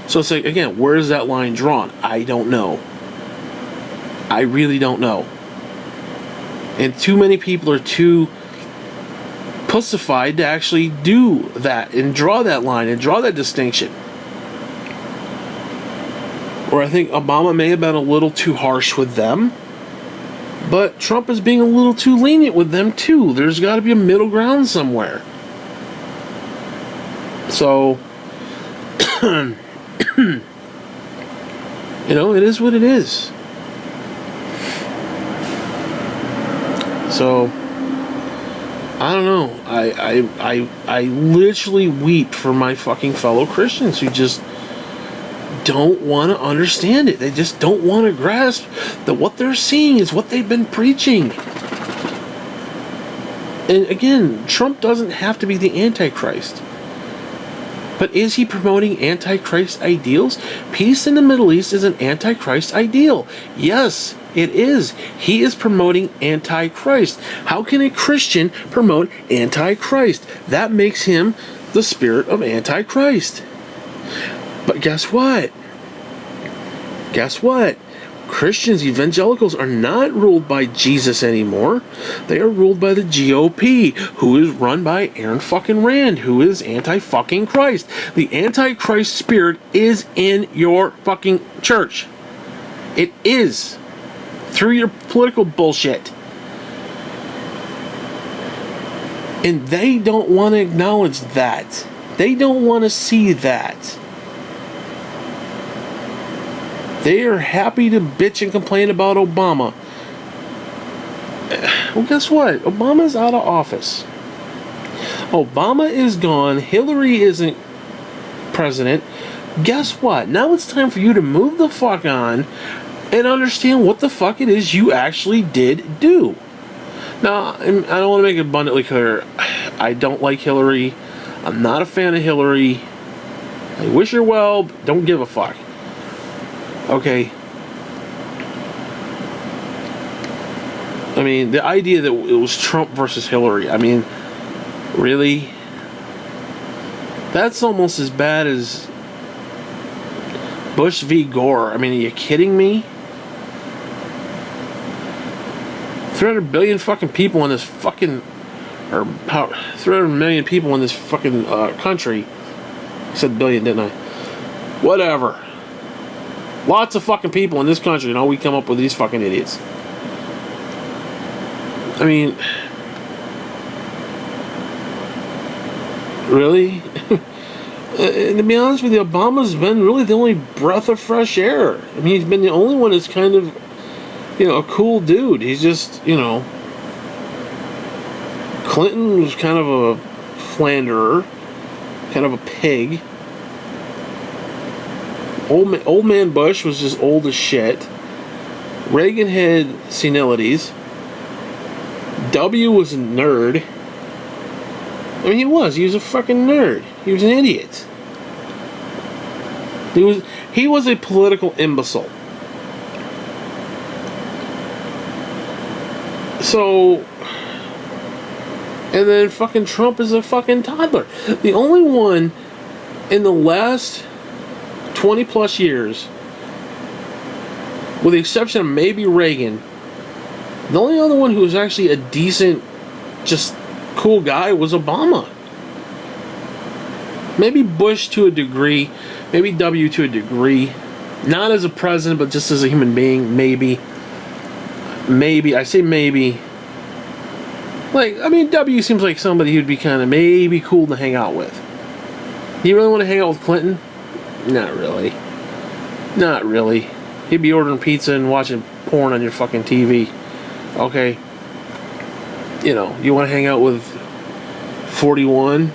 So it's like, again, where is that line drawn? I don't know. I really don't know. And too many people are too pussified to actually do that and draw that line and draw that distinction. Or I think Obama may have been a little too harsh with them, but Trump is being a little too lenient with them too. There's got to be a middle ground somewhere. So, it is what it is. So, I don't know. I literally weep for my fucking fellow Christians who just don't want to understand it. They just don't want to grasp that what they're seeing is what they've been preaching. And again, Trump doesn't have to be the Antichrist. But is he promoting Antichrist ideals? Peace in the Middle East is an Antichrist ideal. Yes, it is. He is promoting Antichrist. How can a Christian promote Antichrist? That makes him the spirit of Antichrist. But guess what? Christians, evangelicals, are not ruled by Jesus anymore. They are ruled by the GOP, who is run by Aaron fucking Rand, who is anti-fucking Christ. The Antichrist spirit is in your fucking church. It is. Through your political bullshit. And they don't want to acknowledge that. They don't want to see that. They are happy to bitch and complain about Obama. Well, guess what? Obama's out of office. Obama is gone. Hillary isn't president. Guess what? Now it's time for you to move the fuck on and understand what the fuck it is you actually did do. Now, I don't want to make it abundantly clear. I don't like Hillary. I'm not a fan of Hillary. I wish her well, but don't give a fuck. Okay. I mean, the idea that it was Trump versus Hillary, I mean, really? That's almost as bad as Bush v. Gore. I mean, are you kidding me? 300 billion fucking people in this fucking, or 300 million people in this fucking country. I said billion, didn't I? Whatever. Lots of fucking people in this country, and all we come up with these fucking idiots. I mean, really? And to be honest with you, Obama's been really the only breath of fresh air. I mean, he's been the only one that's kind of, a cool dude. He's just, Clinton was kind of a philanderer, kind of a pig. Old man Bush was just old as shit. Reagan had senilities. W was a nerd. I mean, he was a fucking nerd. He was an idiot. He was a political imbecile. So, and then fucking Trump is a fucking toddler. The only one in the last 20 plus years, with the exception of maybe Reagan, the only other one who was actually a decent, just cool guy was Obama. Maybe Bush to a degree, maybe W to a degree. Not as a president, but just as a human being, maybe. Maybe, I say maybe. Like, I mean, W seems like somebody who'd be kind of maybe cool to hang out with. You really want to hang out with Clinton? Not really. Not really. He'd be ordering pizza and watching porn on your fucking TV. Okay. You want to hang out with 41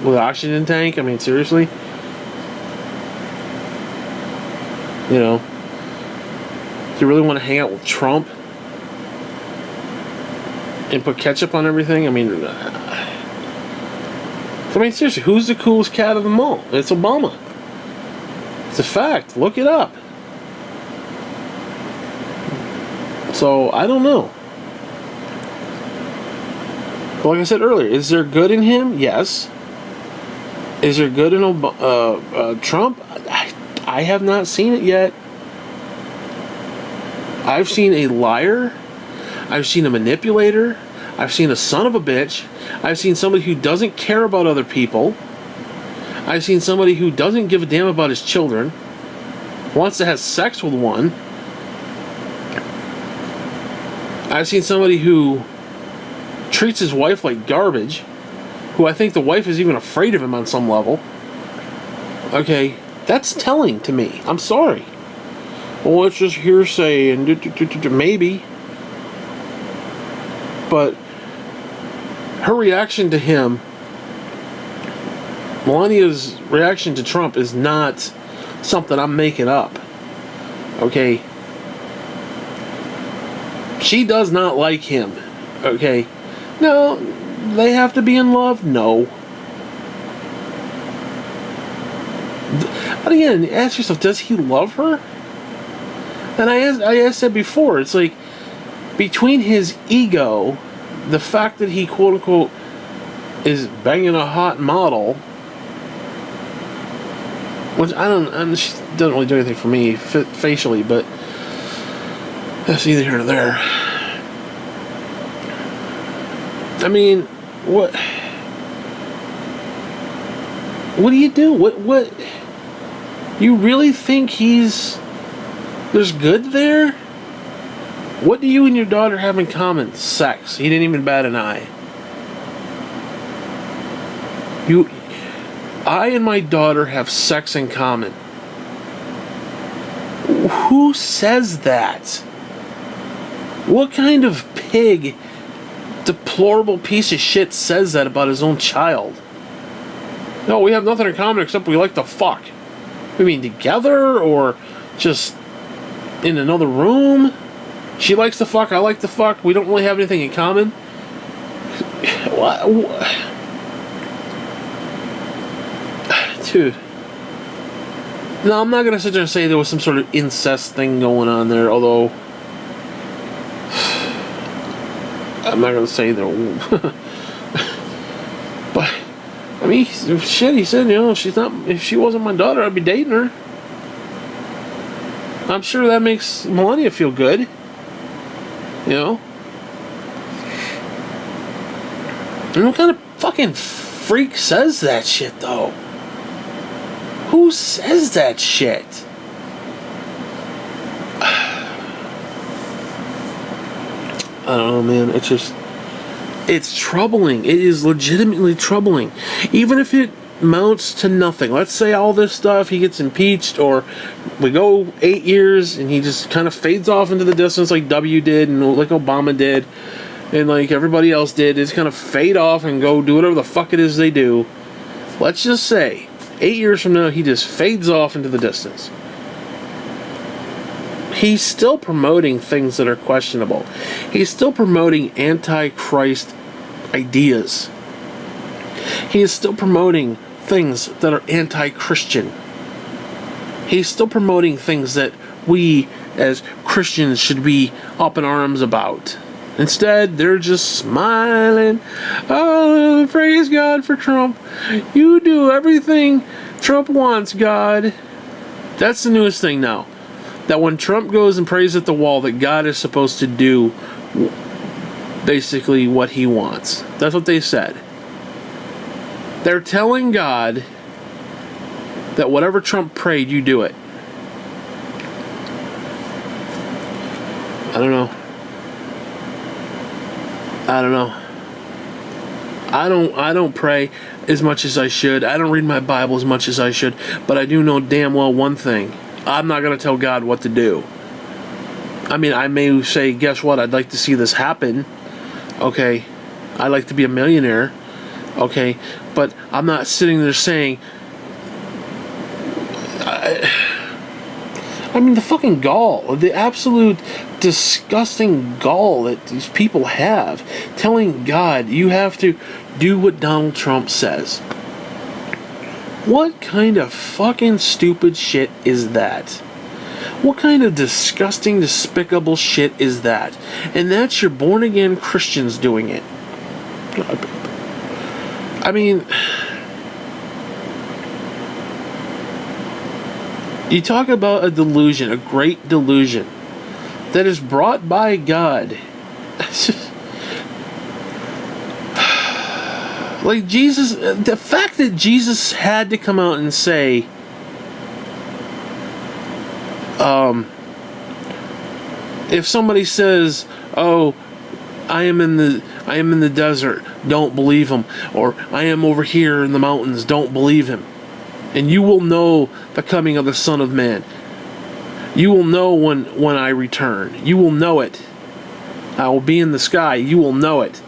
with an oxygen tank? I mean, seriously? Do you really want to hang out with Trump? And put ketchup on everything? I mean, seriously, who's the coolest cat of them all? It's Obama. It's a fact. Look it up. So, I don't know. But like I said earlier, is there good in him? Yes. Is there good in Trump? I have not seen it yet. I've seen a liar. I've seen a manipulator. I've seen a son of a bitch. I've seen somebody who doesn't care about other people. I've seen somebody who doesn't give a damn about his children, wants to have sex with one. I've seen somebody who treats his wife like garbage, who I think the wife is even afraid of him on some level. Okay, that's telling to me. I'm sorry. Well, it's just hearsay and maybe. But her reaction to him, Melania's reaction to Trump, is not something I'm making up. Okay? She does not like him. Okay? No, they have to be in love? No. But again, ask yourself, does he love her? And I asked that before. It's like, between his ego, the fact that he quote unquote is banging a hot model, which she doesn't really do anything for me facially, but that's neither here nor there. I mean, what do you do? What you really think there's good there? What do you and your daughter have in common? Sex. He didn't even bat an eye. I and my daughter have sex in common. Who says that? What kind of pig, deplorable piece of shit says that about his own child? No, we have nothing in common except we like to fuck. We mean together or just in another room? She likes to fuck, I like to fuck, we don't really have anything in common. What? Dude. No, I'm not going to sit there and say there was some sort of incest thing going on there, although I'm not going to say there. But I mean, shit, he said, if she wasn't my daughter, I'd be dating her. I'm sure that makes Melania feel good. And what kind of fucking freak says that shit, though? Who says that shit? I don't know, man. It's troubling. It is legitimately troubling. Even if it amounts to nothing. Let's say all this stuff, he gets impeached, or we go 8 years and he just kind of fades off into the distance like W did and like Obama did and like everybody else did. It's kind of fade off and go do whatever the fuck it is they do. Let's just say 8 years from now, he just fades off into the distance. He's still promoting things that are questionable. He's still promoting Antichrist ideas. He is still promoting things that are anti-Christian. He's still promoting things that we as Christians should be up in arms about. Instead, they're just smiling. Oh, praise God for Trump. You do everything Trump wants, God. That's the newest thing now. That when Trump goes and prays at the wall, that God is supposed to do basically what he wants. That's what they said. They're telling God that whatever Trump prayed, you do it. I don't know. I don't pray as much as I should. I don't read my Bible as much as I should. But I do know damn well one thing. I'm not going to tell God what to do. I mean, I may say, guess what? I'd like to see this happen. Okay. I'd like to be a millionaire. Okay. But I'm not sitting there saying... I mean, the fucking gall. The absolute disgusting gall that these people have. Telling God, you have to do what Donald Trump says. What kind of fucking stupid shit is that? What kind of disgusting, despicable shit is that? And that's your born-again Christians doing it. I mean... You talk about a delusion, a great delusion, that is brought by God. Like Jesus, the fact that Jesus had to come out and say, if somebody says, "Oh, I am in the desert," don't believe him, or "I am over here in the mountains," don't believe him. And you will know the coming of the Son of Man. You will know when I return. You will know it. I will be in the sky. You will know it.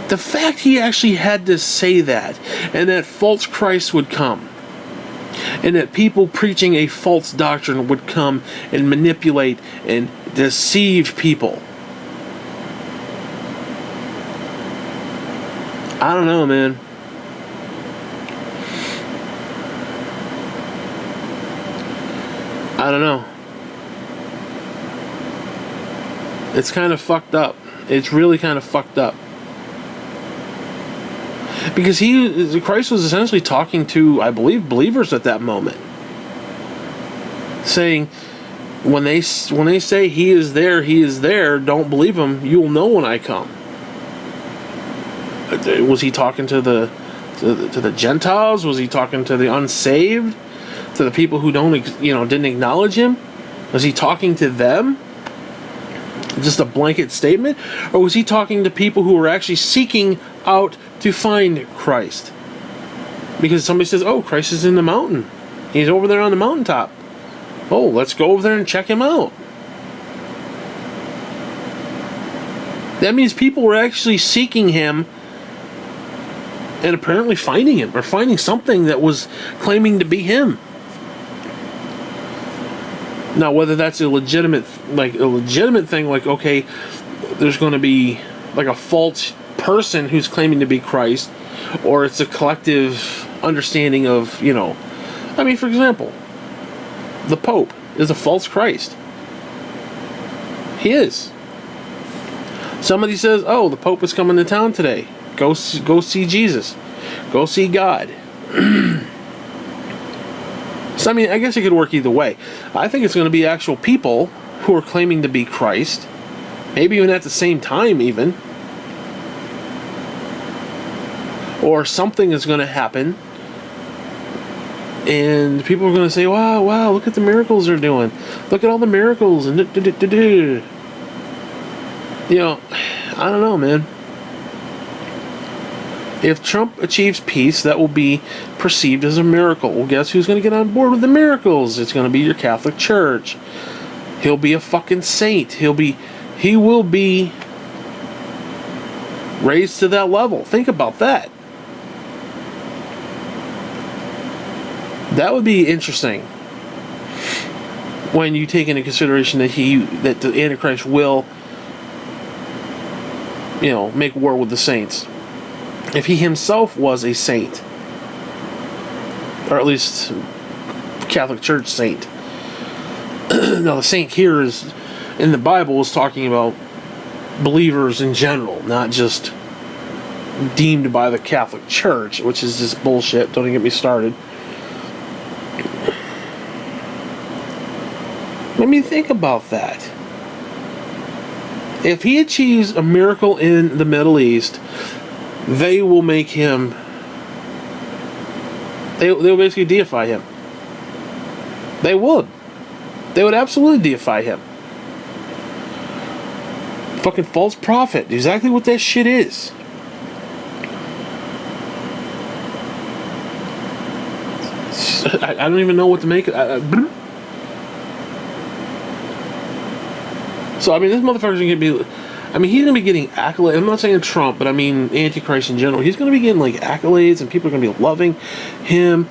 The fact he actually had to say that, and that false Christ would come, and that people preaching a false doctrine would come and manipulate and deceive people. I don't know, man. I don't know. It's kind of fucked up. It's really kind of fucked up. Because Christ was essentially talking to, I believe, believers at that moment. Saying, when they say he is there, don't believe him, you will know when I come. Was he talking to the Gentiles? Was he talking to the unsaved? To the people who didn't acknowledge him? Was he talking to them? Just a blanket statement? Or was he talking to people who were actually seeking out to find Christ? Because somebody says, "Oh, Christ is in the mountain. He's over there on the mountaintop. Oh, let's go over there and check him out." That means people were actually seeking him and apparently finding him, or finding something that was claiming to be him. Now, whether that's a legitimate thing, like, okay, there's going to be like a false person who's claiming to be Christ, or it's a collective understanding of, I mean, for example, the Pope is a false Christ. He is. Somebody says, "Oh, the Pope is coming to town today. Go see Jesus. Go see God." So, I mean, I guess it could work either way. I think it's going to be actual people who are claiming to be Christ. Maybe even at the same time, even. Or something is going to happen. And people are going to say, wow, look at the miracles they're doing. Look at all the miracles. And I don't know, man. If Trump achieves peace, that will be perceived as a miracle. Well, guess who's going to get on board with the miracles? It's going to be your Catholic Church. He'll be a fucking saint. He will be raised to that level. Think about that. That would be interesting when you take into consideration that the Antichrist will, make war with the saints. If he himself was a saint, or at least Catholic Church saint. Now, the saint here is in the Bible is talking about believers in general, not just deemed by the Catholic Church, which is just bullshit. Don't even get me started. Let me think about that. If he achieves a miracle in the Middle East, they will make him... They'll basically deify him. They would. They would absolutely deify him. Fucking false prophet. Exactly what that shit is. I don't even know what to make it. So, I mean, this motherfucker's going to be... I mean, he's going to be getting accolades. I'm not saying Trump, but I mean Antichrist in general. He's going to be getting, accolades, and people are going to be loving him.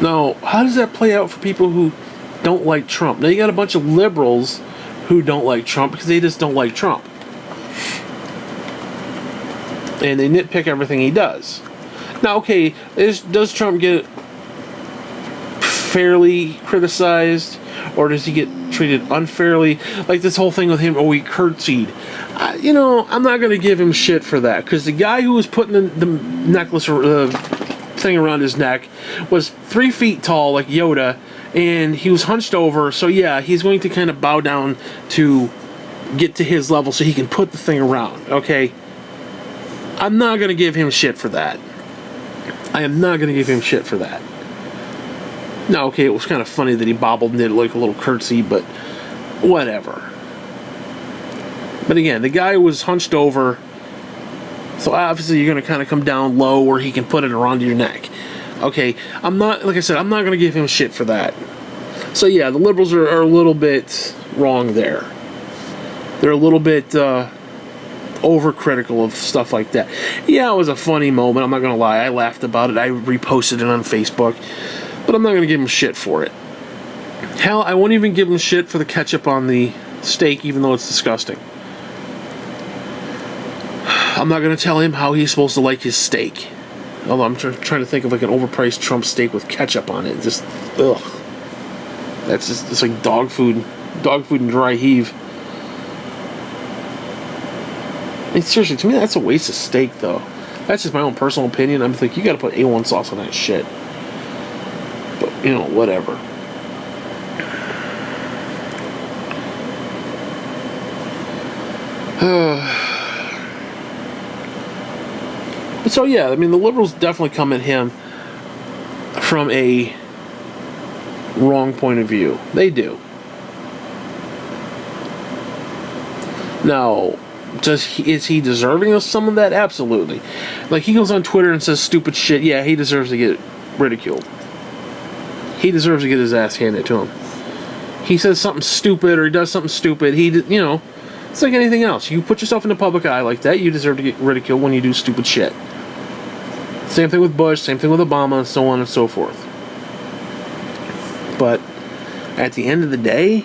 Now, how does that play out for people who don't like Trump? Now, you got a bunch of liberals who don't like Trump because they just don't like Trump. And they nitpick everything he does. Now, okay, does Trump get fairly criticized, or does he get treated unfairly? Like this whole thing with him, he curtsied. I'm not going to give him shit for that, because the guy who was putting the necklace or the thing around his neck was 3 feet tall, like Yoda, and he was hunched over, so yeah, he's going to kind of bow down to get to his level so he can put the thing around, okay? I'm not going to give him shit for that. I am not going to give him shit for that. Now, okay, it was kind of funny that he bobbled and did like a little curtsy, but whatever. But again, the guy was hunched over, so obviously you're going to kind of come down low where he can put it around your neck. Okay, I'm not going to give him shit for that. So yeah, the liberals are a little bit wrong there. They're a little bit overcritical of stuff like that. Yeah, it was a funny moment, I'm not going to lie. I laughed about it. I reposted it on Facebook. But I'm not going to give him shit for it. Hell, I won't even give him shit for the ketchup on the steak, even though it's disgusting. I'm not going to tell him how he's supposed to like his steak. Although I'm trying to think of like an overpriced Trump steak with ketchup on it. Just, ugh. That's just, it's like dog food and dry heave. I mean, seriously, to me that's a waste of steak, though. That's just my own personal opinion. I'm thinking, you got to put A1 sauce on that shit. But, whatever. So yeah, I mean, the liberals definitely come at him from a wrong point of view. They do. Now, is he deserving of some of that? Absolutely. Like, he goes on Twitter and says stupid shit. Yeah, he deserves to get ridiculed. He deserves to get his ass handed to him. He says something stupid or he does something stupid. It's like anything else. You put yourself in the public eye like that, you deserve to get ridiculed when you do stupid shit. Same thing with Bush, same thing with Obama, and so on and so forth. But at the end of the day,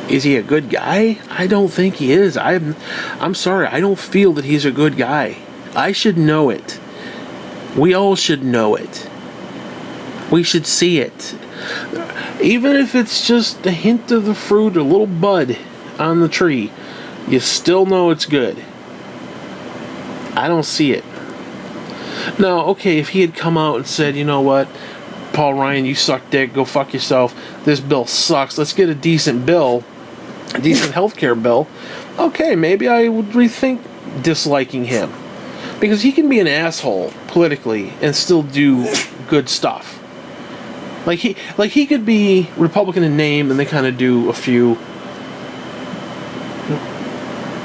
is he a good guy? I don't think he is. I'm sorry, I don't feel that he's a good guy. I should know it. We all should know it. We should see it. Even if it's just a hint of the fruit, a little bud on the tree, you still know it's good. I don't see it. Now, okay, if he had come out and said, you know what, Paul Ryan, you suck dick, go fuck yourself, this bill sucks, let's get a decent bill, a decent healthcare bill, okay, maybe I would rethink disliking him. Because he can be an asshole politically and still do good stuff. Like he could be Republican in name and they kind of do a few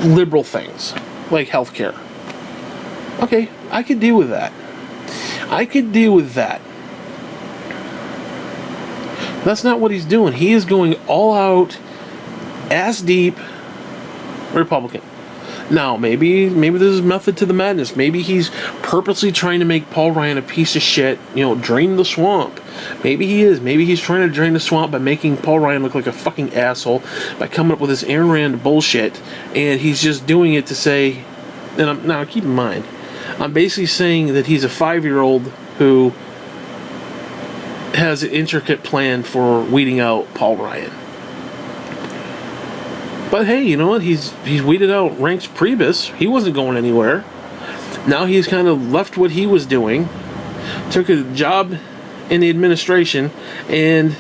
liberal things, like healthcare. Okay, I could deal with that. That's not what he's doing. He is going all out, ass deep, Republican. Now, maybe there's method to the madness. Maybe he's purposely trying to make Paul Ryan a piece of shit, drain the swamp. Maybe he is. Maybe he's trying to drain the swamp by making Paul Ryan look like a fucking asshole, by coming up with this Ayn Rand bullshit, and he's just doing it to say, now keep in mind, I'm basically saying that he's a 5-year-old who has an intricate plan for weeding out Paul Ryan. But hey, you know what? He's weeded out Reince Priebus. He wasn't going anywhere. Now he's kind of left what he was doing, took a job in the administration, and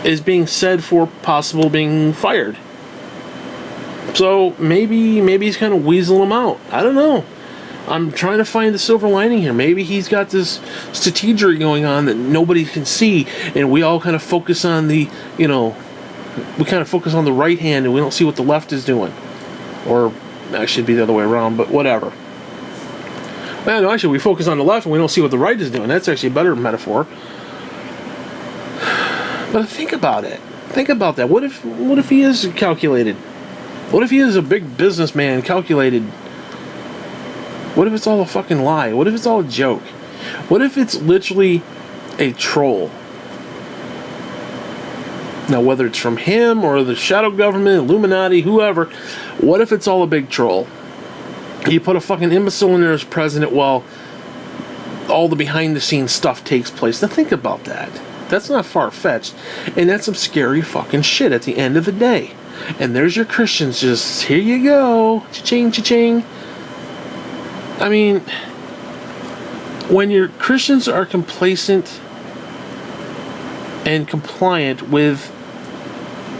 is being said for possible being fired. So maybe he's kind of weaseling him out. I don't know. I'm trying to find the silver lining here. Maybe he's got this strategy going on that nobody can see, and we all kind of focus on the right hand and we don't see what the left is doing. Or actually it'd be the other way around, but whatever. Well, no, actually we focus on the left and we don't see what the right is doing. That's actually a better metaphor. But think about it. Think about that. What if he is calculated? What if he is a big businessman, calculated? What if it's all a fucking lie? What if it's all a joke? What if it's literally a troll? Now, whether it's from him or the shadow government, Illuminati, whoever, what if it's all a big troll? You put a fucking imbecile in there as president while all the behind-the-scenes stuff takes place. Now, think about that. That's not far-fetched. And that's some scary fucking shit at the end of the day. And there's your Christians just, here you go, cha-ching, cha-ching. I mean, when your Christians are complacent and compliant with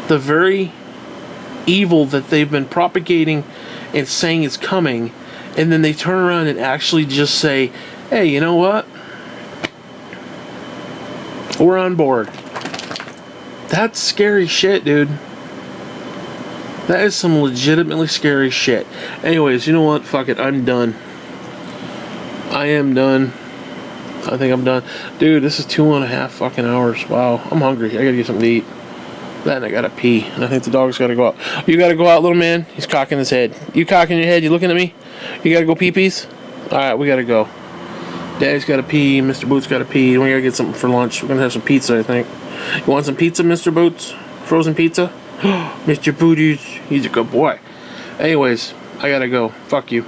the very evil that they've been propagating and saying is coming, and then they turn around and actually just say, hey, you know what? We're on board. That's scary shit, dude. That is some legitimately scary shit. Anyways, you know what? Fuck it. I'm done. I am done. I think I'm done. Dude, this is 2.5 fucking hours. Wow. I'm hungry. I gotta get something to eat. Then I gotta pee. And I think the dog's gotta go out. You gotta go out, little man? He's cocking his head. You cocking your head? You looking at me? You gotta go pee-pees? Alright, we gotta go. Daddy's gotta pee. Mr. Boots gotta pee. We gotta get something for lunch. We're gonna have some pizza, I think. You want some pizza, Mr. Boots? Frozen pizza? Mr. Booties. He's a good boy. Anyways, I gotta go. Fuck you.